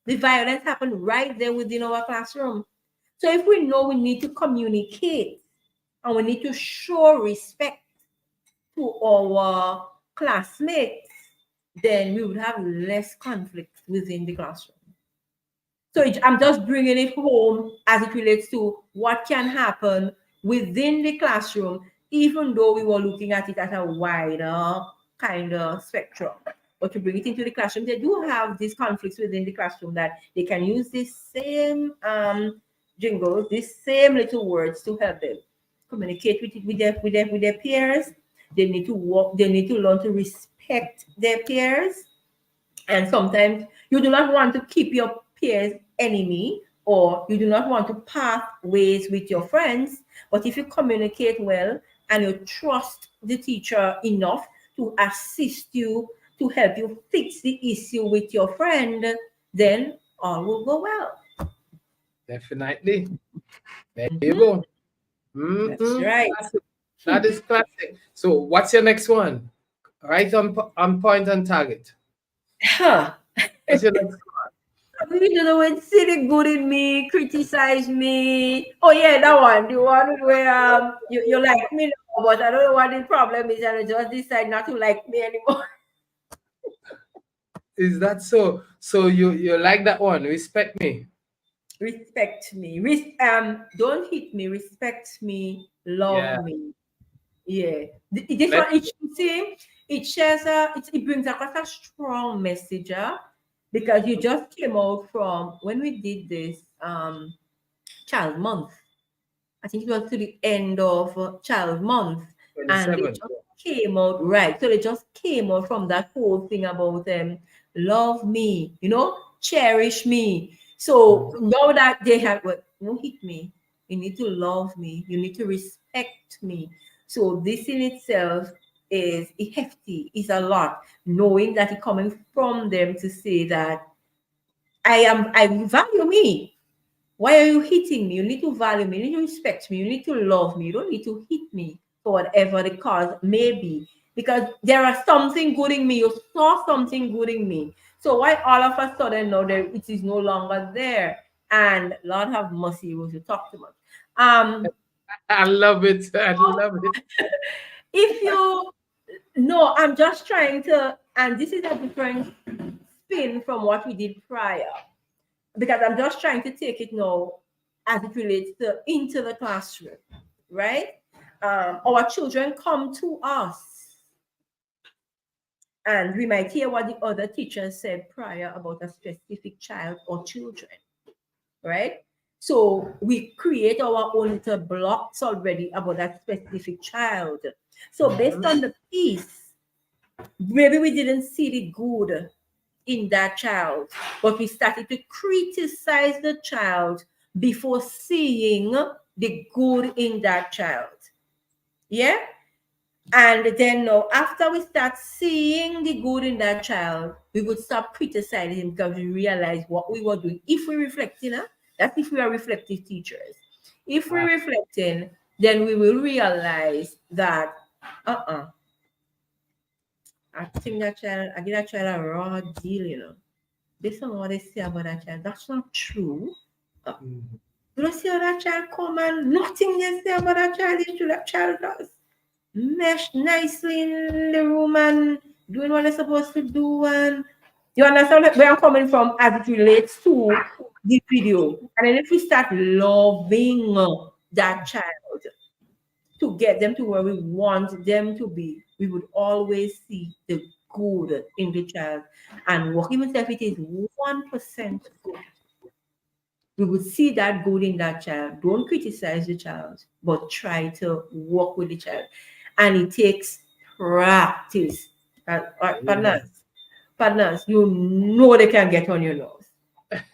The violence happened right there within our classroom. So if we know we need to communicate and we need to show respect to our classmates, then we would have less conflict within the classroom. So I'm just bringing it home as it relates to what can happen within the classroom, even though we were looking at it at a wider kind of spectrum. But to bring it into the classroom, they do have these conflicts within the classroom that they can use this same jingles, these same little words to help them communicate with their peers. They need to walk, they need to learn to respect their peers. And sometimes you do not want to keep your peers enemy, or you do not want to part ways with your friends. But if you communicate well and you trust the teacher enough to assist you, to help you fix the issue with your friend, then all will go well. Definitely. There you go. That's right. That is classic. So what's your next one? Right on point and target. What's your next one? You know, when see the good in me, criticize me. Oh yeah, that one. The one where you like me now, but I don't know what the problem is, and I just decide not to like me anymore. Is that so? So you like that one? Respect me. Respect me. Don't hit me. Respect me. Love me. Yeah. This one, it shares it brings across a strong message, because you just came out from when we did this Child Month. I think it was to the end of Child Month, and they just came out right. So they just came out from that whole thing about love me, cherish me. So now that they have, don't hit me. You need to love me. You need to respect me. So this in itself is hefty, is a lot, knowing that it's coming from them to say that I value me. Why are you hitting me? You need to value me. You need to respect me. You need to love me. You don't need to hit me for whatever the cause may be. Because there is something good in me. You saw something good in me. So why all of a sudden now it is no longer there? And Lord have mercy, was you talk too much. I love it. I love it. If you no, I'm just trying to, and this is a different spin from what we did prior, because I'm just trying to take it now as it relates to into the classroom, right? Our children come to us, and we might hear what the other teachers said prior about a specific child or children, right? So we create our own little blocks already about that specific child. So based on the piece, maybe we didn't see the good in that child, but we started to criticize the child before seeing the good in that child. Yeah? And then now, after we start seeing the good in that child, we would stop criticizing him because we realize what we were doing. If we reflect, that's if we are reflective teachers. If we're reflecting, then we will realize that, I think that child, I give that child a raw deal, Based on what they say about that child, that's not true. You don't see how that child come and nothing they say about that child is true. That child does mesh nicely in the room and doing what they're supposed to do. And you understand where I'm coming from as it relates to the video. And then if we start loving that child to get them to where we want them to be, we would always see the good in the child and work, even if it is 1% good. We would see that good in that child. Don't criticize the child, but try to work with the child. And it takes practice. Partners, you know they can get on your nerves.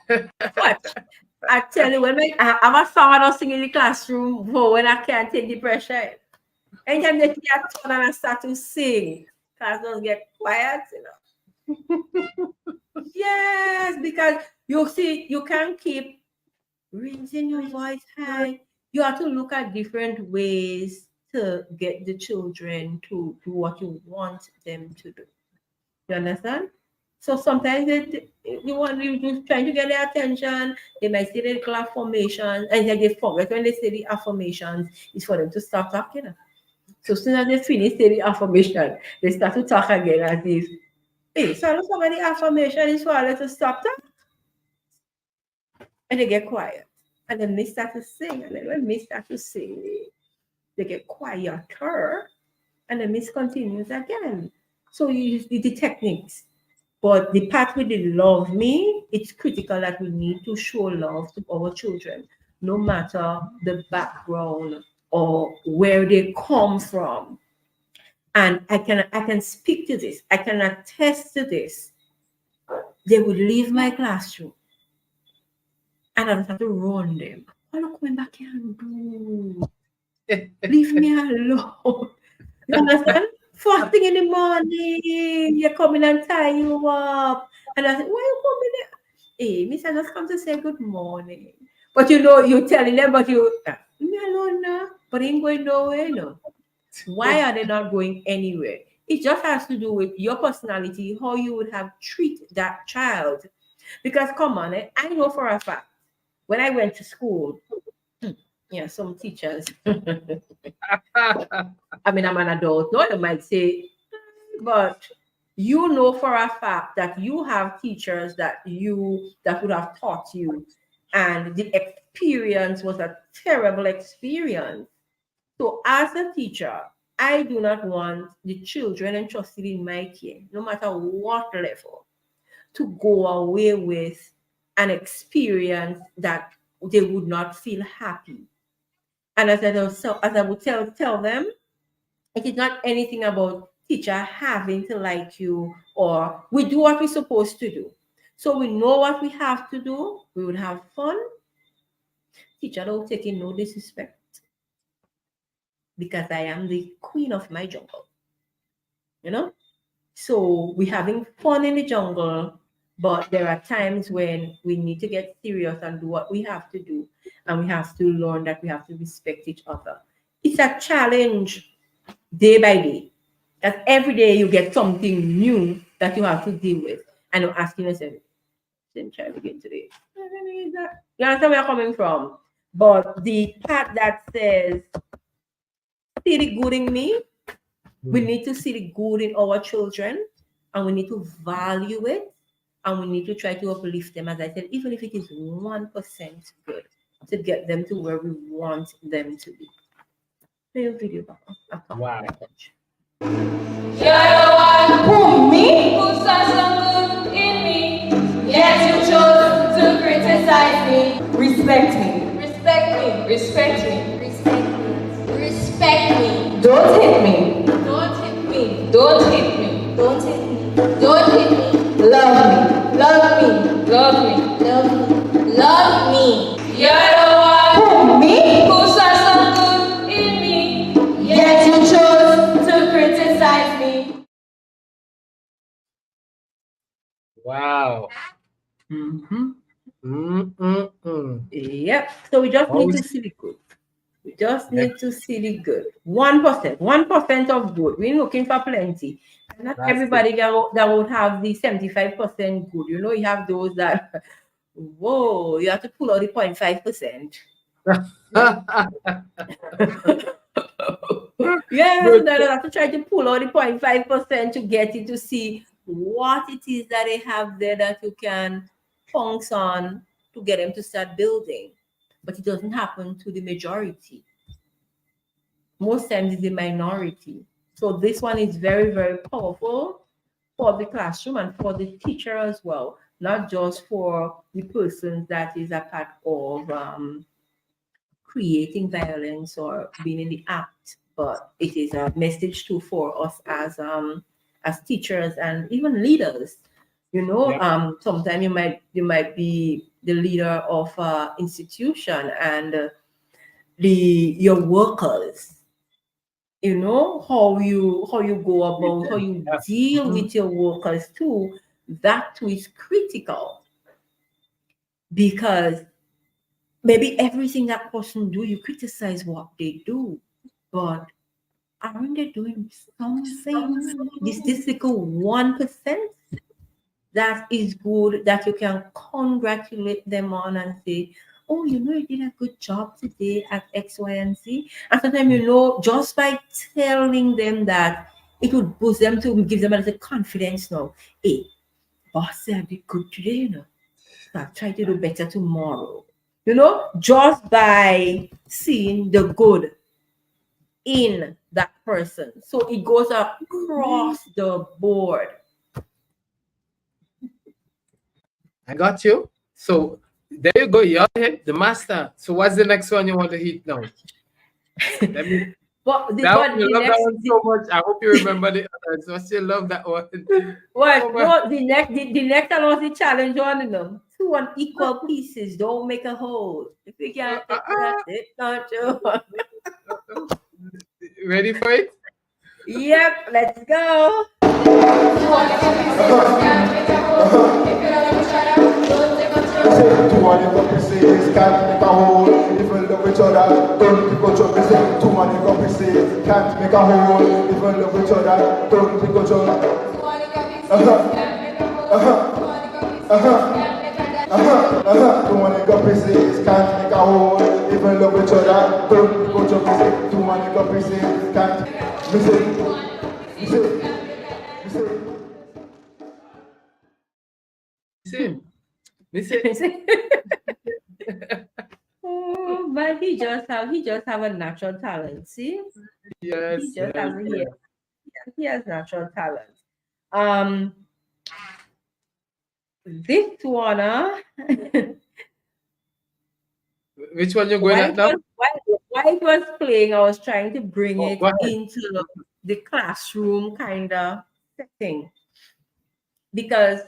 But I tell you, when I have a song I don't sing in the classroom for when I can't take the pressure. Anytime they get turn and I start to sing, class doesn't get quiet, Yes, because you see, you can't keep raising your voice high. You have to look at different ways to get the children to do what you want them to do. You understand? So sometimes you just trying to get their attention. They might say the little affirmations, and then they forget when they say the affirmations, it's for them to start talking. So as soon as they finish saying the affirmation, they start to talk again as if, hey, so I don't forget the affirmation, it's for them to stop that. And they get quiet. And then they start to sing. And then when they start to sing, they get quieter. And then Miss continues again. So you use the techniques. But the part with the love me, it's critical that we need to show love to our children, no matter the background or where they come from. And I can speak to this. I can attest to this. They would leave my classroom. And I would have to run them. Oh, look, coming back here and do. Leave me alone. You understand? First thing in the morning, you're coming and tie you up. And I said, why are you coming there? Hey, Miss, I just come to say good morning. But you're telling them, but leave me alone now. But they ain't going nowhere, Why are they not going anywhere? It just has to do with your personality, how you would have treated that child. Because come on, I know for a fact, when I went to school, some teachers, I mean, I'm an adult, no, they might say, but you know for a fact that you have teachers that would have taught you, and the experience was a terrible experience. So as a teacher, I do not want the children entrusted in my care, no matter what level, to go away with an experience that they would not feel happy. And as I would tell them, it is not anything about teacher having to like you, or we do what we're supposed to do. So we know what we have to do. We would have fun. Teacher don't take in no disrespect, because I am the queen of my jungle. So we're having fun in the jungle, but there are times when we need to get serious and do what we have to do. And we have to learn that we have to respect each other. It's a challenge day by day. That every day you get something new that you have to deal with. And you're asking yourself, same child again today. You understand where I'm coming from? But the part that says, see the good in me, we need to see the good in our children, and we need to value it, and we need to try to uplift them, as I said, even if it is 1% good, to get them to where we want them to be. Play a video back. Wow. You're the one who me, who saw some good in me, yet you chose to criticize me. Respect me. Respect me. Respect me. Respect me. Respect me. Don't hit me. Don't hit me. Don't hit me. Don't hit me. Don't hit me. Love me. Love me. Love me. Love me. Love me. You're the one who me, who saw some good in me, yet you chose to Wow. Yep. So we just need to see the good. We just need to see the good. 1% of good. We're looking for plenty. Not everybody that would have the 75% good. You know, you have those that, whoa, you have to pull out the 0.5%. Yeah, so then I have to try to pull out the 0.5% to get it to see what it is that they have there that you can function on to get them to start building. But it doesn't happen to the majority. Most times it's the minority. So this one is very, very powerful for the classroom and for the teacher as well, not just for the person that is a part of creating violence or being in the act, but it is a message too for us as teachers and even leaders. You know, sometimes you might be the leader of an institution and your workers. You know how you go about, how you deal with your workers too. That too is critical, because maybe everything that person do, you criticize what they do, but aren't they doing something? This little 1% that is good, that you can congratulate them on and say, oh, you know, you did a good job today at X, Y, and Z. And sometimes, you know, just by telling them that, it would boost them to give them a little confidence now. Hey, boss, I did good today, you know. So I'll try to do better tomorrow. You know, just by seeing the good in that person. So it goes across the board. I got you. So there you go. You hit the master. So what's the next one you want to hit now? Let me. But that one, you love that one so much. I hope you remember the others. I still love that one. Well, no, the next one was the challenge one, you know. 2 unequal pieces don't make a whole. If you can't take that, it don't you? Ready for it? Yep, let's go. Two money companies can't make a whole. If you love each other, don't think each other. Too many companies can't make a whole. If you love each other, don't think each other. Too many companies can't make a whole. If you love each other, don't think each other. Too many companies can't. Listen. Oh, but he just have a natural talent. See, yes, he has natural talent. This one, which one you going at now? While it was playing, I was trying to bring it into the classroom kind of setting, because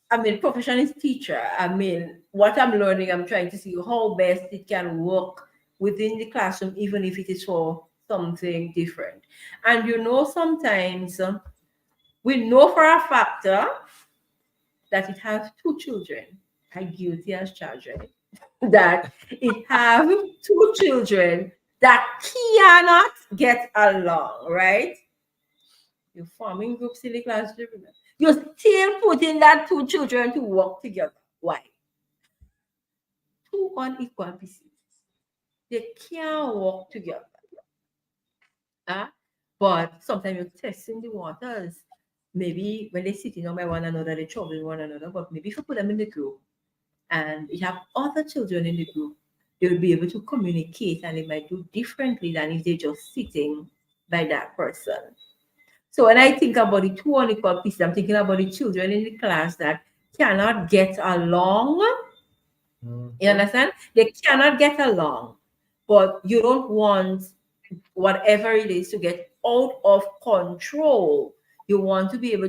I mean, profession is teacher. I mean, what I'm learning, I'm trying to see how best it can work within the classroom, even if it is for something different. And you know, sometimes we know for a fact that it has 2 children. I guilty as charged, right? That it have 2 children that cannot get along, right? You're forming groups in the classroom. You're still putting that 2 children to work together. Why? 2 unequal pieces. They can't work together. But sometimes you're testing the waters. Maybe when they're sitting on by one another, they're troubling one another. But maybe if you put them in the group and you have other children in the group, they will be able to communicate, and they might do differently than if they're just sitting by that person. So when I think about the 2 unequal pieces, I'm thinking about the children in the class that cannot get along. You understand? They cannot get along, but you don't want whatever it is to get out of control. You want to be able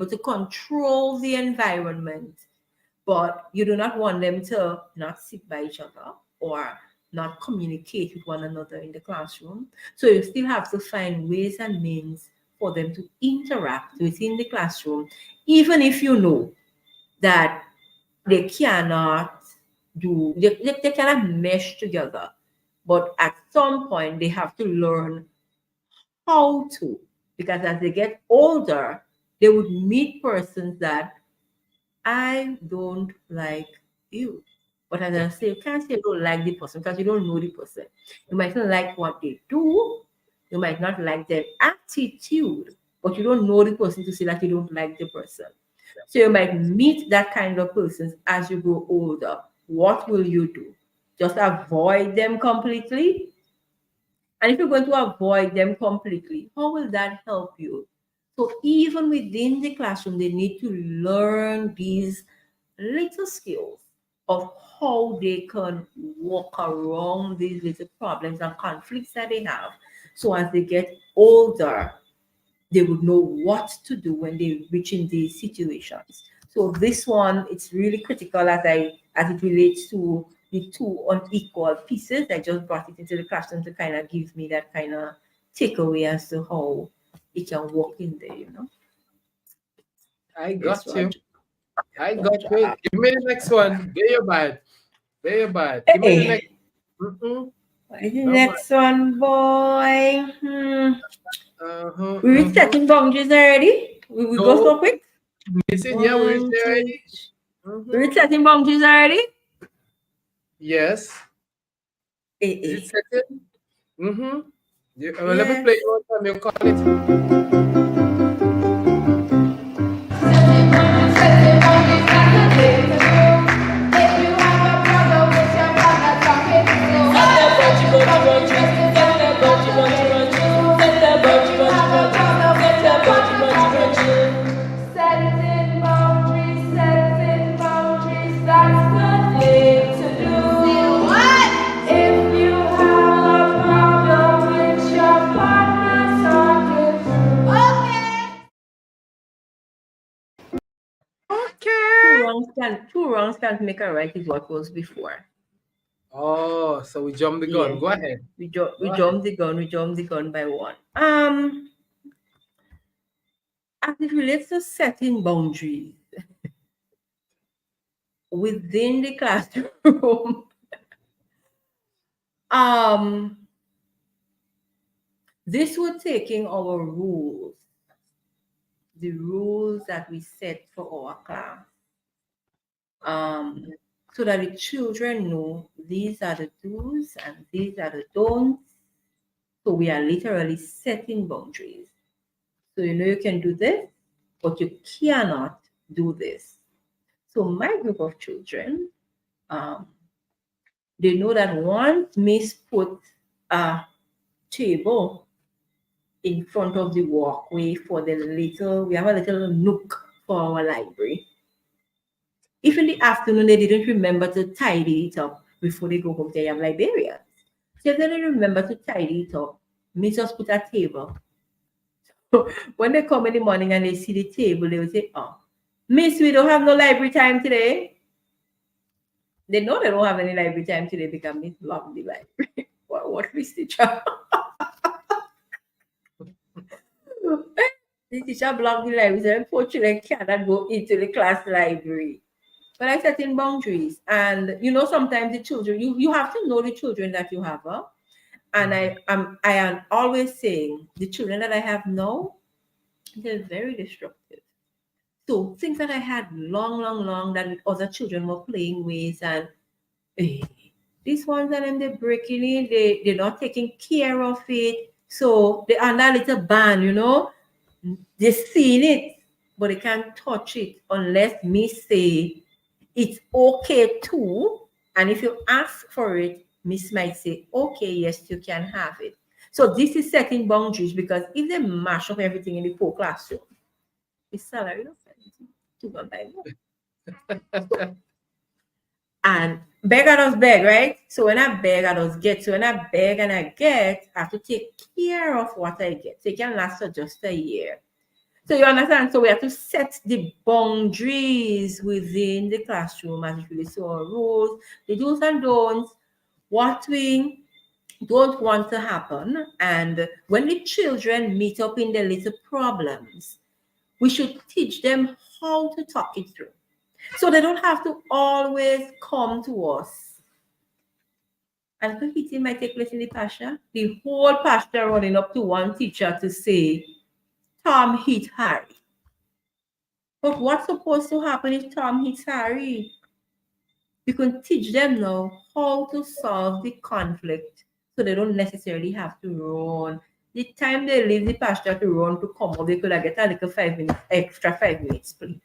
to control the environment, but you do not want them to not sit by each other or not communicate with one another in the classroom. So you still have to find ways and means for them to interact within the classroom, even if you know that they cannot they cannot mesh together. But at some point, they have to learn how to, because as they get older, they would meet persons that I don't like you. But as I say, you can't say you don't like the person because you don't know the person. You might not like what they do, you might not like their attitude, but you don't know the person to say that you don't like the person. So you might meet that kind of persons as you grow older. What will you do? Just avoid them completely? And if you're going to avoid them completely, how will that help you? So even within the classroom, they need to learn these little skills of how they can walk around these little problems and conflicts that they have. So as they get older, they would know what to do when they reach in these situations. So this one, it's really critical as it relates to the two unequal pieces. I just brought it into the classroom to kind of give me that kind of takeaway as to how it can work in there, you know. I got you. I got you. Give me the next one. Get your bad. Get your bad. Give me the next. The next one, boy. We're setting boundaries already. We go so quick. Listen, yeah, we're there already. We're setting boundaries already. Yes. Is it setting? Let me play it one time. You call it. Two wrongs can't make a right is what was before. Oh, so we jumped the gun. Yeah. Go ahead. We jumped the gun. We jumped the gun by one. As it relates to setting boundaries within the classroom, this was taking our rules, the rules that we set for our class, so that the children know these are the do's and these are the don'ts. So we are literally setting boundaries. So you know you can do this, but you cannot do this. So my group of children, they know that once Miss put a table in front of the walkway for we have a little nook for our library. If in the afternoon they didn't remember to tidy it up before they go home, they have librarians. So if they didn't remember to tidy it up, Miss just put a table. So when they come in the morning and they see the table, they will say, "Oh, Miss, we don't have no library time today." They know they don't have any library time today because Miss locked the library. What Miss teacher? The teacher blocked the library, so unfortunately cannot go into the class library. But I set in boundaries, and you know, sometimes the children, you have to know the children that you have, and I am always saying the children that I have now, they're very destructive. So things that I had long that other children were playing with, and these ones and them they're breaking it, they're not taking care of it. So they are that little ban, you know, they're seeing it, but they can't touch it unless me say it's okay too. And if you ask for it, Miss might say, okay, yes, you can have it. So this is setting boundaries, because if they mash up everything in the poor classroom, it's salary, and beg at us beg, right? So when I beg at us get, so when I beg and I get, I have to take care of what I get. So it can last for just a year. So you understand? So we have to set the boundaries within the classroom as it relates to our rules, the do's and don'ts, what we don't want to happen. And when the children meet up in their little problems, we should teach them how to talk it through. So they don't have to always come to us. And the hitting might take place in the pasture. The whole pasture running up to one teacher to say, Tom hit Harry. But what's supposed to happen if Tom hits Harry? You can teach them now how to solve the conflict so they don't necessarily have to run. The time they leave the pasture to run to come up, they could get a little 5 minutes, extra 5 minutes, please.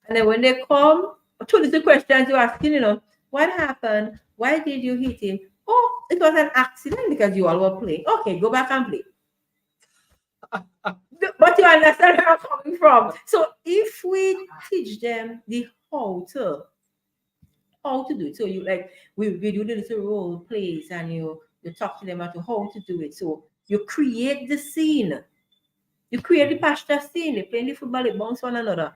And then when they come, two little questions you asking, what happened? Why did you hit him? Oh, it was an accident because you all were playing. Okay, go back and play. But you understand where I'm coming from. So if we teach them the how to do it, so you we do the little role plays and you talk to them about how to do it. So you create the scene. You create the pasture scene. They playing the football, they bounce one another.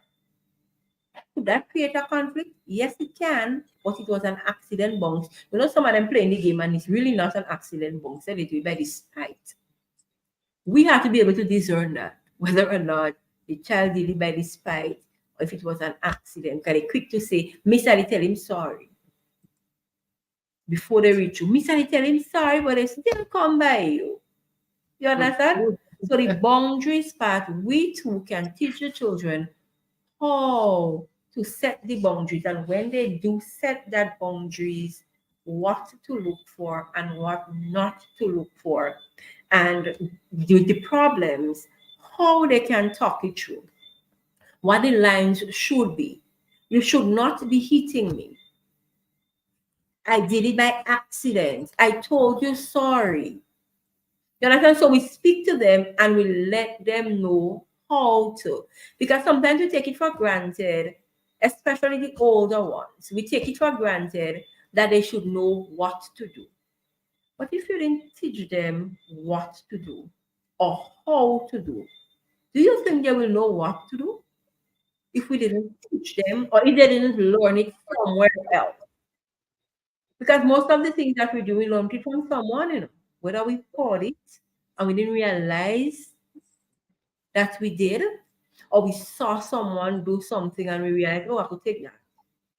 Could that create a conflict? Yes, it can, but it was an accident bounce. Some of them playing the game and it's really not an accident bounce. They do it by the spite. We have to be able to discern that, whether or not the child did it by the spite or if it was an accident. Because they're quick to say, Miss Ali, tell him sorry. Before they reach you, Miss Ali, tell him sorry, but they still come by you. You understand? So the boundaries part, we too can teach the children how to set the boundaries, and when they do set that boundaries, what to look for and what not to look for, and the problems, how they can talk it through, what the lines should be. You should not be hitting me. I did it by accident. I told you sorry. You understand? So we speak to them and we let them know how to, because sometimes we take it for granted, especially the older ones. We take it for granted that they should know what to do. But if you didn't teach them what to do or how to do you think they will know what to do if we didn't teach them or if they didn't learn it somewhere else? Because most of the things that we do, we learn it from someone, whether we caught it and we didn't realize that we did, or we saw someone do something and we realized, oh, I could take that.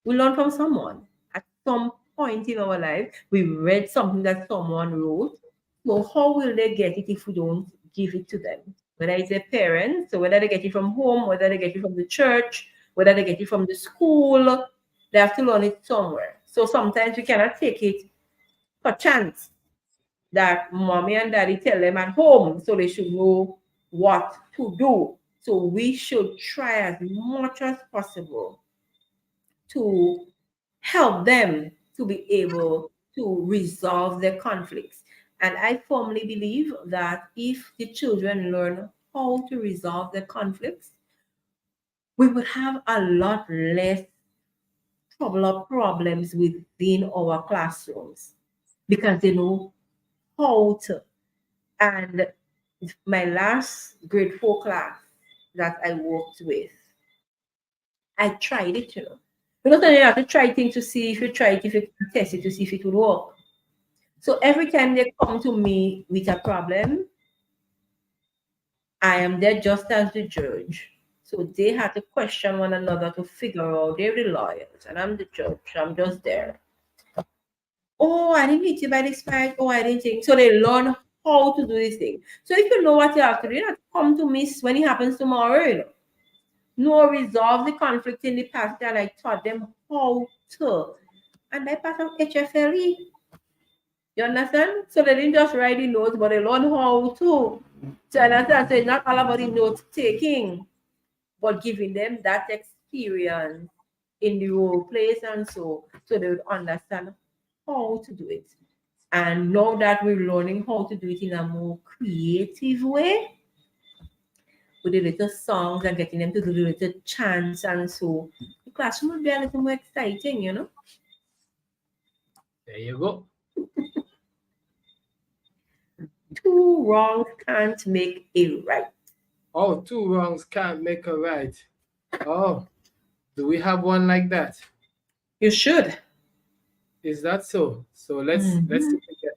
We learn from someone. At some point in our life, we read something that someone wrote. So how will they get it if we don't give it to them? Whether it's their parents, so whether they get it from home, whether they get it from the church, whether they get it from the school, they have to learn it somewhere. So sometimes we cannot take it for chance that mommy and daddy tell them at home, so they should know what to do. So we should try as much as possible to help them to be able to resolve their conflicts. And I firmly believe that if the children learn how to resolve their conflicts, we would have a lot less trouble or problems within our classrooms because they know how to. And my last grade 4 class that I worked with, I tried it, you have to try things to see if you try it, if you can test it to see if it would work. So every time they come to me with a problem, I am there just as the judge. So they had to question one another to figure out. They're the lawyers, and I'm the judge. I'm just there. Oh, I didn't hit you by the spike. Oh, I didn't think. So they learn how to do this thing. So if you know what you have to do, you have to come to me when it happens tomorrow. No, resolve the conflict in the past that I taught them how to. And they part of HFLE. You understand? So they didn't just write the notes, but they learn how to. So understand? So it's not all about the note taking, but giving them that experience in the role plays and so they would understand how to do it. And now that we're learning how to do it in a more creative way, with the little songs and getting them to do the little chants and so, the classroom will be a little more exciting, There you go. Two wrongs can't make a right. Oh, two wrongs can't make a right. Oh, do we have one like that? You should. Is that so? So let's take it.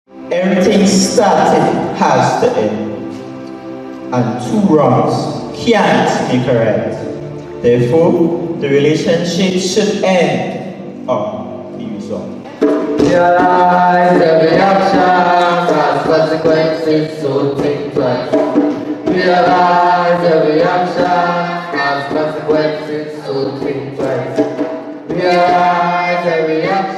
Everything started has to end, and two wrongs can't be correct. Therefore, the relationship should end or be resolved. Realize every action has consequences, so think twice. Realize every action has consequences, so think twice. Realize every action.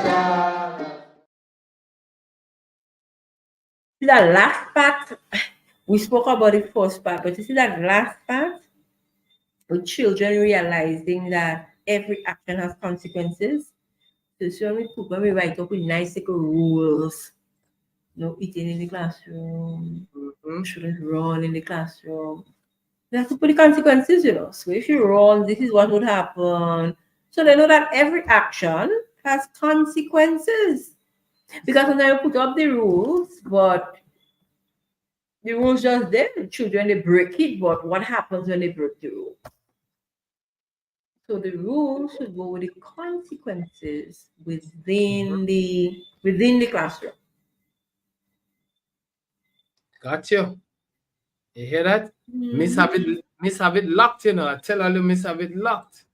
That last part, we spoke about the first part, but you see that last part, with children realizing that every action has consequences. So when we write up with nice little rules, no eating in the classroom, shouldn't run in the classroom. You have to put the consequences, So if you run, this is what would happen. So they know that every action has consequences. Because when I put up the rules, but the rules just there, the children they break it, but what happens when they break the rule? So the rules should go with the consequences within the classroom. Got you. You hear that? Miss have it locked, I tell her, Miss have it locked.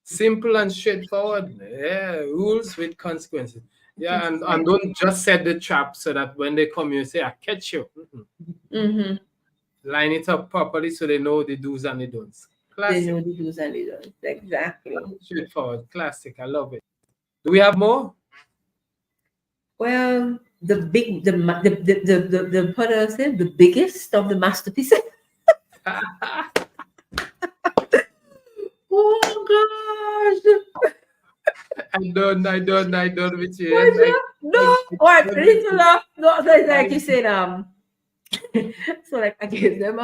Simple and straightforward. Yeah, rules with consequences. Yeah, and don't just set the trap so that when they come, you say, I catch you. Line it up properly so they know the do's and the don'ts. Classic. They know the do's and the don'ts. Exactly. Straightforward. Classic. I love it. Do we have more? Well, the what I said, the biggest of the masterpieces. Oh gosh. I don't with you. No, what? Little laugh. No, so it's like you said, so like I gave them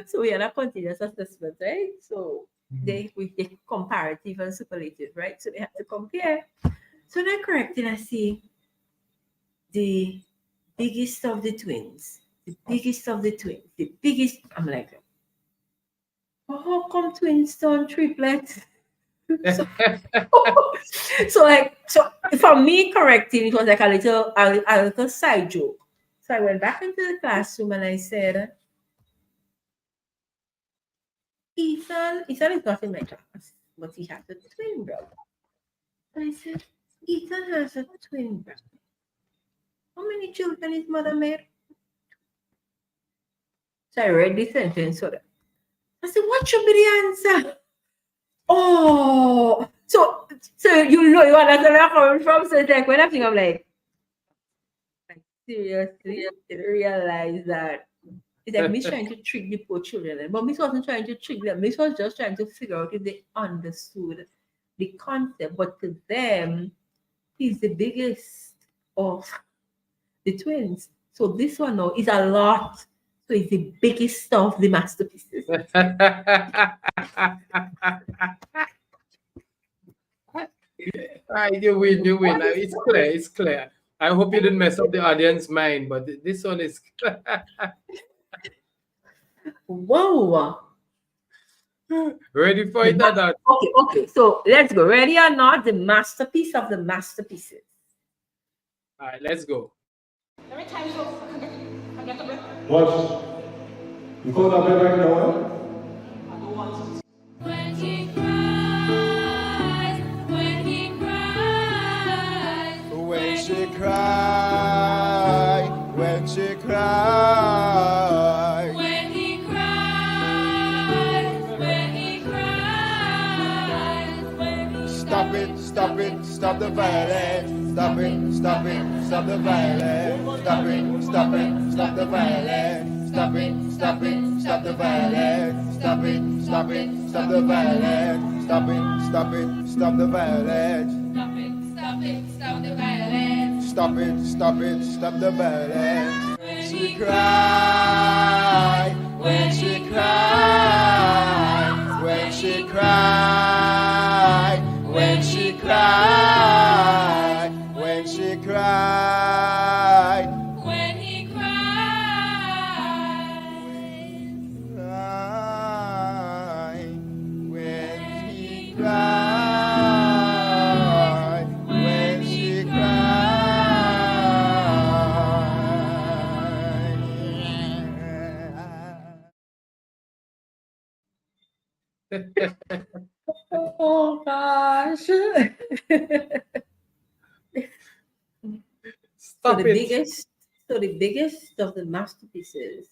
so we had a continuous assessment, right? So they comparative and superlative, right? So they have to compare. So they're correcting, I see the biggest of the twins, the biggest, I'm like, oh, how come twins turn triplets? So for me correcting, it was like a little side joke. So I went back into the classroom and I said, Ethan is not in my class, but he has a twin brother. And I said, Ethan has a twin brother. How many children his mother made? So I read the sentence. So I said, what should be the answer? Oh, so you understand where I'm coming from. So it's like when I think I'm like seriously, I realize that it's like Miss trying to trick the poor children. But Miss wasn't trying to trick them. Miss was just trying to figure out if they understood the concept. But to them, he's the biggest of the twins. So this one now is a lot. So it's the biggest of the masterpieces. Right, you win. It's clear. I hope you didn't mess up the audience mind, but this one is Whoa. Ready for it or not? Okay. So let's go. Ready or not? The masterpiece of the masterpieces. All right, let's go. Every time so I get a bit. What? You call that bed right now? I don't want it. When he cries, when he cries, when she cry, when she cry, when he cries, when he cries, when he stop it, stop it, stop the violence, stop it, stop it, stop the violence, stop it, stop it, stop the violence, stop it, stop it, stop the violence, stop it, stop it, stop the violence, stop it, stop it, stop the violence, stop it, stop the violence, stop it, stop it, stop the violence. When she cry, when she cry, when she cry, when she cry, when she cry, when he cries, when he cry, when she cry, Oh gosh. Stop the it. biggest of the masterpieces.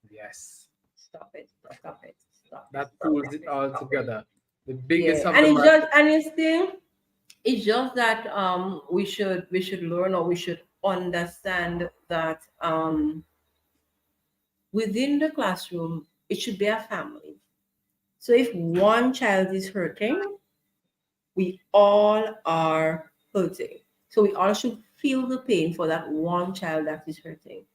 Yes. Stop it. Stop it. Stop That it. pulls it all together. The biggest Yeah, of and the it's just and it's just that we should learn, or we should understand that within the classroom it should be a family. So if one child is hurting, we all are hurting. So we all should feel the pain for that one child that is hurting,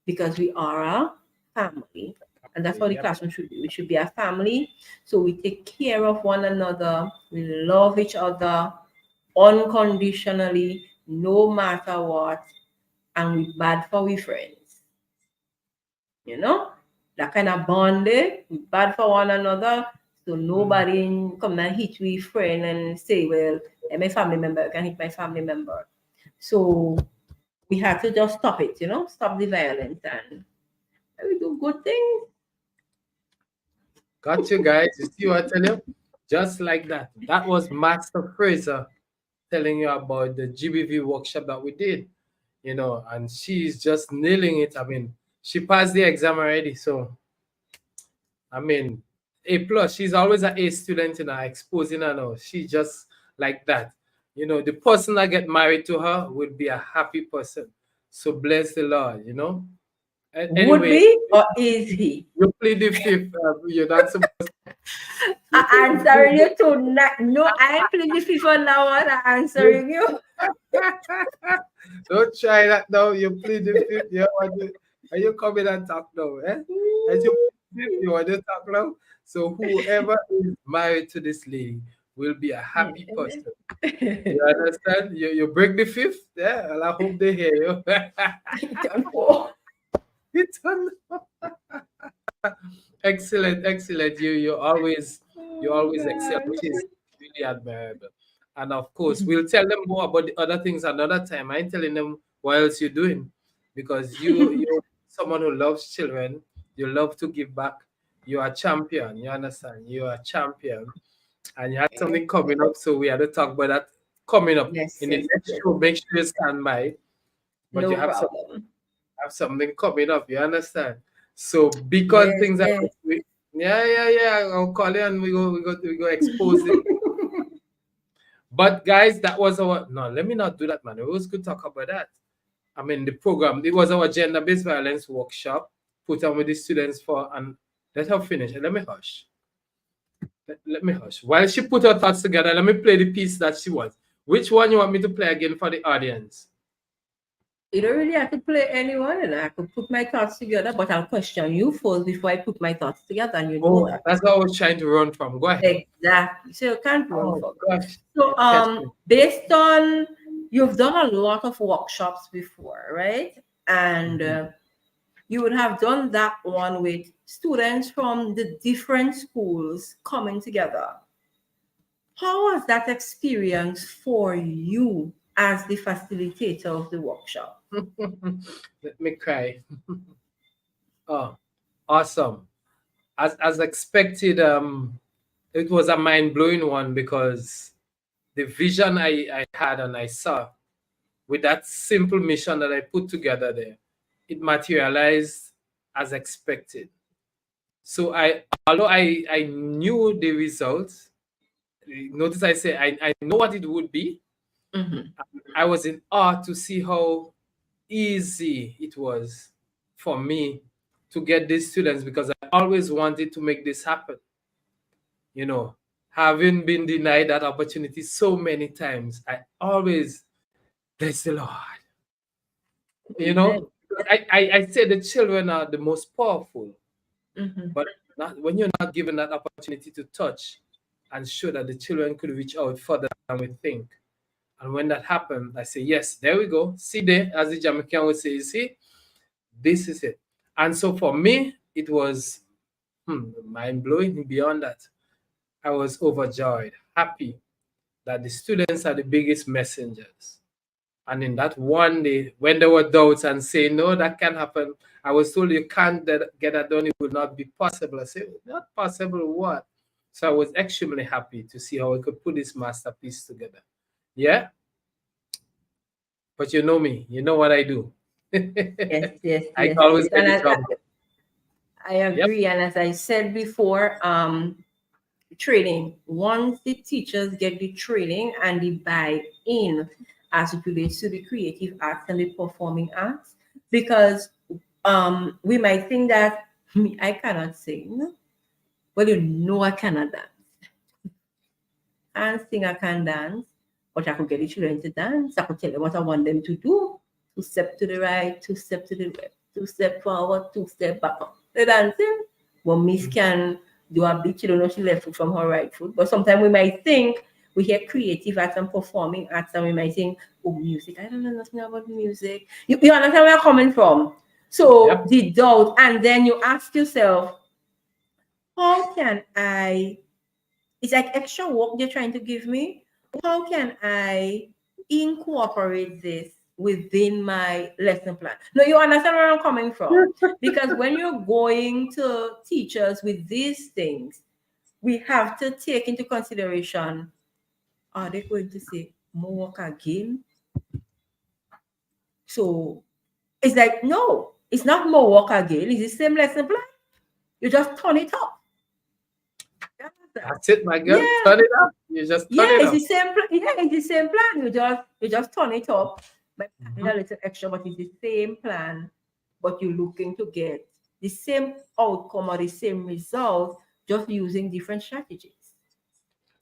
because we are a family. And that's how the Yep. classroom should be. We should be a family. So we take care of one another. We love each other unconditionally, no matter what. And we bad for we friends. You know? That kind of bonding, we bad for one another. So nobody come and hit we friend and say, well, I'm a family member, I can hit my family member. So we have to just stop it, stop the violence, and we do good things. Got you guys. You see what I tell you? Just like that. That was Master Fraser telling you about the GBV workshop that we did, and she's just nailing it. I mean, she passed the exam already. So, I mean, A plus. She's always an A student, exposing her now. She's just like that. The person that get married to her will be a happy person. So bless the Lord, Would Anyway, be or is he? you plead the fifth. You're not supposed to. I'm answering you tonight. No, I plead the fifth on now. I'm answering you. Don't try that now. You plead the fifth. Yeah, are you coming and talk now? As you plead the fifth, you want to talk now? So whoever is married to this lady will be a happy person. You understand? You break the fifth? Yeah, well, I hope they hear you. It's excellent. You always excel, which is really admirable. And of course, we'll tell them more about the other things another time. I ain't telling them what else you're doing, because you're someone who loves children. You love to give back. You're a champion. You understand? You're a champion, and you had something coming up. So we had to talk about that coming up in the next show. Make sure you stand by. But No you have problem. something coming up. You understand? So because things are, I'll call you and we go expose it. But guys, that was our let me not do that, man. It was good to talk about that. I mean, the program, it was our gender-based violence workshop put on with the students and let her finish. Let me hush. Let me hush. While she put her thoughts together, let me play the piece that she wants. Which one you want me to play again for the audience? You don't really have to play anyone, and I could put my thoughts together, but I'll question you first before I put my thoughts together, and you know that. That's what I was trying to run from. Go ahead. Exactly. So you can't run from it. Gosh. So based on, you've done a lot of workshops before, right? And you would have done that one with students from the different schools coming together. How was that experience for you as the facilitator of the workshop? Let me cry. Oh, awesome. As expected, it was a mind-blowing one, because the vision I had and I saw with that simple mission that I put together there, it materialized as expected. So although I knew the results, notice I say I know what it would be. I was in awe to see how easy it was for me to get these students, because I always wanted to make this happen. Having been denied that opportunity so many times, I always bless the Lord. I say the children are the most powerful, but when you're not given that opportunity to touch and show that the children could reach out further than we think. And when that happened, I say, yes, there we go. See there, as the Jamaican would say, you see, this is it. And so for me, it was mind-blowing. Beyond that, I was overjoyed, happy that the students are the biggest messengers. And in that one day, when there were doubts and saying, no, that can't happen, I was told you can't get that done, it will not be possible. I said, not possible what? So I was extremely happy to see how I could put this masterpiece together. Yeah? But you know me, you know what I do. Yes. I always get And the job. I agree. And as I said before, training. Once the teachers get the training and the buy-in as it relates to the creative arts and the performing arts, because we might think that I cannot sing. Well, you know I cannot dance. And sing I can dance, but I could get the children to dance. I could tell them what I want them to do. 2 step to the right, 2 step to the left, 2 step forward, 2 step back. The dancing. Well, Miss can do a bit, you don't know she left foot from her right foot. But sometimes we might think we hear creative arts and performing arts, and we might think, oh, music. I don't know nothing about music. You understand where I'm coming from? So the doubt, and then you ask yourself, how can I? It's like extra work they're trying to give me. How can I incorporate this within my lesson plan? No, you understand where I'm coming from? Because when you're going to teachers with these things, we have to take into consideration, are they going to say more work again? So it's like, no, it's not more work again. It's the same lesson plan. You just turn it up. That's it, my girl. Yeah. Turn it up. You just turn it up. It's the same plan. You just turn it up, but a little extra, but it's the same plan. But you're looking to get the same outcome or the same result, just using different strategies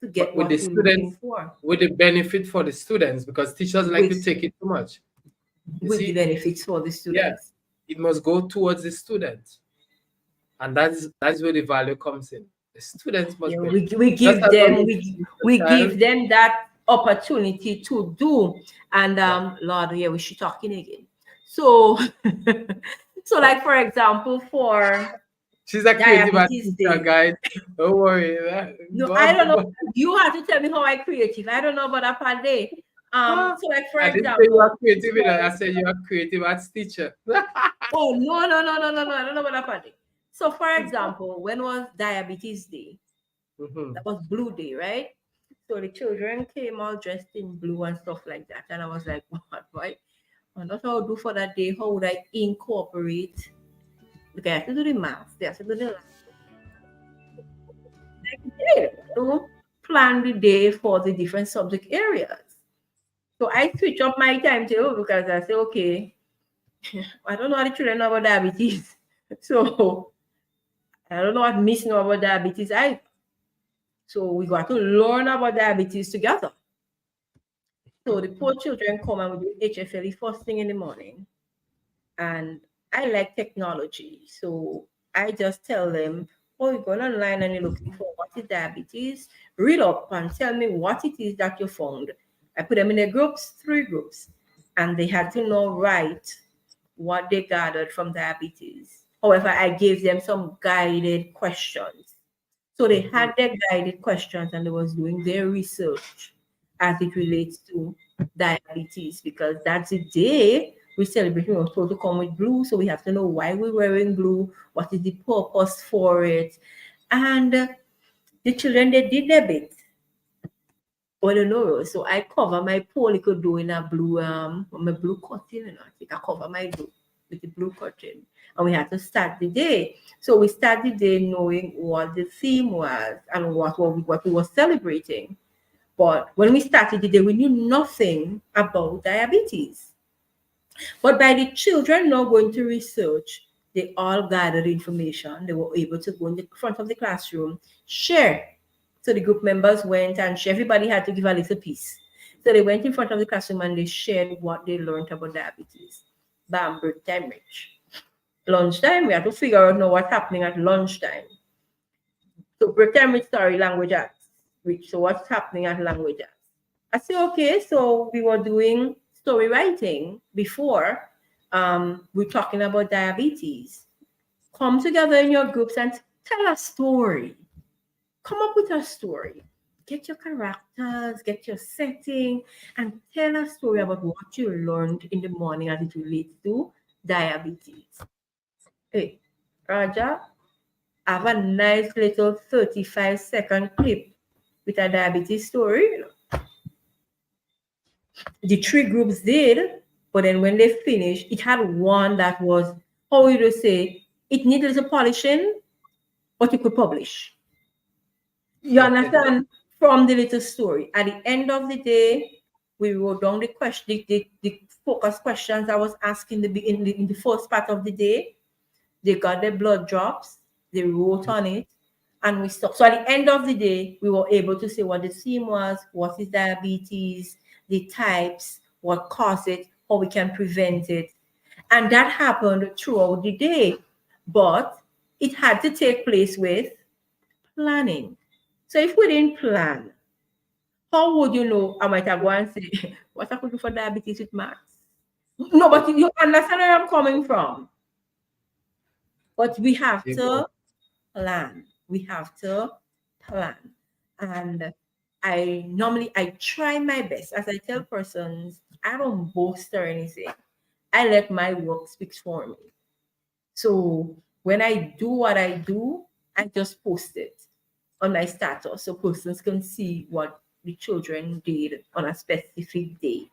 to get with what the you're students, looking for. With the benefit for the students, because teachers like to take it too much. With the benefits for the students. Yeah, it must go towards the students, and that's where the value comes in. The students must we give them that opportunity to do. And Lord, we should talking again. So so like for example, for she's a creative teacher, guys. Don't worry. No, I don't know. You have to tell me how I creative. I don't know about that part day. So like for example, say you are creative. I said you are creative arts teacher. Oh no. I don't know about that part day. So for example, when was Diabetes Day? That was Blue Day, right? So the children came all dressed in blue and stuff like that. And I was like, what, right? And that's what I'll do for that day. How would I incorporate? Because I have to do the math. They have to do the to plan the day for the different subject areas. So I switch up my timetable because I say, okay, I don't know how the children know about diabetes. So I don't know what Miss know about diabetes either. So we got to learn about diabetes together. So the poor children come and we do HFLE first thing in the morning. And I like technology. So I just tell them, oh, you're going online and you're looking for what is diabetes. Read up and tell me what it is that you found. I put them in a groups, 3 groups. And they had to know what they gathered from diabetes. However, I gave them some guided questions. So they had their guided questions and they was doing their research as it relates to diabetes, because that's the day we celebrate. We were told to come with blue, so we have to know why we're wearing blue, what is the purpose for it. And the children, they did their bit. Well, you know, so I cover my poor little dough in a blue, my blue cotton, and I think I cover my dough with the blue cotton. And we had to start the day. So we started the day knowing what the theme was and what we were celebrating. But when we started the day, we knew nothing about diabetes. But by the children now going to research, they all gathered information. They were able to go in the front of the classroom, share. So the group members went and everybody had to give a little piece. So they went in front of the classroom and they shared what they learned about diabetes. Bam, break time reach. Lunchtime, we have to figure out now what's happening at lunchtime. So break time reach, language arts. So what's happening at language arts? I say, okay, so we were doing story writing before. We're talking about diabetes. Come together in your groups and tell a story. Come up with a story. Get your characters, get your setting, and tell a story about what you learned in the morning as it relates to diabetes. Hey, Raja, I have a nice little 35-second clip with a diabetes story. The 3 groups did, but then when they finished, it had one that was, how would you say, it needed a polishing, but you could publish. You understand? From the little story. At the end of the day, we wrote down the question, the focus questions I was asking in the first part of the day. They got their blood drops, they wrote on it, and we stopped. So at the end of the day, we were able to say what the theme was, what is diabetes, the types, what caused it, how we can prevent it. And that happened throughout the day. But it had to take place with planning. So if we didn't plan, how would you know? I might have gone and say, what I could do for diabetes with maths? No, but you understand where I'm coming from. But we have to plan. We have to plan. And I try my best. As I tell persons, I don't boast or anything. I let my work speak for me. So when I do what I do, I just post it on my status so persons can see what the children did on a specific day.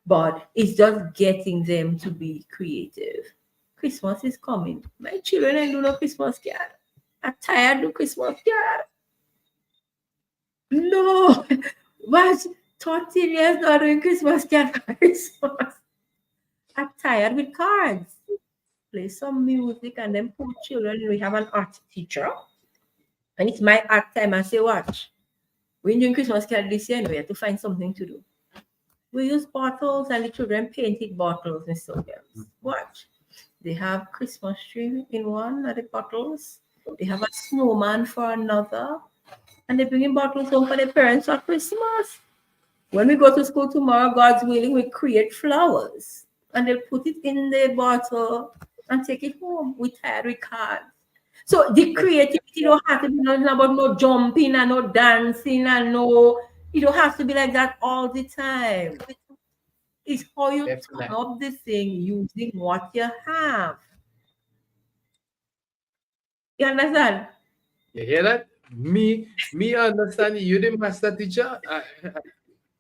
But it's just getting them to be creative. Christmas is coming. My children ain't do no Christmas card. I'm tired of Christmas card. No, but 13 years not doing Christmas card for Christmas. I'm tired with cards. Play some music and then put children. We have an art teacher. And it's my art time. I say, watch. We're doing Christmas card this year, and we have to find something to do. We use bottles and the children painted bottles and so on. Watch. They have Christmas tree in one of the bottles. They have a snowman for another. And they bring in bottles home for their parents for Christmas. When we go to school tomorrow, God's willing, we create flowers. And they'll put it in the bottle and take it home with tired cards. So the creativity don't have to be nothing about no jumping and no dancing and no, it don't have to be like that all the time. It's how you turn up the thing using what you have. You understand? You hear that? Me understand you the master teacher.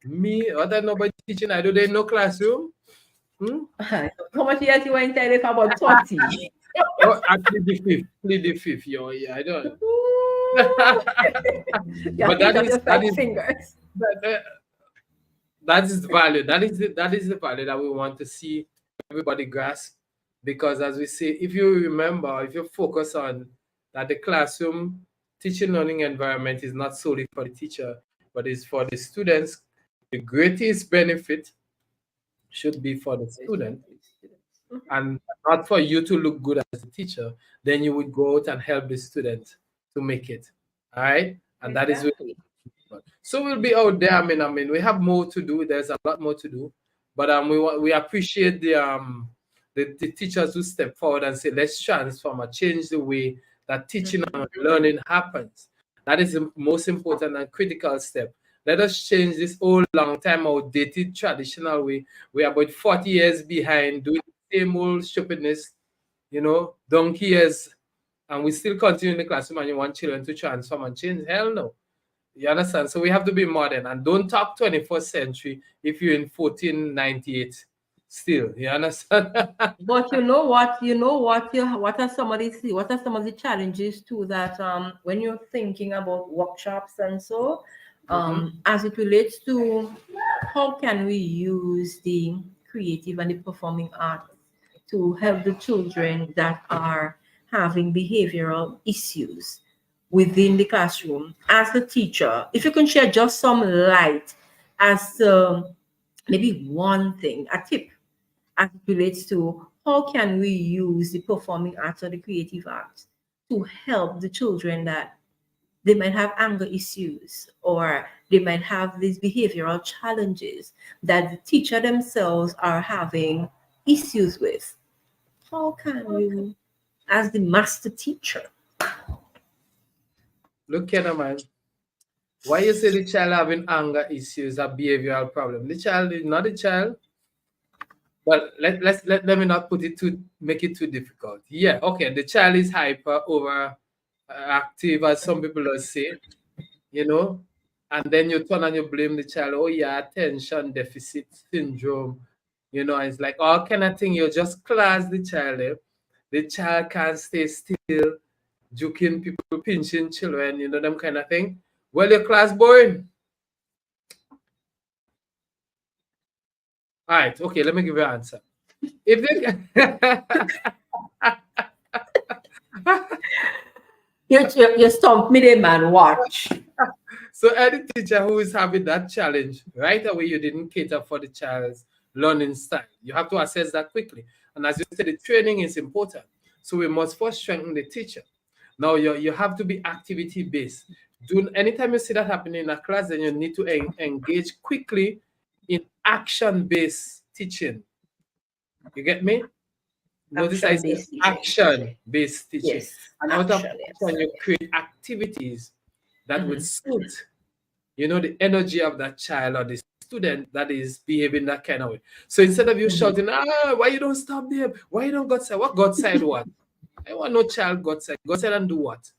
Me, what I know about teaching, I do they no classroom. How much years you were in there about 20? Oh, actually the fifth, yeah, I don't. But that is the value. That is the value that we want to see everybody grasp. Because as we say, if you remember, if you focus on that the classroom teaching learning environment is not solely for the teacher, but is for the students, the greatest benefit should be for the student and not for you to look good as a teacher. Then you would go out and help the student to make it. All right. And that is really important. So we'll be out there. I mean, we have more to do. There's a lot more to do. But we appreciate the teachers who step forward and say, let's transform and change the way that teaching and learning happens. That is the most important and critical step. Let us change this old, long time outdated traditional way. We are about 40 years behind doing the same old stupidness, donkey years, and we still continue in the classroom and you want children to transform and change. Hell no. You understand? So we have to be modern and don't talk 21st century if you're in 1498 still. You understand? But what are some of the challenges too that when you're thinking about workshops and so as it relates to how can we use the creative and the performing arts to help the children that are having behavioral issues within the classroom. As a teacher, if you can share just some light as maybe one thing, a tip as it relates to how can we use the performing arts or the creative arts to help the children that they might have anger issues or they might have these behavioral challenges that the teacher themselves are having issues with. How can we, as the master teacher? Look at man. Why you say the child having anger issues, a behavioral problem? The child is not a child. But let me not make it too difficult. Yeah, okay. The child is hyper over active, as some people will say, you know, and then you turn and you blame the child. Oh yeah, attention deficit syndrome, you know. It's like all kind of thing. You just class the child. The child can't stay still, joking people, pinching children, you know, them kind of thing. Well, your class boring. All right, okay, let me give you an answer. If they You stump me there, man. Watch. So any teacher who is having that challenge, right away you didn't cater for the child's learning style. You have to assess that quickly. And as you said, the training is important. So we must first strengthen the teacher. Now you have to be activity based. Anytime you see that happening in a class, then you need to engage quickly in action based teaching. You get me? Notice I said action based teaching. Yes. And out of action, you create activities that would suit, you know, the energy of that child or the student that is behaving that kind of way. So instead of you shouting, why you don't stop them? Why you don't go outside? What go outside what? I want no child go outside. Go outside and do what?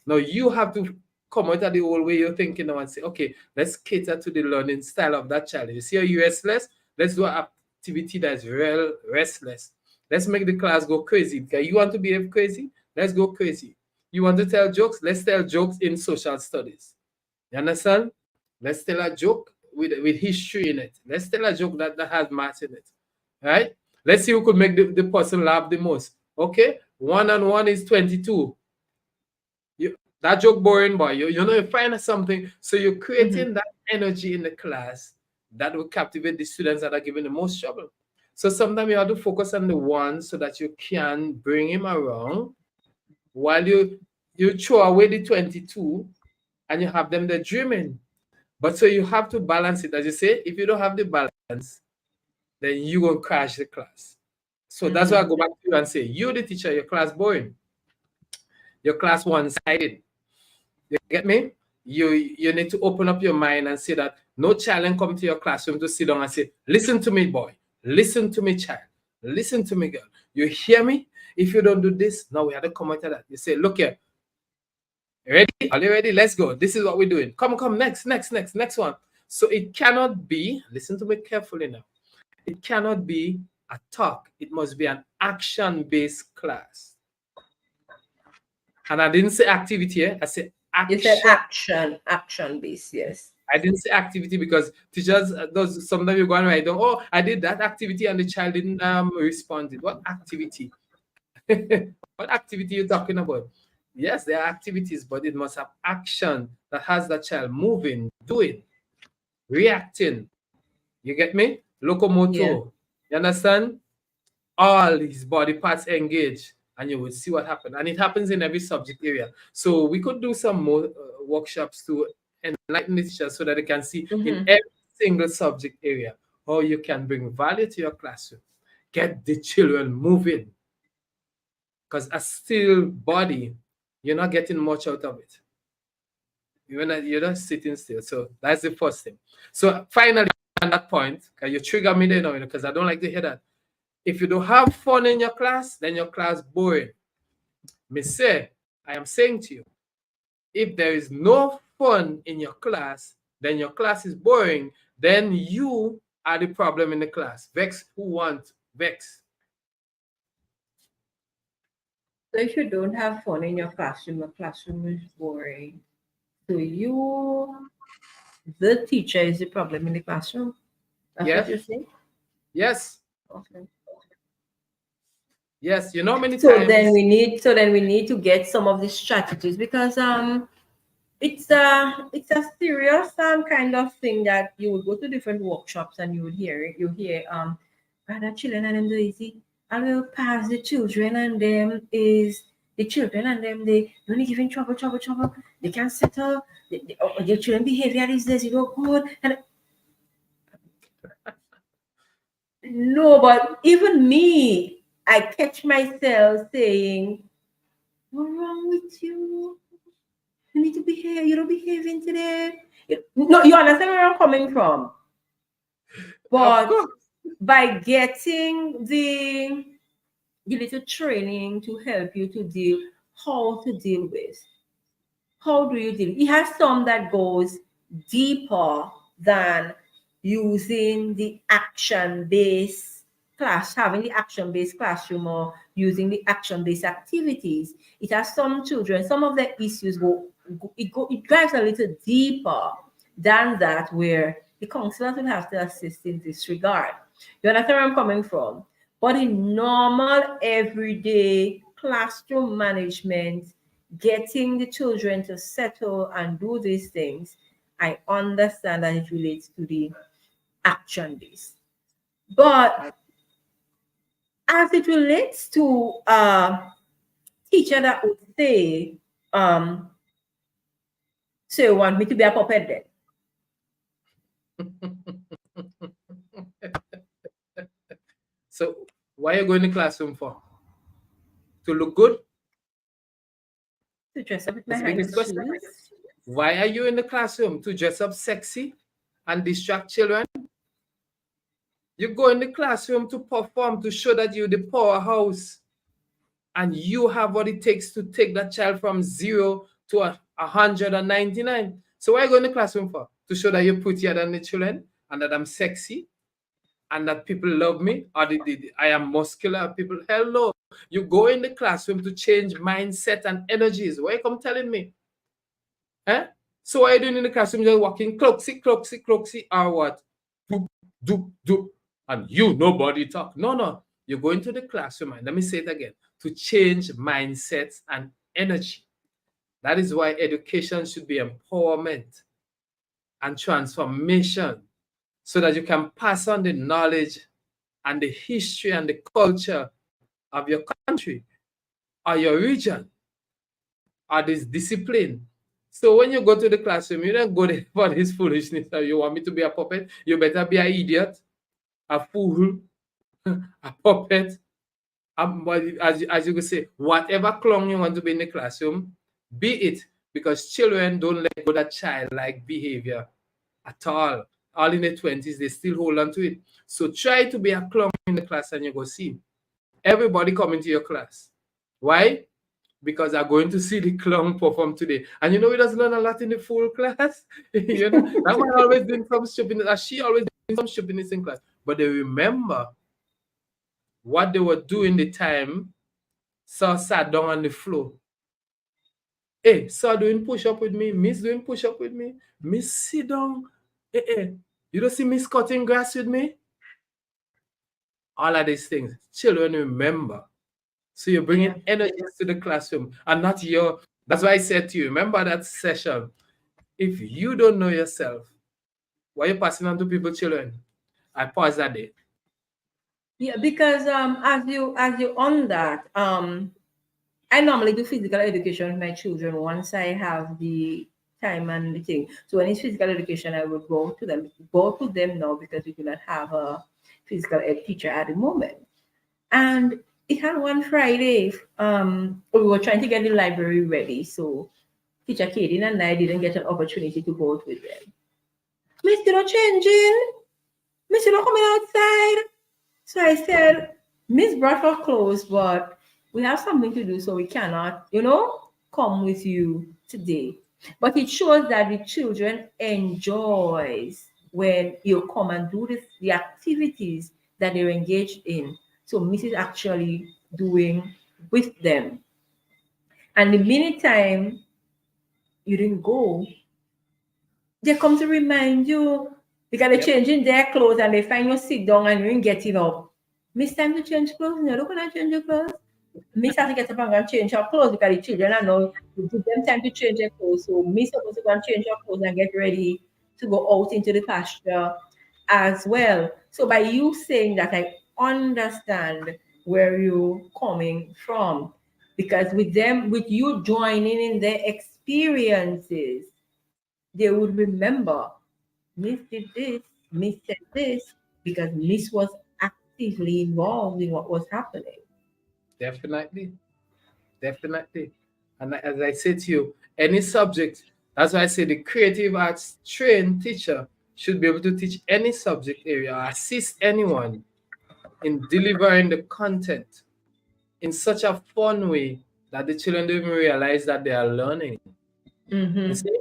Now you have to come out of the old way you're thinking now and say, okay, let's cater to the learning style of that child. You see you're restless? Let's do an activity that's real restless. Let's make the class go crazy. Because you want to behave crazy? Let's go crazy. You want to tell jokes? Let's tell jokes in social studies. You understand? Let's tell a joke with history in it. Let's tell a joke that has math in it. Right? Let's see who could make the person laugh the most. Okay? 1 and 1 is 22. That joke boring, boy. You know, you find something. So you're creating that energy in the class that will captivate the students that are giving the most trouble. So sometimes you have to focus on the one so that you can bring him around while you throw away the 22 and you have them there dreaming. But so you have to balance it. As you say, if you don't have the balance, then you will crash the class. So that's why I go back to you and say, you the teacher, your class boring. Your class one-sided. You get me? You need to open up your mind and say that no child can come to your classroom to sit down and say, listen to me, boy. Listen to me, child. Listen to me, girl. You hear me? If you don't do this, now we have to come out of that. You say, look here. Ready? Are you ready? Let's go. This is what we're doing. Come, next one. So it cannot be, listen to me carefully now. It cannot be a talk. It must be an action-based class. And I didn't say activity, I said action. You said action-based, yes. I didn't say activity because teachers, sometimes you go and write down, oh, I did that activity and the child didn't respond. What activity? What activity are you talking about? Yes, there are activities, but it must have action that has the child moving, doing, reacting. You get me? Locomotor. Yeah. You understand? All his body parts engage, and you will see what happens. And it happens in every subject area. So we could do some more workshops to enlighten the teachers so that they can see in every single subject area how you can bring value to your classroom. Get the children moving. Because a still body, you're not getting much out of it. You're not sitting still. So that's the first thing. So finally, on that point, because you trigger me there now, because I don't like to hear that. If you don't have fun in your class, then your class boring. I am saying to you, if there is no fun in your class, then your class is boring, then you are the problem in the class. Vex who want vex. So if you don't have fun in your classroom is boring. So you, the teacher, is the problem in the classroom? That's what you're saying? Yes. Okay. Yes, you know many so times. Then we need to get some of these strategies because it's a serious kind of thing that you would go to different workshops and you would hear it. You hear the children and them do easy. I will pass the children and them is the children and them they only giving trouble. They can't settle. The children behavior is this, good. And no, but even me, I catch myself saying, "What's wrong with you? You need to behave. You don't behaving today." No, you understand where I'm coming from. But by getting the little training to help you to how to deal with how do you deal? He has some that goes deeper than using the action-based class, having the action-based classroom or using the action-based activities. It has some children, some of the issues it drives a little deeper than that, where the counselors will have to assist in this regard. You understand where I'm coming from? But in normal, everyday classroom management, getting the children to settle and do these things, I understand that it relates to the action base. But as it relates to a teacher that would say, so you want me to be a puppet then? So why are you going to classroom for? To look good? To dress up with my That's the biggest hands. question. Why are you in the classroom? To dress up sexy and distract children? You go in the classroom to perform, to show that you're the powerhouse and you have what it takes to take that child from 0 to 199. So why are you going to the classroom for? To show that you're prettier than the children and that I'm sexy and that people love me, or I am muscular. People, hello. You go in the classroom to change mindset and energies. Why you come telling me? Eh? So what are you doing in the classroom? Just walking cloxy, or what? Do. And you, nobody talk. No. You go into the classroom, and let me say it again, to change mindsets and energy. That is why education should be empowerment and transformation, so that you can pass on the knowledge and the history and the culture of your country or your region or this discipline. So when you go to the classroom, you don't go there for this foolishness. You want me to be a puppet? You better be an idiot, a fool, a puppet. As you could say, whatever clown you want to be in the classroom, be it, because children don't let go that childlike behavior at all. All in their 20s, they still hold on to it. So try to be a clown in the class and you go see everybody coming to your class. Why? Because I'm going to see the clown perform today. And you know, he does learn a lot in the full class. You know, that man always doing some stupidness. She always doing some stupidness in class. But they remember what they were doing the time Sir sat down on the floor. Hey, Sir doing push-up with me. Miss doing push-up with me. Miss sit down. Hey. You don't see Miss cutting grass with me? All of these things. Children remember. So you're bringing energy to the classroom and not your. That's why I said to you, remember that session. If you don't know yourself, why are you passing on to people, children? I pause that day. Yeah, because as you on that, I normally do physical education with my children once I have the time and the thing. So when it's physical education, I would go to them now, because we do not have a physical ed teacher at the moment. And it had one Friday, we were trying to get the library ready. So Teacher Kaden and I didn't get an opportunity to go out with them. Miss, you not changing? Miss, you not coming outside? So I said, Miss brought her clothes, but we have something to do, so we cannot, come with you today. But it shows that the children enjoys when you come and do the activities that they're engaged in. So Miss is actually doing with them. And the minute time you didn't go, they come to remind you, because they're changing their clothes and they find you sit down and you ain't getting up. Miss, time to change clothes? No, don't gonna change your clothes. Miss has to get up and go and change her clothes, because the children are now, you give them time to change their clothes. So Miss is supposed to go and change her clothes and get ready to go out into the pasture as well. So by you saying that, I understand where you're coming from, because with you joining in their experiences, they would remember Miss did this, Miss said this, because Miss was actively involved in what was happening. Definitely. And as I said to you, any subject, that's why I say the creative arts trained teacher should be able to teach any subject area, assist anyone in delivering the content in such a fun way that the children don't even realize that they are learning. You see?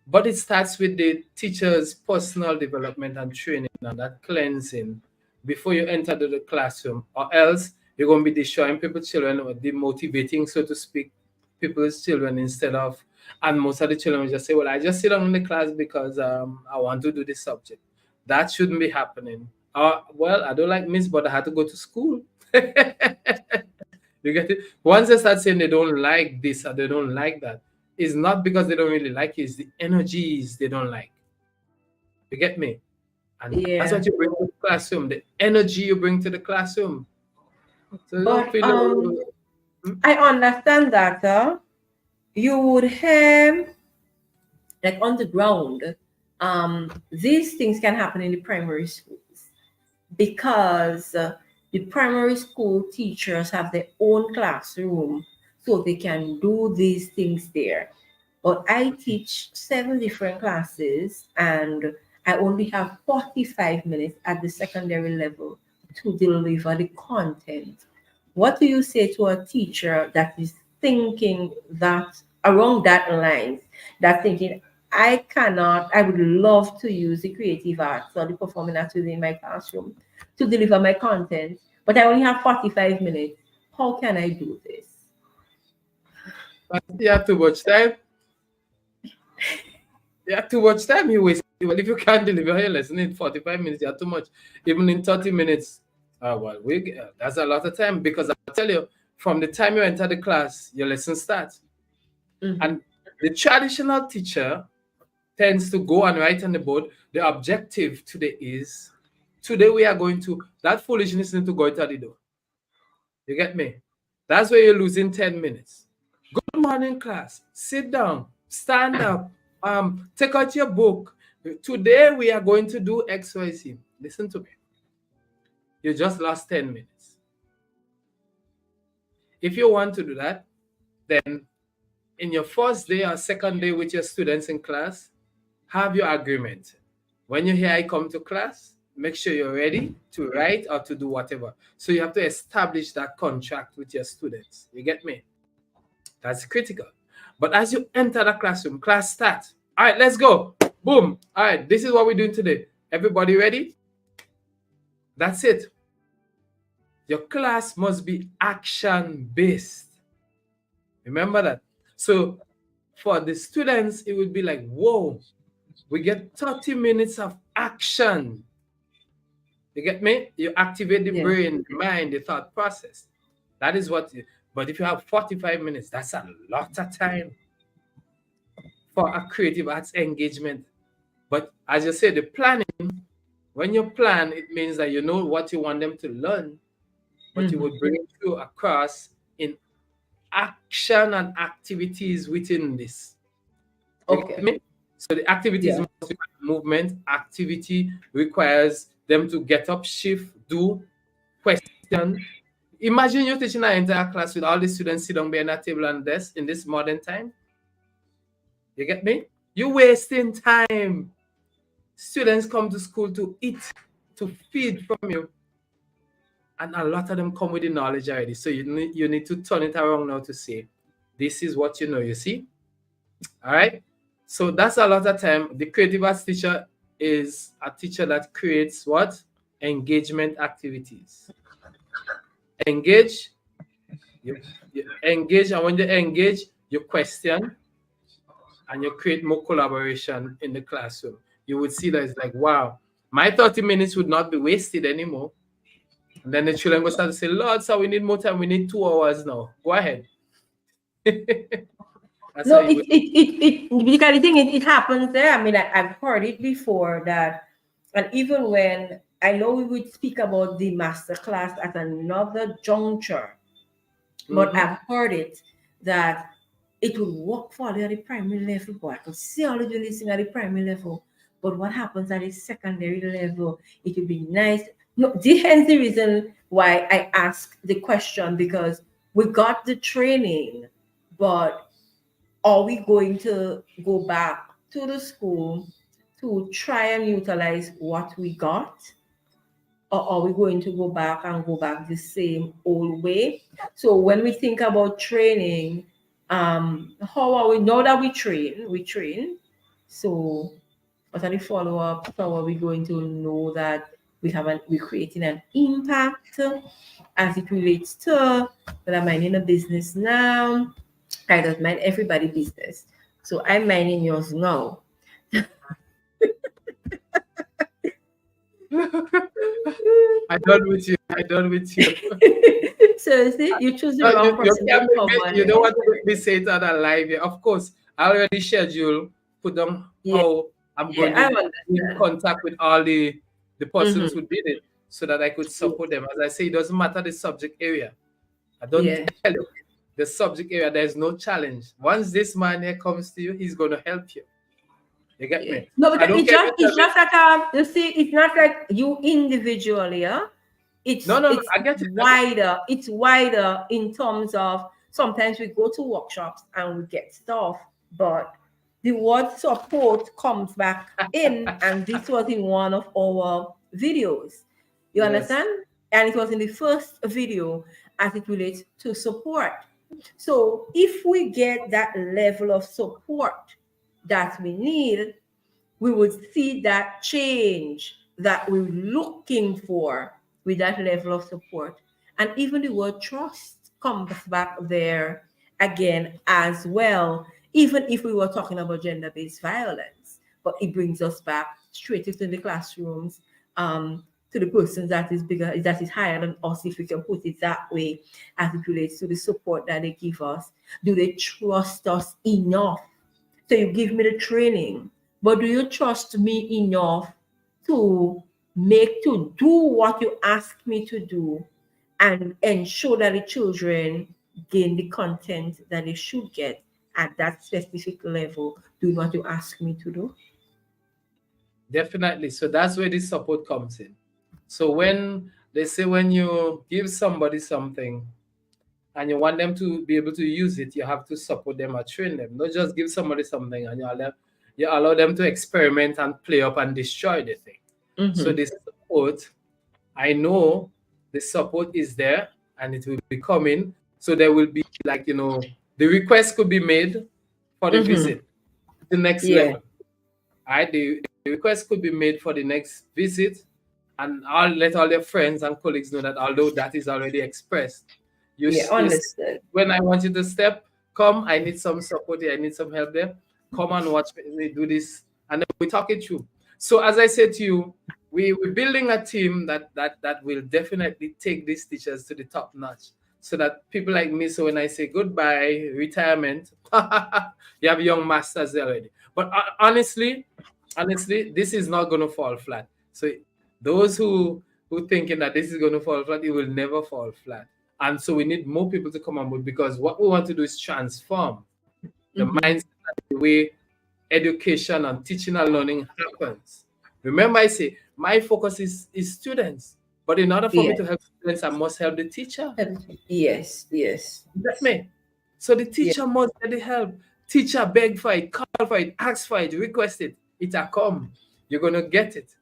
But it starts with the teacher's personal development and training and that cleansing before you enter the classroom, or else you're going to be destroying people's children or demotivating, so to speak, people's children instead of, and most of the children will just say, well, I just sit down in the class because I want to do this subject. That shouldn't be happening. Well, I don't like Miss, but I had to go to school. You get it? Once they start saying they don't like this or they don't like that, it's not because they don't really like it, it's the energies they don't like. You get me? And that's what you bring to the classroom, the energy you bring to the classroom. So but I understand that you would have, like on the ground, these things can happen in the primary schools because the primary school teachers have their own classroom, so they can do these things there. But I teach 7 different classes and I only have 45 minutes at the secondary level to deliver the content. What do you say to a teacher that is thinking that along that line, that thinking, I would love to use the creative arts or the performing arts within my classroom to deliver my content, but I only have 45 minutes. How can I do this? You have too much time. You have too much time. You waste. Well, if you can't deliver your lesson in 45 minutes, you have too much. Even in 30 minutes, that's a lot of time, because I tell you, from the time you enter the class, your lesson starts. And the traditional teacher tends to go and write on the board, the objective today is, today we are going to, that foolishness need to go out the door. You get me? That's where you're losing 10 minutes. Good morning, class. Sit down. Stand up. Take out your book. Today we are going to do XYZ. Listen to me. You just lost 10 minutes. If you want to do that, then in your first day or second day with your students in class, have your agreement. When you hear I come to class, make sure you're ready to write or to do whatever. So you have to establish that contract with your students. You get me? That's critical. But as you enter the classroom, class starts. All right, let's go. Boom. All right, this is what we're doing today. Everybody ready? That's it. Your class must be action-based. Remember that. So for the students, it would be like, whoa, we get 30 minutes of action. You get me? You activate the brain, the mind, the thought process. That is what, but if you have 45 minutes, that's a lot of time for a creative arts engagement. But as you say, the planning, when you plan, it means that you know what you want them to learn, but you would bring it through across in action and activities within this. Okay. So the activities must require movement. Activity requires them to get up, shift, do, question. Imagine you're teaching an entire class with all the students sitting behind a table and desk in this modern time. You get me? You're wasting time. Students come to school to eat, to feed from you. And a lot of them come with the knowledge already. So you need to turn it around now to say, this is what you know, you see? All right? So that's a lot of time. The creative arts teacher is a teacher that creates what? Engagement activities. Engage. You engage, and when you engage, you question, and you create more collaboration in the classroom. You would see that it's like, wow, my 30 minutes would not be wasted anymore. And then the children will start to say, Lord, so we need more time. We need 2 hours now. Go ahead. No, because the thing is, it happens there. I mean, I've heard it before that, and even when I know we would speak about the master class at another juncture, but I've heard it that it would work for the primary level. But I could see all of you listening at the primary level. But what happens at the secondary level? It would be nice. No, hence the reason why I asked the question, because we got the training, but are we going to go back to the school to try and utilize what we got? Or are we going to go back the same old way? So when we think about training, How are we now that we train? So what are the follow-up? How are we going to know that we're creating an impact as it relates to that I'm minding a business now? I don't mind everybody business. So I'm minding yours now. I done with you. I done with you. So see, you choose the wrong person to come on. You don't want to make me say it on a live here. Of course, I already schedule, put down how I'm going to be in contact with all the persons who did it so that I could support them. As I say, it doesn't matter the subject area. I don't tell you the subject area, there's no challenge. Once this man here comes to you, he's going to help you. You get me? No, but it's just like you see, it's not like you individually, yeah? It's I get it. Wider. It's wider in terms of sometimes we go to workshops and we get stuff, but the word support comes back in, and this was in one of our videos. You understand? And it was in the first video as it relates to support. So if we get that level of support that we need, we would see that change that we're looking for with that level of support. And even the word trust comes back there again as well, even if we were talking about gender-based violence. But it brings us back straight into the classrooms, to the person that is bigger, that is higher than us, if we can put it that way, as it relates to the support that they give us. Do they trust us enough? So you give me the training, but do you trust me enough to do what you ask me to do and ensure that the children gain the content that they should get at that specific level, do what you ask me to do? Definitely. So that's where this support comes in. So when they say when you give somebody something and you want them to be able to use it, you have to support them or train them. Not just give somebody something and you allow them to experiment and play up and destroy the thing. So this support, I know the support is there and it will be coming. So there will be the request could be made for the visit, the next level. The request could be made for the next visit, and I'll let all their friends and colleagues know that although that is already expressed, understood. When I want you to step, come, I need some support here, I need some help there. Come and watch me do this, and then we talk it through. So as I said to you, we're building a team that will definitely take these teachers to the top notch, so that people like me, so when I say goodbye, retirement, you have young masters already. But honestly, this is not going to fall flat. So those who thinking that this is going to fall flat, it will never fall flat. And so we need more people to come on board, because what we want to do is transform the mindset, the way education and teaching and learning happens. Remember, I say my focus is students, but in order for me to help students, I must help the teacher. Yes. That's me. So the teacher must get the help. Teacher beg for it, call for it, ask for it, request it. It'll come. You're gonna get it.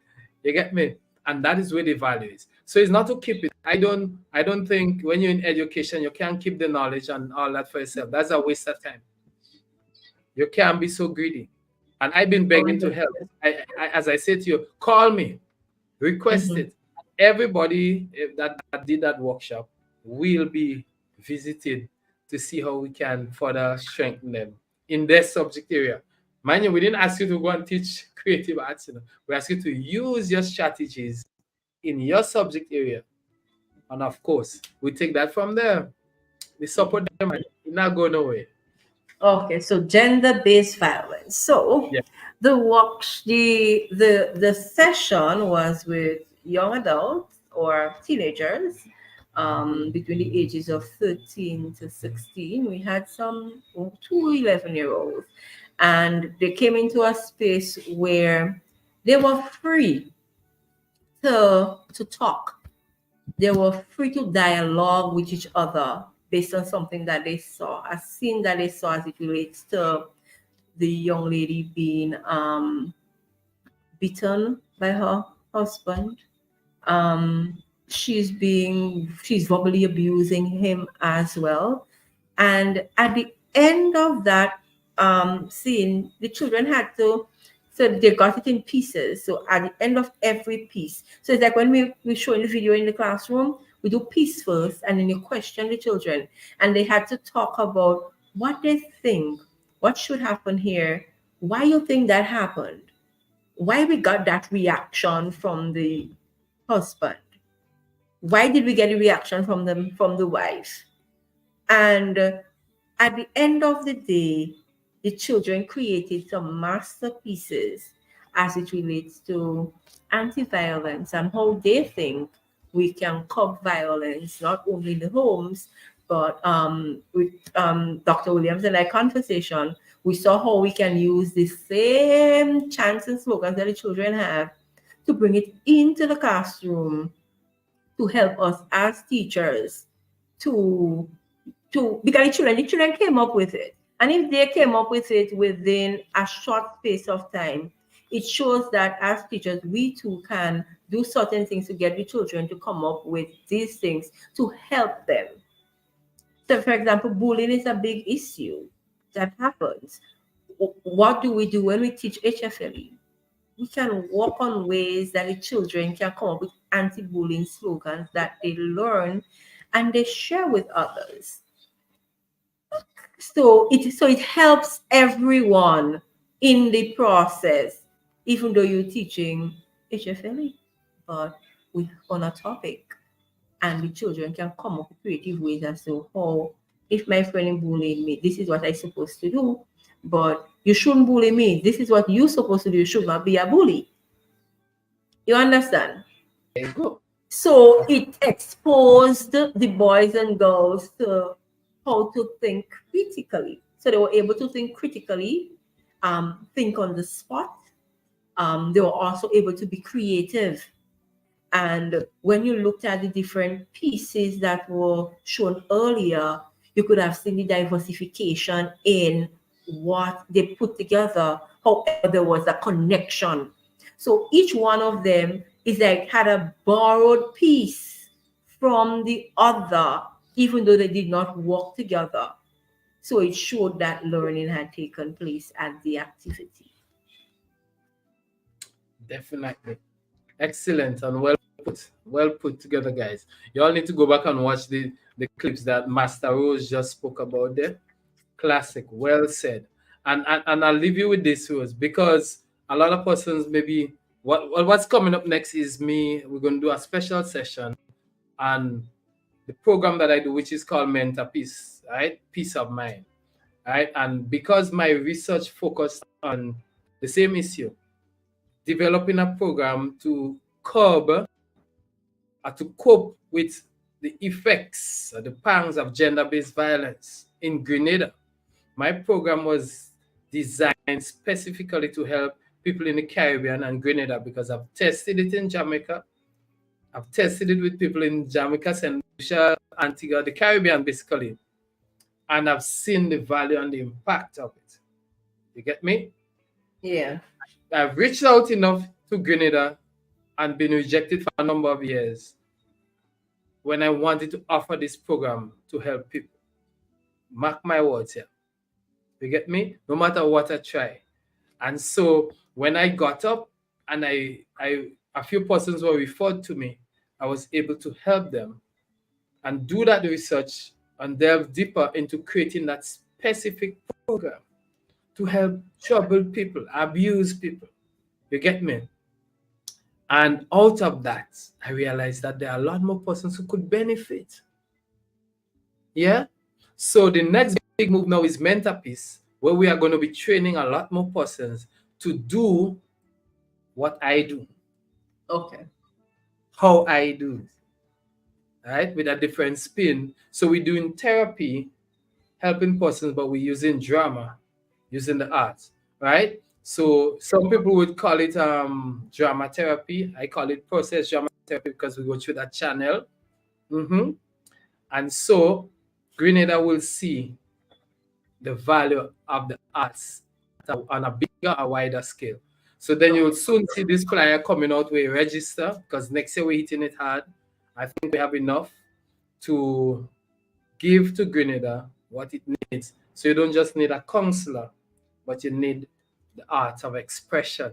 You get me? And that is where the value is. So it's not to keep it. I don't think when you're in education, you can't keep the knowledge and all that for yourself. That's a waste of time. You can't be so greedy. And I've been begging to help. As I said to you, call me, request it. Everybody that did that workshop will be visited to see how we can further strengthen them in their subject area. Mind you, we didn't ask you to go and teach creative arts. We asked you to use your strategies in your subject area. And of course, we take that from there. We support them and it's not going away. Okay, so gender-based violence. So the session was with young adults or teenagers between the ages of 13 to 16. We had some 2 11-year-olds, and they came into a space where they were free to talk. They were free to dialogue with each other based on something that they saw, a scene that they saw as it relates to the young lady being beaten by her husband. She's verbally abusing him as well. And at the end of that scene, the children had to, so they got it in pieces. So at the end of every piece, so it's like when we show in the video in the classroom, we do piece first, and then you question the children, and they had to talk about what they think, what should happen here, why you think that happened, why we got that reaction from the husband, why did we get a reaction from the wife, and at the end of the day, the children created some masterpieces as it relates to anti-violence and how they think we can curb violence, not only in the homes, but with Dr. Williams and I conversation, we saw how we can use the same chants and slogans that the children have to bring it into the classroom to help us as teachers to because the children came up with it. And if they came up with it within a short space of time, it shows that as teachers, we too can do certain things to get the children to come up with these things to help them. So, for example, bullying is a big issue that happens. What do we do when we teach HFLE? We can work on ways that the children can come up with anti-bullying slogans that they learn and they share with others. So it helps everyone in the process, even though you're teaching HFLE, but we're on a topic, and the children can come up with creative ways as to how, if my friend bullied me, this is what I'm supposed to do, but you shouldn't bully me. This is what you're supposed to do. You should not be a bully. You understand? There you go. So it exposed the boys and girls to how to think critically. So they were able to think critically, think on the spot. They were also able to be creative. And when you looked at the different pieces that were shown earlier, you could have seen the diversification in what they put together, however there was a connection. So each one of them is like had a borrowed piece from the other, even though they did not work together. So it showed that learning had taken place at the activity. Definitely. Excellent and well put together, guys. You all need to go back and watch the clips that Master Rose just spoke about there. Classic, well said. And I'll leave you with this, Rose, because a lot of persons maybe what's coming up next is me. We're going to do a special session on the program that I do, which is called Mental Peace, right? Peace of mind, right? And because my research focused on the same issue, developing a program to curb or to cope with the effects or the pangs of gender-based violence in Grenada. My program was designed specifically to help people in the Caribbean and Grenada because I've tested it in Jamaica. I've tested it with people in Jamaica, St. Lucia, Antigua, the Caribbean basically. And I've seen the value and the impact of it. You get me? Yeah. I've reached out enough to Grenada and been rejected for a number of years when I wanted to offer this program to help people. Mark my words here. You get me? No matter what I try. And so when I got up and a few persons were referred to me, I was able to help them and do that research and delve deeper into creating that specific program to help troubled people, abuse people. You get me? And out of that, I realized that there are a lot more persons who could benefit. Yeah? So the next big move now is Mental Peace, where we are going to be training a lot more persons to do what I do. Okay. How I do. Right? With a different spin. So we're doing therapy, helping persons, but we're using drama, using the arts. Right? So some people would call it drama therapy. I call it process drama therapy because we go through that channel. And so Grenada will see the value of the arts on a bigger or wider scale. So then you'll soon see this flyer coming out where you register, because next year we're hitting it hard. I think we have enough to give to Grenada what it needs needs. So you don't just need a counselor, but you need the art of expression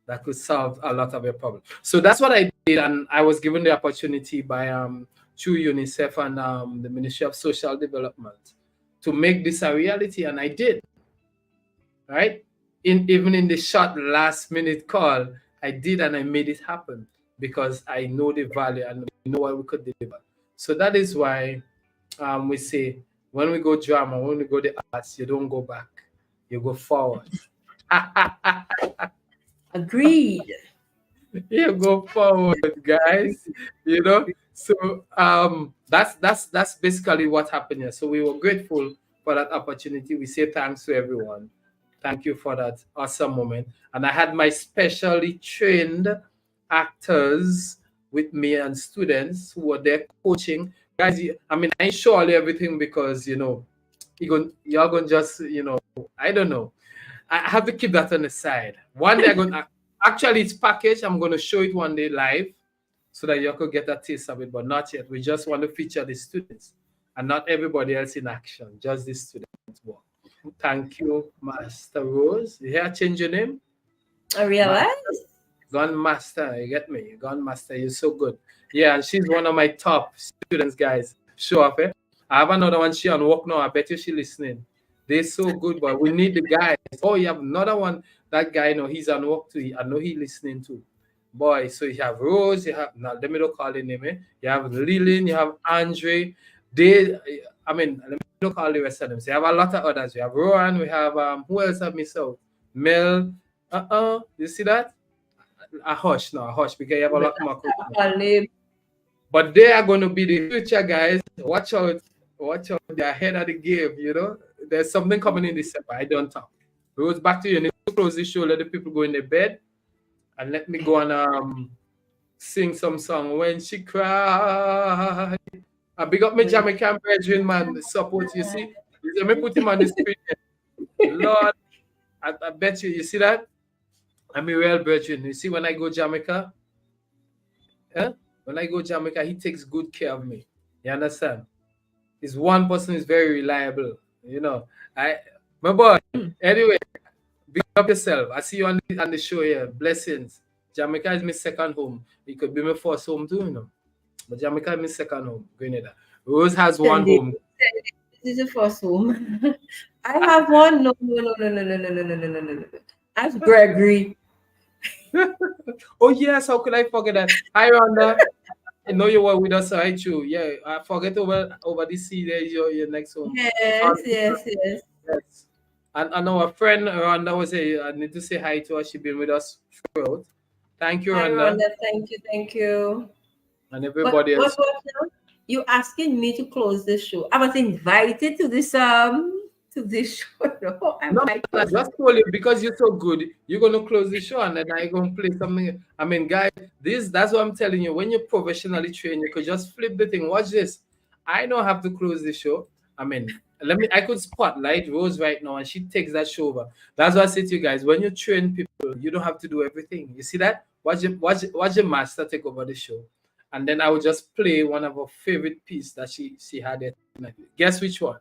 that could solve a lot of your problems. So that's what I did, and I was given the opportunity by through UNICEF and the Ministry of Social Development to make this a reality, and I did. Right? Even in the short last-minute call, I did, and I made it happen because I know the value and we know what we could deliver. So that is why we say when we go drama, when we go the arts, you don't go back, you go forward. Agreed. You go forward, guys. You know. So that's basically what happened here. So we were grateful for that opportunity. We say thanks to everyone. Thank you for that awesome moment. And I had my specially trained actors with me and students who were there coaching. Guys, I mean, I ain't show all everything because, you know, you're going to just, you know, I don't know. I have to keep that on the side. One day I'm going to, actually it's packaged. I'm going to show it one day live so that you could get a taste of it, but not yet. We just want to feature the students and not everybody else in action, just the students. Thank you, Master Rose. You hear change your name? I realize. Gun Master, you get me? Gun Master, you're so good. Yeah, and she's one of my top students, guys. Show up, eh? I have another one, she on work now. I bet you she's listening. They're so good, but we need the guys. Oh, you have another one. That guy, no, he's on work too. I know he's listening too. Boy, so you have Rose, you have, now let me not call the name, eh? You have Lillian, you have Andre. Let me not call the rest of them. So you have a lot of others. We have Rowan, we have, who else have missed out? Mel, you see that? A hush, because you have a lot more. But they are going to be the future guys. Watch out, they're ahead of the game, you know? There's something coming in December. I don't talk. Rose, back to you. You need to close the show, let the people go in their bed, and let me go and sing some song. When she cried. I big up my Jamaican brethren, man. The support, you see? Let me put him on the screen. Lord, I bet you see that? I'm a real brethren. You see, when I go Jamaica, when I go Jamaica, he takes good care of me. You understand? He's one person who's very reliable. You know, my boy. Anyway, big up yourself. I see you on the show here. Blessings. Jamaica is my second home. It could be my first home too, you know. But Jamaica is my second home. Grenada. Rose has one home. This is the first home. I have one. No. That's Gregory. Oh yes, how could I forget that? Hi Rhonda. I know you were with us, right? You. Yeah, I forget over the sea there is your next home. Yes. And our friend Rhonda was here. I need to say hi to her. She's been with us throughout. Thank you, Rhonda. Thank you. And everybody else. What now? You asking me to close this show? I was invited to this show. No, I just told you because you're so good, you're gonna close the show and then I'm gonna play something. I mean, guys, that's what I'm telling you. When you're professionally trained, you could just flip the thing. Watch this. I don't have to close the show. I mean, I could spotlight Rose right now and she takes that show over. That's what I say to you guys. When you train people, you don't have to do everything. You see that? Watch the master take over the show. And then I will just play one of her favorite pieces that she had there tonight. Guess which one?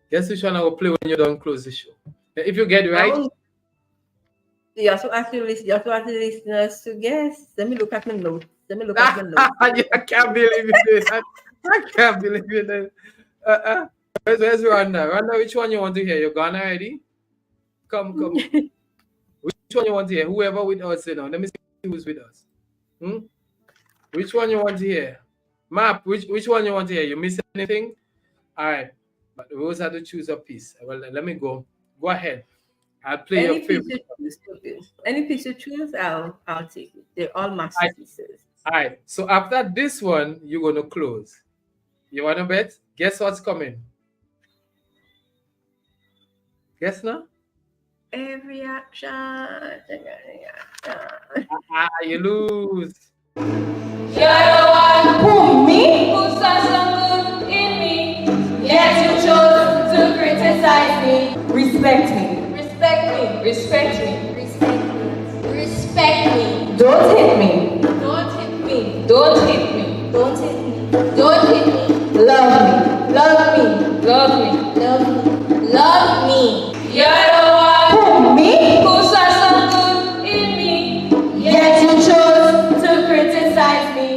Guess which one I will play when you don't close the show. If you get it right. You also ask the listeners to guess. Let me look at my notes. I can't believe it. I can't believe it. Where's Rhonda? Rhonda, which one you want to hear? You gone already? Come. Which one you want to hear? Whoever with us, you know. Let me see who's with us. Which one you want to hear? Map, which one you want to hear? You miss anything? All right. But Rose had to choose a piece. Well, let me go. Go ahead. I'll play your favorite. Any piece you choose, I'll take it. They're all masterpieces. All right. So after this one, you're going to close. You want to bet? Guess what's coming? Guess now? Every action. You lose. You're the one who me? Who saw some good in me. Yet you chose to criticize me. Respect me. Respect me. Respect me. Respect me. Respect me. Don't hit me. Don't hit me. Don't hit me. Don't hit me. Don't hit me. Love me. Love me. love me. Love me. You're the one. Me? Who saw some good in me. Yet you chose to criticize me.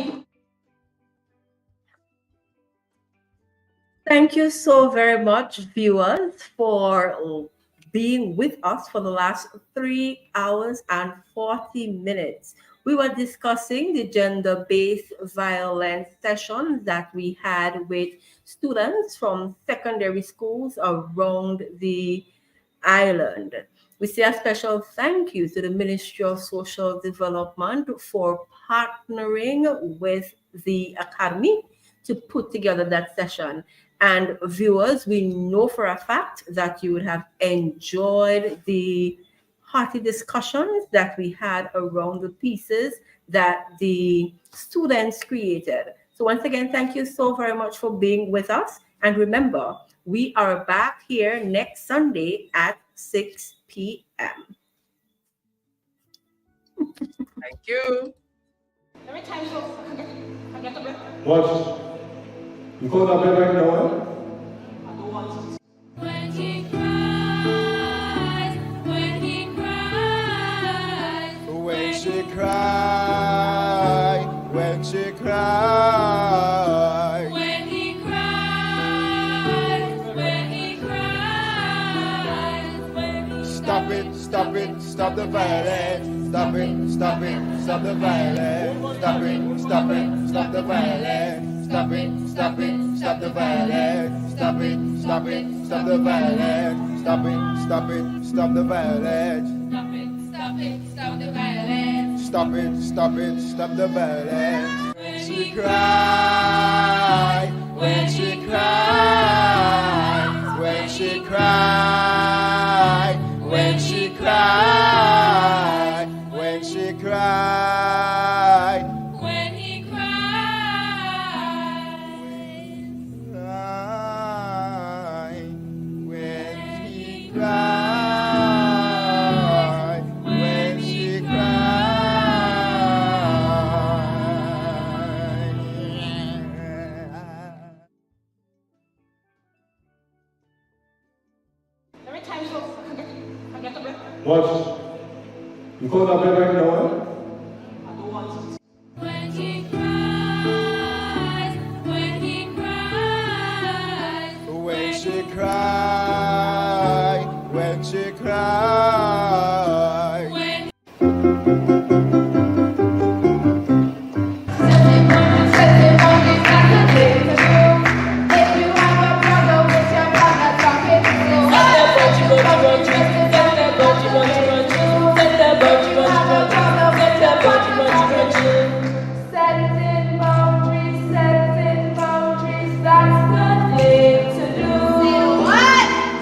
Thank you so very much, viewers, for being with us for the last 3 hours and 40 minutes. We were discussing the gender-based violence sessions that we had with students from secondary schools around the island. We say a special thank you to the Ministry of Social Development for partnering with the Academy to put together that session. And viewers, we know for a fact that you would have enjoyed the hearty discussions that we had around the pieces that the students created. So once again, thank you so very much for being with us. And remember, we are back here next Sunday at 6 p.m. Thank you. Every time I get the breath. Watch. You call that bed right now, eh? I don't want to. When he cries, when he cries, when she cry, when she cry, when he cries, when he cries, when he stop it, stop it, stop the violence, stop it, stop it, stop the violence, stop it, stop it, stop the violence. Stop it, stop it, stop the violence. Stop it, stop it, stop the violence. Stop it, stop it, stop the violence. Stop it, stop it, stop the violence. Stop it, stop it, stop the violence. When she cry, when she cry, when she cry, when she cry, when she cry. Watch. You call that bed right now, eh? I don't want to. When he cries, when he cries, when she cry, when she cry. When Setting boundaries, that's the thing to do.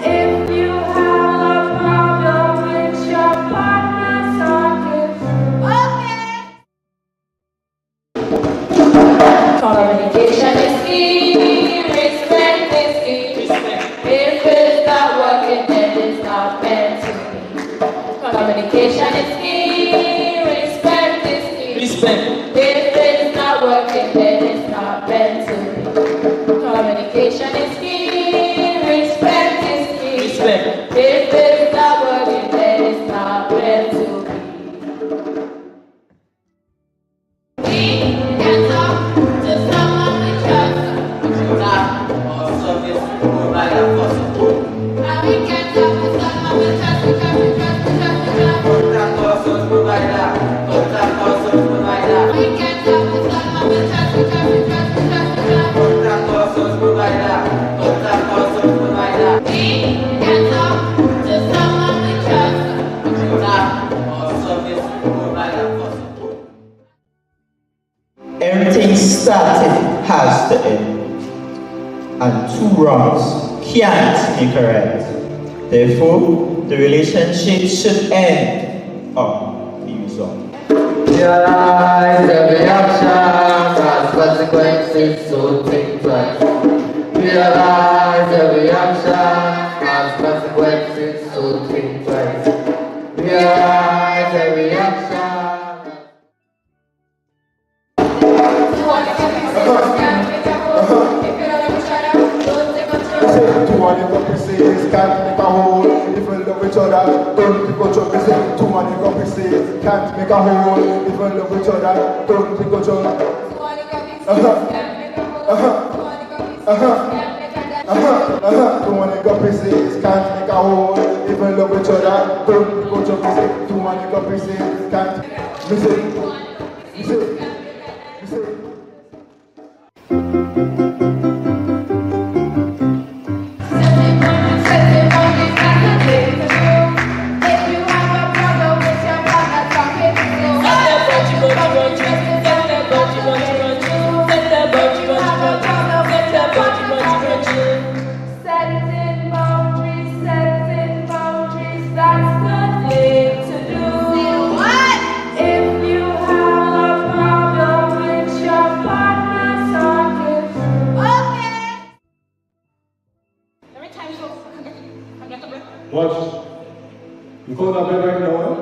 If you have a problem with your partner, talk it through. Communication is key, respect is key. If it's not working, then it's not meant to be. Communication is key, respect is key. If it's not working, then it's not meant to be. Communication is key, respect is key. If it's not working, then it's not meant to be. We can talk to someone we trust. And we can talk to someone we trust, we trust, we trust, we trust, we trust. We can talk to someone we trust, we trust, we trust, we trust, we trust. We can talk to someone we trust. Everything started has to end, and two wrongs can't be correct. Therefore, the relationship should end on the result. Realize every action has consequences, so think twice. Realize every action has consequences, so think twice. Realize every action. Say, money go pieces, can't make a hole. If you love each other, don't go chop. Say too money go pieces, can't make a hole. If you love each other, don't go chop. Too many go pieces, can't make a hole. If you love each other, don't go chop. Say too many go pieces, can't miss it. Watch. You call that bed right now, eh?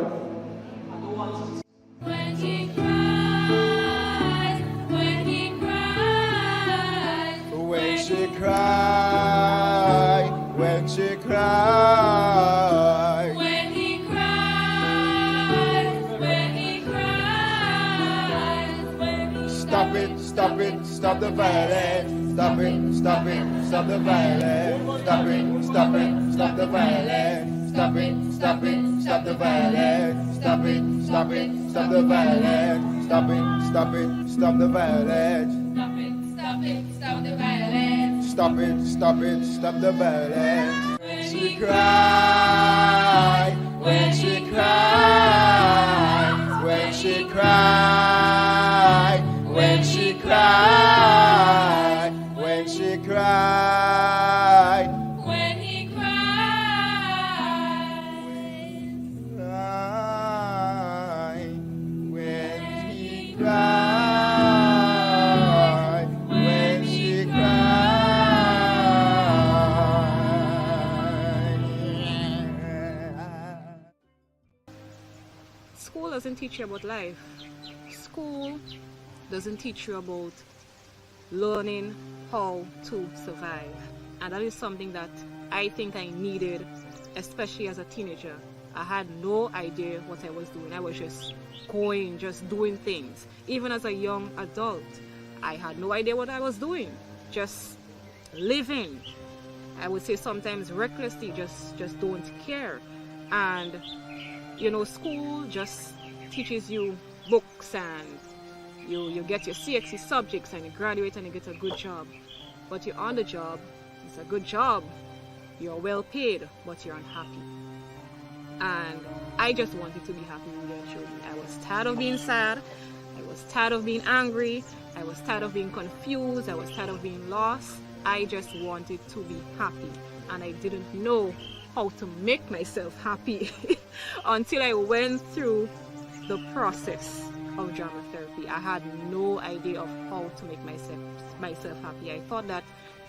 When he cries, when he cries, When she cry, when she cry. when he cries, when he cries, when he Stop it, stop it, stop the violence. Stop it, stop it, stop the violence. Stop it, stop it, stop the violence. Stop it, stop it, stop the violence. Stop it, stop it, stop the violence. Stop it, stop it, stop the violence. Stop it, stop it, stop the violence. Stop it, stop it, stop the violence. When she cry, when she cry, when she cry, when she cry, when she cry, When he cries, when he cry, when she cry. School doesn't teach you about life. School doesn't teach you about learning how to survive. And that is something that I think I needed, especially as a teenager. I had no idea what I was doing. I was just going, just doing things. Even as a young adult, I had no idea what I was doing. Just living. I would say sometimes recklessly, just don't care. And you know, school just teaches you books, and you get your CXC subjects, and you graduate and you get a good job. But you're on the job, it's a good job, you're well paid, but you're unhappy. And I just wanted to be happy, really and truly. I was tired of being sad, I was tired of being angry, I was tired of being confused, I was tired of being lost. I just wanted to be happy, and I didn't know how to make myself happy until I went through the process of drama therapy. I had no idea of how to make myself happy. I thought that,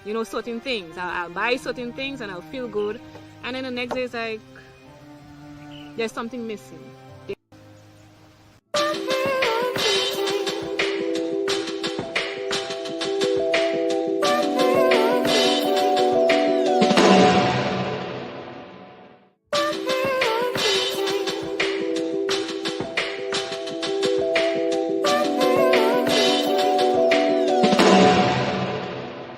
you know, certain things, I'll buy certain things and I'll feel good, and then the next day it's like there's something missing.